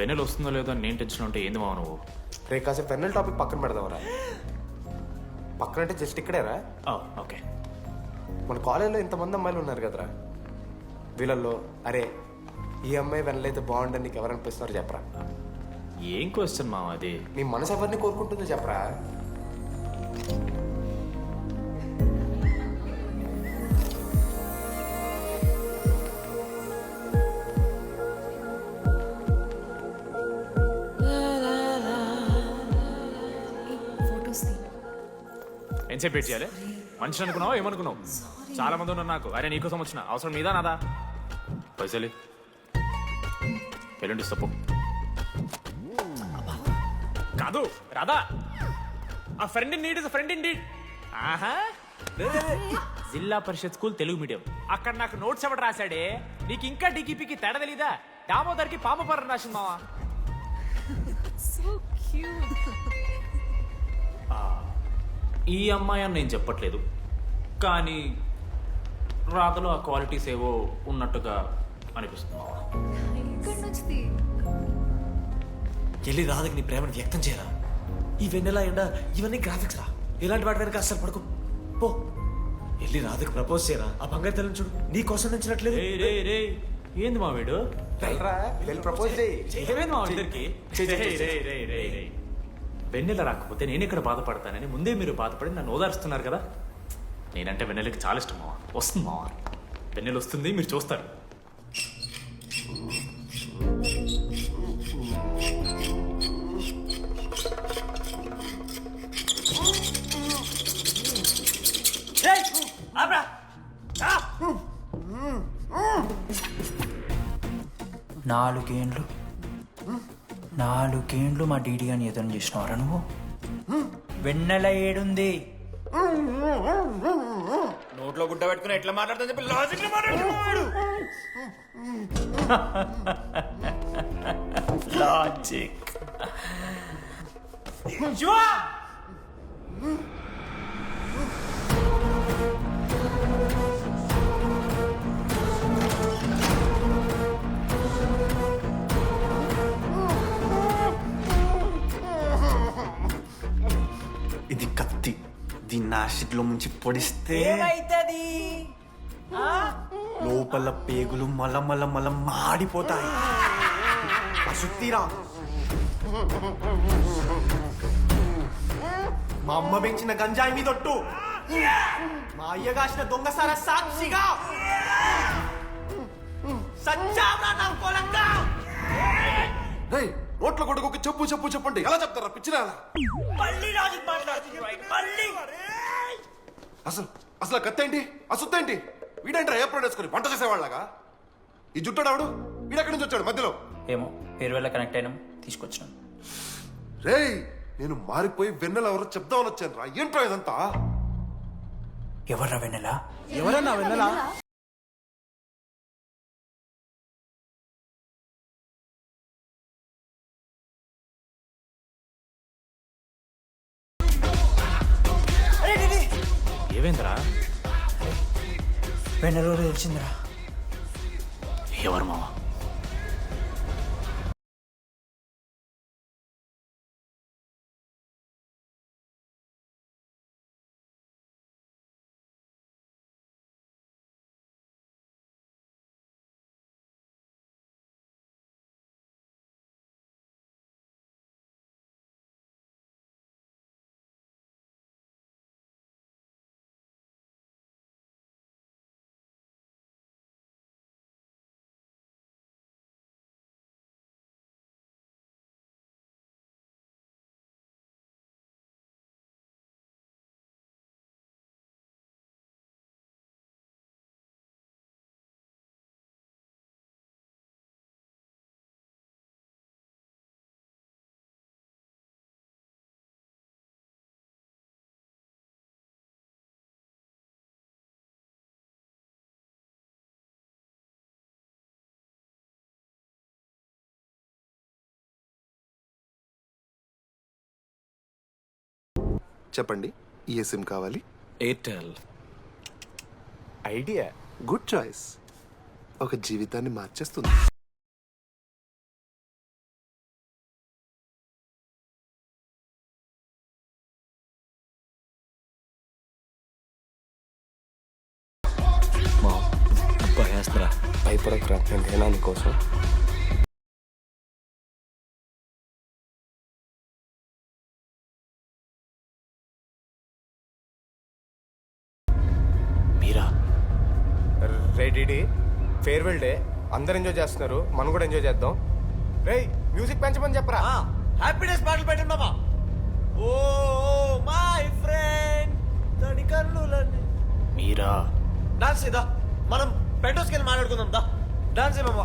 వెన్నెల వస్తుందో లేదో అని నేను టెన్షన్ ఉంటే ఏంది మావ నువ్వు? రే కాసేపు వెన్నెల టాపిక్ పక్కన పెడదాంరా. పక్కన అంటే జస్ట్ ఇక్కడేరా. ఓకే. మన కాలేజీలో ఇంతమంది అమ్మాయిలు ఉన్నారు కదరా, వీళ్ళల్లో అరే ఈ అమ్మాయి వెనలైతే బాగుండని నీకు ఎవరు అనిపిస్తున్నారు చెప్పరా? ఏం క్వశ్చన్ మావా అది? నీ మనసు ఎవరిని కోరుకుంటుందో చెప్పరా? ఎంతసేపు వెయిట్ చేయాలి? మనిషి అనుకున్నావా ఏమనుకున్నావు? చాలా మంది ఉన్నారు నాకు. అరే నీకోసం వచ్చిన అవసరం మీదా నాదా? పైసలు ఎల్లుండి తప్పు కాదు రాదా ఆ friend in need is friend in need. ఆహా జిల్లా పరిషత్ స్కూల్ తెలుగు మీడియం. అక్కడ నాకు నోట్స్ ఎవడు రాశాడే? నీకు ఇంకా డీకీపీకి తేడా తెలీదా? దామోదర్కి పామపర్రం రాసింది మావా. ఈ అమ్మాయి అని నేను చెప్పట్లేదు, కానీ రాతలో ఆ క్వాలిటీస్ ఏవో ఉన్నట్టుగా అనిపిస్తుంది మావా. వెళ్ళి రాధకి నీ ప్రేమను వ్యక్తం చేయరా. ఈ వెన్నెలా ఎండ ఇవన్నీ గ్రాఫిక్స్ రా. ఇలాంటి వాటి వెనక అస్సలు పడుకో. పో వెళ్ళి రాధకి ప్రపోజ్ చేయరా. ఆ బంగారు తెల్లని చూడు నీ కోసం నచ్చినట్లేదు. ఏంది మా వీడు ప్రపోజ్ మా ఇద్దరికి వెన్నెల రాకపోతే నేను ఇక్కడ బాధపడతానని ముందే మీరు బాధపడి నన్ను ఓదారుస్తున్నారు కదా. నేనంటే వెన్నెలకి చాలా ఇష్టం మావా. వస్తుంది మావా, వెన్నెల వస్తుంది, మీరు చూస్తారు. నాలుగేండ్లు మా డీడీ అని ఎదురు చేసినవారా నువ్వు? వెన్నెల ఏడుంది? నోట్లో గుడ్డ పెట్టుకుని ఎట్లా మాట్లాడుతుంది చెప్పి లాజిక్ మాట్లాడుతున్నాడు. లాజిక్ ఇది కత్తి, దీన్ని యాసిడ్లో ముంచి పొడిస్తే ఏమైతుంది? లోపల పేగులు మల మాడిపోతాయి. అశుద్ధిరా. మా అమ్మ పెంచిన గంజాయి మీదొట్టు, మా అయ్య కాసిన దొంగసార సాక్షిగా సచ్చావరా నా కొలంగా. నోట్ల కొడుకు చెప్పు చెప్పు చెప్పండి ఎలా చెప్తారా పిచ్చిరా? అసలు కత్తేంటి అసుత్తేంటి? వీడేంట్రా ఏప్రిల్ వేసుకుని వంట చేసేవాళ్ళగా? ఈ జుట్టాడు వీడెక్కడి నుంచి వచ్చాడు మధ్యలో? ఏమో పేరు వల్ల కనెక్ట్ అయినాం, తీసుకొచ్చినాం. రేయ్ నేను మారిపోయి వెన్నెల ఎవరో చెప్దామని వచ్చాను రా. ఏంట్రా ఇదంతా? ఎవర్రా వెన్నెల? ఎవరన్నా వెన్నెల? ఏవేంద్రా? వెన్నెల తెలిసిందిరా. ఎవరు మావా? చెప్పండి, ఏ సిమ్ కావాలి? ఎయిర్టెల్. Idea good choice. ఒక జీవితాన్ని మార్చేస్తుంది. భయపడకురా, నేను నీకోసం. రే డీడీ, ఫేర్వెల్ డే, అందరు ఎంజాయ్ చేస్తున్నారు, మనం కూడా ఎంజాయ్ చేద్దాం. రే మ్యూజిక్ పెంచమని చెప్పరా. హ్యాపీనెస్ పాటలు పెట్టండి బాబా. ఓ మై ఫ్రెండ్ తడి కన్నులని. మీరా డాన్స్ చేద్దాం. మనం పెంటోస్కి వెళ్ళి మాట్లాడుకుందాం. దా డాన్స్ చేయమా.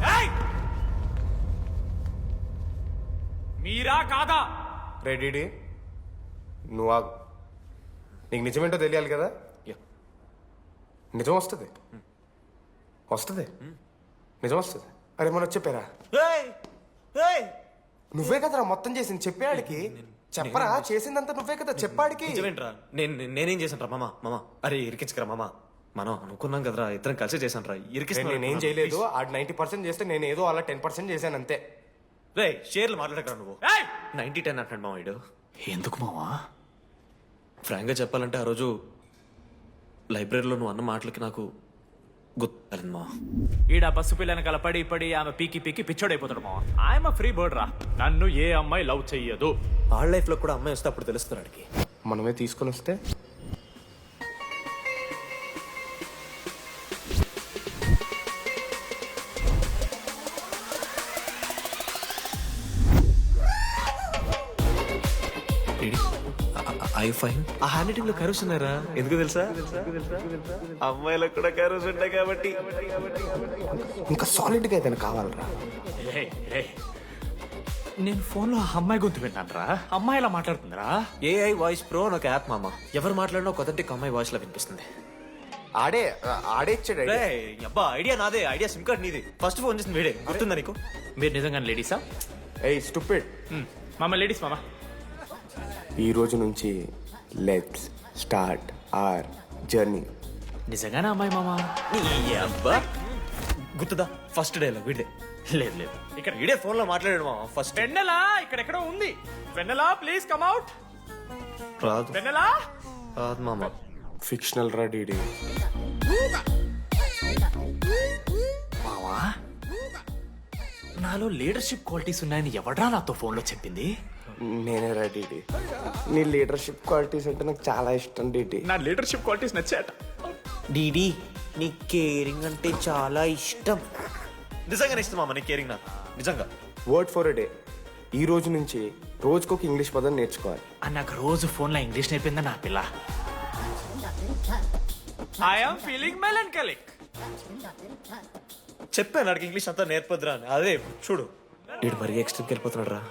మీరా కాదా? రెడీ నువ్వు ఆగు. నీకు నిజమేంటో తెలియాలి కదా. నిజం వస్తుంది వస్తుంది నిజం వస్తుంది. అరే మనం చెప్పారా? నువ్వే కదరా మొత్తం చేసింది. చెప్పాడికి చెప్పరా, చేసిందంతా నువ్వే కదా. చెప్పాడికి నిజమేంట్రా? నేనేం చేశాను రా మామ? అరే ఇరికించుకురా మామ. మనం అనుకున్నాం కదరా, ఇద్దరం కలిసి చేశాను రా. నేనేం చేయలేదు. ఆడు 90% చేస్తే నేను ఏదో అలా 10% చేశాను అంతే. రే షేర్లు మాట్లాడకరా నువ్వు. 90-10 అంటాడు మామ వీడు. ఎందుకు మావా? ఫ్రాంక్గా చెప్పాలంటే ఆ రోజు లైబ్రరీలో నువ్వు అన్న మాటలకి నాకు గుర్తు మా. ఈడ బస్సు పిల్లని కల పడి ఆమె పీకి పిచ్చోడైపోతాడు మావా. ఆయమ ఫ్రీ బర్డ్ రా. నన్ను ఏ అమ్మాయి లవ్ చెయ్యదు. వాళ్ళ లైఫ్ లో కూడా అమ్మాయి వస్తే అప్పుడు తెలుస్తుంది వాడికి. మనమే తీసుకొని వస్తే ఐ ఫైన్. ఆ హ్యాండ్ రైటింగ్ లో కరోస్ ఉన్నారా? ఎందుకు తెలుసా? అమ్మాయిలకు కూడా కరోస్ ఉంటాయి కాబట్టి. ఇంకా సాలిడ్ గా ఏదైనా కావాలరా. నేను ఫోన్లో అమ్మాయి గొంతు విన్నాను రా. అమ్మాయి ఎలా మాట్లాడుతుందిరా? ఏఐ వాయిస్ ప్రో అని ఒక యాప్ మామ. ఎవరు మాట్లాడినా ఒక అథెంటిక్ అమ్మాయి వాయిస్ లా వినిపిస్తుంది. ఆడే ఇచ్చాడు. అబ్బా ఐడియా నాదే. ఐడియా సిమ్ కార్డ్ నీది. ఫస్ట్ ఫోన్ చేసింది వీడే. గుర్తుందా నీకు? మీరు నిజంగానే లేడీసా? ఏయ్ స్టూపిడ్. మామ లేడీస్ మామ. ఈ రోజు నుంచి లెట్స్ స్టార్ట్ అవర్ జర్నీ. నిజంగానే అమ్మాయి మామా? అబ్బా గుర్తుదా? ఫస్ట్ డే వీడే. లేదు ఇక్కడ వీడే ఫోన్ లో మాట్లాడాడు మామ. ఫస్ట్ వెన్నెలా ఇక్కడెక్కడో ఉంది. వెన్నెలా ప్లీజ్ కమ్ అవుట్. రాదు. వెన్నెలా రాదు మామ. ఫిక్షనల్ రా డీడీ. మావా నాలో లీడర్షిప్ క్వాలిటీస్ ఉన్నాయని ఎవడ్రా నాతో ఫోన్లో చెప్పింది? నేనే రా డీడీ. నీ లీడర్షిప్ క్వాలిటీస్ అంటే నాకు చాలా ఇష్టం డీడీ. నా లీడర్షిప్ క్వాలిటీస్ నచ్చాట. డీడీ నీ కేరింగ్ అంటే చాలా ఇష్టం. నిజంగా ఇష్టం మామ నీ కేరింగ్ నాకు. నిజంగా. Word for a day. ఈ రోజు నుంచి రోజుకొక ఇంగ్లీష్ పదం నేర్చుకోవాలి. నాకు రోజు ఫోన్లో ఇంగ్లీష్ నేర్పిందా నా పిల్ల. I am feeling melancholic. చెప్పాను నాకు ఇంగ్లీష్ అంతా నేర్పొద్దురా అని. అదే చూడు వీడు మరీ ఎక్స్ట్రీమ్కి వెళ్ళిపోతున్నాడు రా.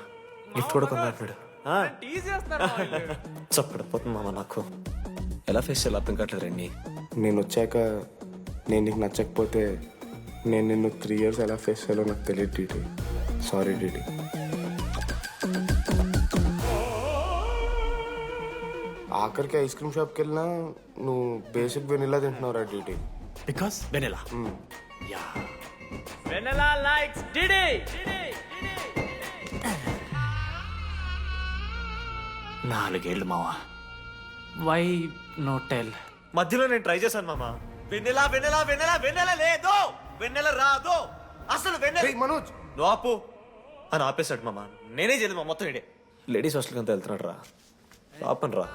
గిఫ్ట్ కూడా కొన్నాడు. చప్పడిపోతుంది మామ నాకు. ఎలా ఫేస్ చేయాలి అర్థం కావట్లేదు రండి. నేను వచ్చాక నేను నీకు నచ్చకపోతే నేను నిన్ను 3 years ఎలా ఫేస్ చేయాలో నాకు తెలియదు డీడీ. సారీ డీడీ. ఆఖరికి ఐస్ క్రీమ్ షాప్కి వెళ్ళినా నువ్వు బేసిక్ వెనిలా తింటున్నావు రా Didi. Because vanilla. Yeah vanilla likes Didi. 4 ఏళ్ళు మావా. Why no tell? మధ్యలో నేను ట్రై చేశాను మామ. వెన్నెలా వెన్నెలా వెన్నెలా వెన్నెల లేదు. వెన్నెల రాదు అసలు. వెన్నెల మనోజ్ నువ్వు ఆపు అని ఆపేశాడు మామ. నేనే చేయలేదు మా మొత్తం ఇడే. లేడీస్ హాస్టల్కి అంతా వెళ్తున్నాడు రా. ఆపను రా.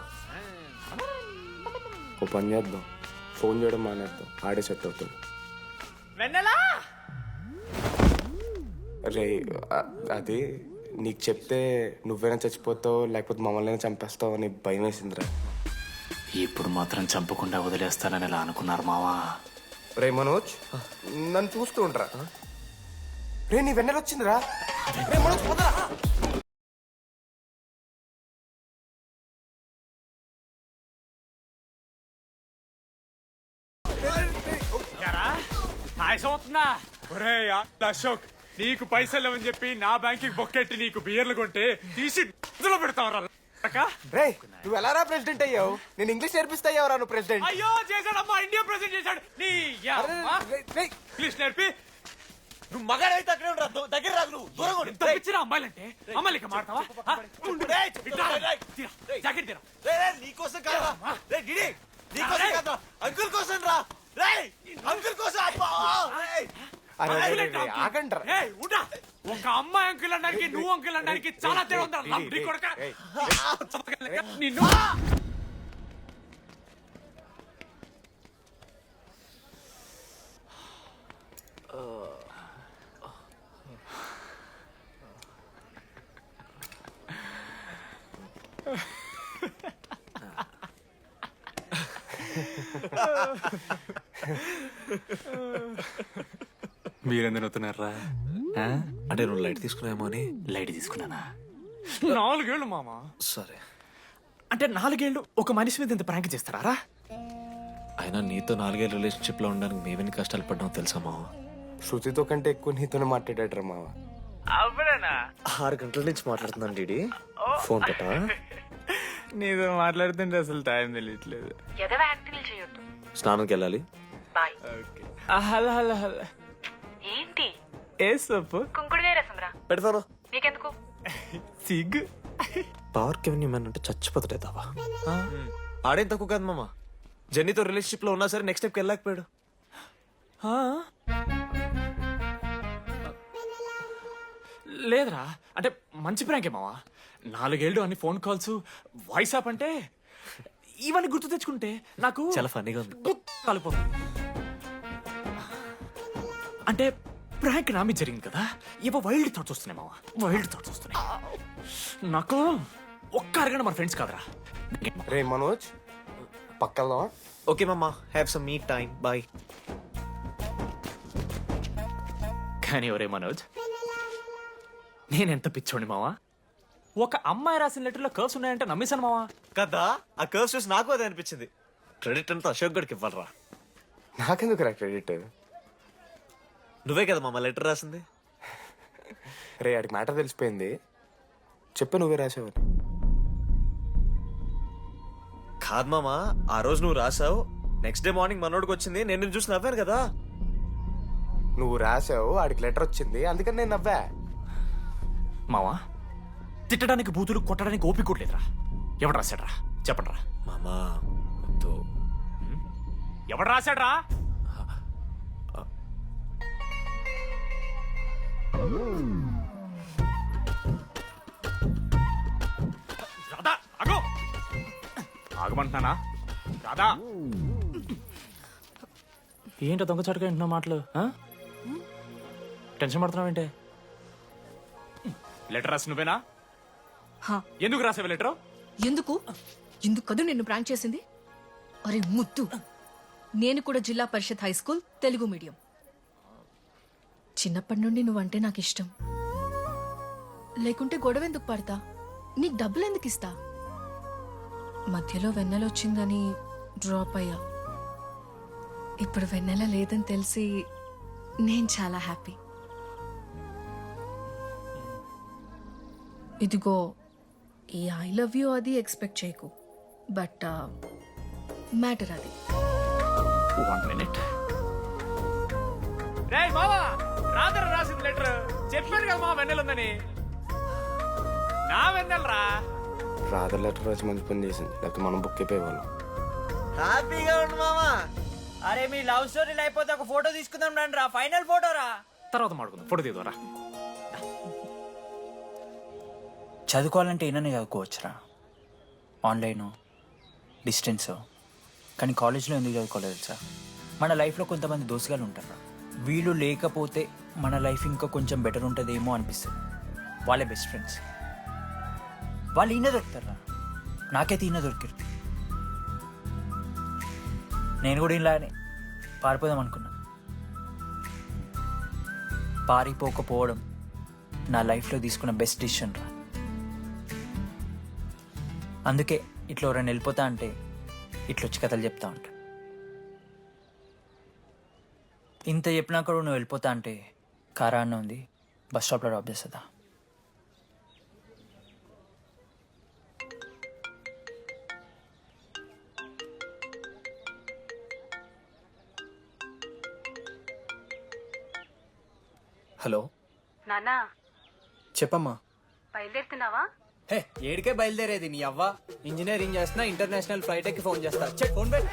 ఓ పని చేద్దాం, ఫోన్ చేయడం మానేద్దాం. ఆడే సెట్ అవుతుంది. వెన్నెలా రే అది నీకు చెప్తే నువ్వైనా చచ్చిపోతావు లేకపోతే మమ్మల్ని చంపేస్తావు అని భయం వేసిందిరా. ఇప్పుడు మాత్రం చంపకుండా వదిలేస్తానని ఎలా అనుకున్నారు మావా? రే మనోజ్ నన్ను చూస్తూ ఉంటారా? రే నీ వెన్నెల వచ్చిందిరా. రే మనోజ్ పోదరా. అశోక్ నీకు పైసలు లేవని చెప్పి నా బ్యాంకింగ్ బొక్కెట్టి నీకు బియర్లు కొంటే తీసి ఇందులో పెడతావరా? రే నువ్వు ఎలా రా ప్రెసిడెంట్ అయ్యావు? నేను ఇంగ్లీష్ నేర్పిస్తా అయ్యావరా నువ్వు ప్రెసిడెంట్? అయ్యో చేశాడమ్మా, ఇండియా ప్రెసిడెంట్ చేశాడు. నీ ఇంగ్లీష్ నేర్పి నువ్వు మగాడైతే అక్కడే ఉండరా. దగ్గర రాదు నువ్వు. దూరంగా ఉండు. ఎంత పిచ్చిరా అమ్మాయిలంటే. అమ్మాయిలకి మాడతావా? జాకెట్ తీరా. నీకోసం కాదా? రే డిడి నీకోసం కాదా? అంకుల్ కోసం రా. రే అంకుల్ కోసం. ఒక అమ్మాయి అంకుల్ అనడానికి నువ్వు అంకుల్ అనడానికి చాలా తేడా ఉంది. నిన్ను మీరెందుకు అవుతున్నారా? అంటే నువ్వు లైట్ తీసుకున్నామో అని. లైట్ తీసుకున్నానా? 4 ఏళ్ళు మామ. సరే. అంటే 4 ఏళ్ళు ఒక మనిషి మీద ఇంత ప్రాంక్ చేస్తారా? అయినా నీతో 4 ఏళ్ళ రిలేషన్షిప్ లో ఉండడానికి మేమెన్ని కష్టాలు పడ్డామో తెలుసా మావ? శృతితో కంటే ఎక్కువ నీతోనే మాట్లాడాడు మావ. అవునా? 6 గంటల నుంచి మాట్లాడుతున్నాను డీడీ. ఫోన్ పెట్టా? నీతో మాట్లాడుతుంటే అసలు టైం తెలియట్లేదు. ఎదవ యాక్టింగ్ చేయొద్దు. స్నానంకి వెళ్ళాలి. బాయ్. Hello hello hello. ఏంటి? ఏ సొప్పు? కుంకుడుగాయ రసం రా. పెడతాను. నీకెందుకు? సిగ్గు. పవర్కి ఏమన్నా అంటే చచ్చిపోతాడే దావా. ఆడేం తక్కువ కాదు మామ. జెన్నీతో రిలేషన్షిప్ లో ఉన్నా సరే నెక్స్ట్ స్టెప్కి వెళ్ళలేకపోయాడు. లేదురా, అంటే మంచి ప్రాంకే మావా. 4 ఏళ్ళు అన్ని ఫోన్ కాల్స్, వాయిస్ ఆప్ అంటే ఇవన్నీ గుర్తు తెచ్చుకుంటే నాకు చాలా ఫన్నీగా ఉంది. కలిపోతుంది. అంటే ప్రాంక్ నా మీద జరిగింది కదా, ఇవో వైల్డ్ థాట్స్ వస్తున్నాయి మావా, వైల్డ్ థాట్స్ వస్తున్నాయి. నాకు ఒక్క అరగంట మన ఫ్రెండ్స్ కాదురా. రే మనోజ్, పక్కన. ఓకే మామ, have some me time. Bye. కానీ ఒరే మనోజ్, నేనెంత పిచ్చోండి మావా. ఒక అమ్మాయి రాసిన లెటర్లో కర్వ్స్ ఉన్నాయంటే నమ్మేశాను మావా. కదా, ఆ కర్వ్స్ చూసి నాకు అదే అనిపించింది. క్రెడిట్ అంతా అశోక్ గడికి ఇవ్వాలరా. నాకెందుకు రా క్రెడిట్? నువ్వే కదా మామ లెటర్ రాసింది. రే ఆడికి మ్యాటర్ తెలిసిపోయింది. చెప్పు, నువ్వే రాసావు. కాదు మామ, ఆ రోజు నువ్వు రాసావు, నెక్స్ట్ డే మార్నింగ్ మనోడికి వచ్చింది, నేను నిన్ను చూసి నవ్వాను కదా. నువ్వు రాసావు, ఆడికి లెటర్ వచ్చింది, అందుకని నేను నవ్వా. మావా, తిట్టడానికి బూతులు కొట్టడానికి ఓపిక కూడా లేదురా. ఎవడు రాశాడ్రా చెప్పండి రా. మామా ఎవడు రాశాడ్రా? రాధా ఆగు. ఆగమంటున్నానా? రాధా, ఏంటో దొంగచాటుగా వింటున్నావు మాటలు? టెన్షన్ పడుతున్నావు ఏంటే? లెటర్ రాసి నువ్వేనా? ఎందుకు రాసావు లెటర్? ఎందుకు కదూ నిన్ను ప్రాంక్ చేసింది? అరే ముద్దు, నేను కూడా జిల్లా Parishad high school Telugu medium. చిన్నప్పటి నుండి నువ్వంటే నాకు ఇష్టం. లేకుంటే గొడవ ఎందుకు పడతా? నీకు డబ్బులు ఎందుకు ఇస్తా? మధ్యలో వెన్నెల వచ్చిందని డ్రాప్ అయ్యా. ఇప్పుడు వెన్నెల లేదని తెలిసి నేను చాలా హ్యాపీ. ఇదిగో, ఈ ఐ లవ్ యూ అది ఎక్స్పెక్ట్ చేయకు, బట్ మ్యాటర్ అది. 1 minute. రేయ్ మావా, రాధర రాసింది లెటర్. చెప్పాను కదా మా వెన్నెల ఉందని. నా వెన్నెలరా. రాధర్ లెటర్ రాసి మంచి పని చేసింది, లేకపోతే మనం బుక్ అయిపోయేవాళ్ళం. హ్యాపీగా ఉండు మామా. అరే మీ లవ్ స్టోరీలు అయిపోతే ఒక ఫోటో తీసుకుందాం రండి రా, ఫైనల్ ఫోటో రా. తర్వాత మాడుకుందాం, ఫోటో తీద్దాం రా. చదువుకోవాలంటే ఏననే చదువుకోవచ్చురా, ఆన్లైన్ డిస్టెన్స్. కానీ కాలేజ్లో ఎందుకు చదువుకోలేదు సార్? మన లైఫ్లో కొంతమంది దోస్తుగాలు ఉంటారు, వీళ్ళు లేకపోతే మన లైఫ్ ఇంకా కొంచెం బెటర్ ఉంటుందేమో అనిపిస్తుంది. వాళ్ళే బెస్ట్ ఫ్రెండ్స్. వాళ్ళు ఈయన దొరుకుతారా, నాకైతే ఈయన దొరికారు. నేను కూడా ఇలానే పారిపోదాం అనుకున్నా. పారిపోకపోవడం నా లైఫ్లో తీసుకున్న బెస్ట్ డిసిషన్ రా. అందుకే ఇట్లా ఎవరైనా వెళ్ళిపోతా అంటే ఇట్లొచ్చి కథలు చెప్తా ఉంటా. ఇంత చెప్పినా కూడా నువ్వు వెళ్ళిపోతా అంటే కారా అన్న ఉంది, బస్ స్టాప్లో డ్రాప్ చేస్తుందా? హలో నానా, చెప్పమ్మా. బయలుదేరుతున్నావా? హే, ఏడికే బయలుదేరేది నీ అవ్వ. ఇంజనీరింగ్ చేస్తున్నా, ఇంటర్నేషనల్ ఫ్లైట్ ఎక్కి ఫోన్ చేస్తా. చెక్ ఫోన్ పెట్.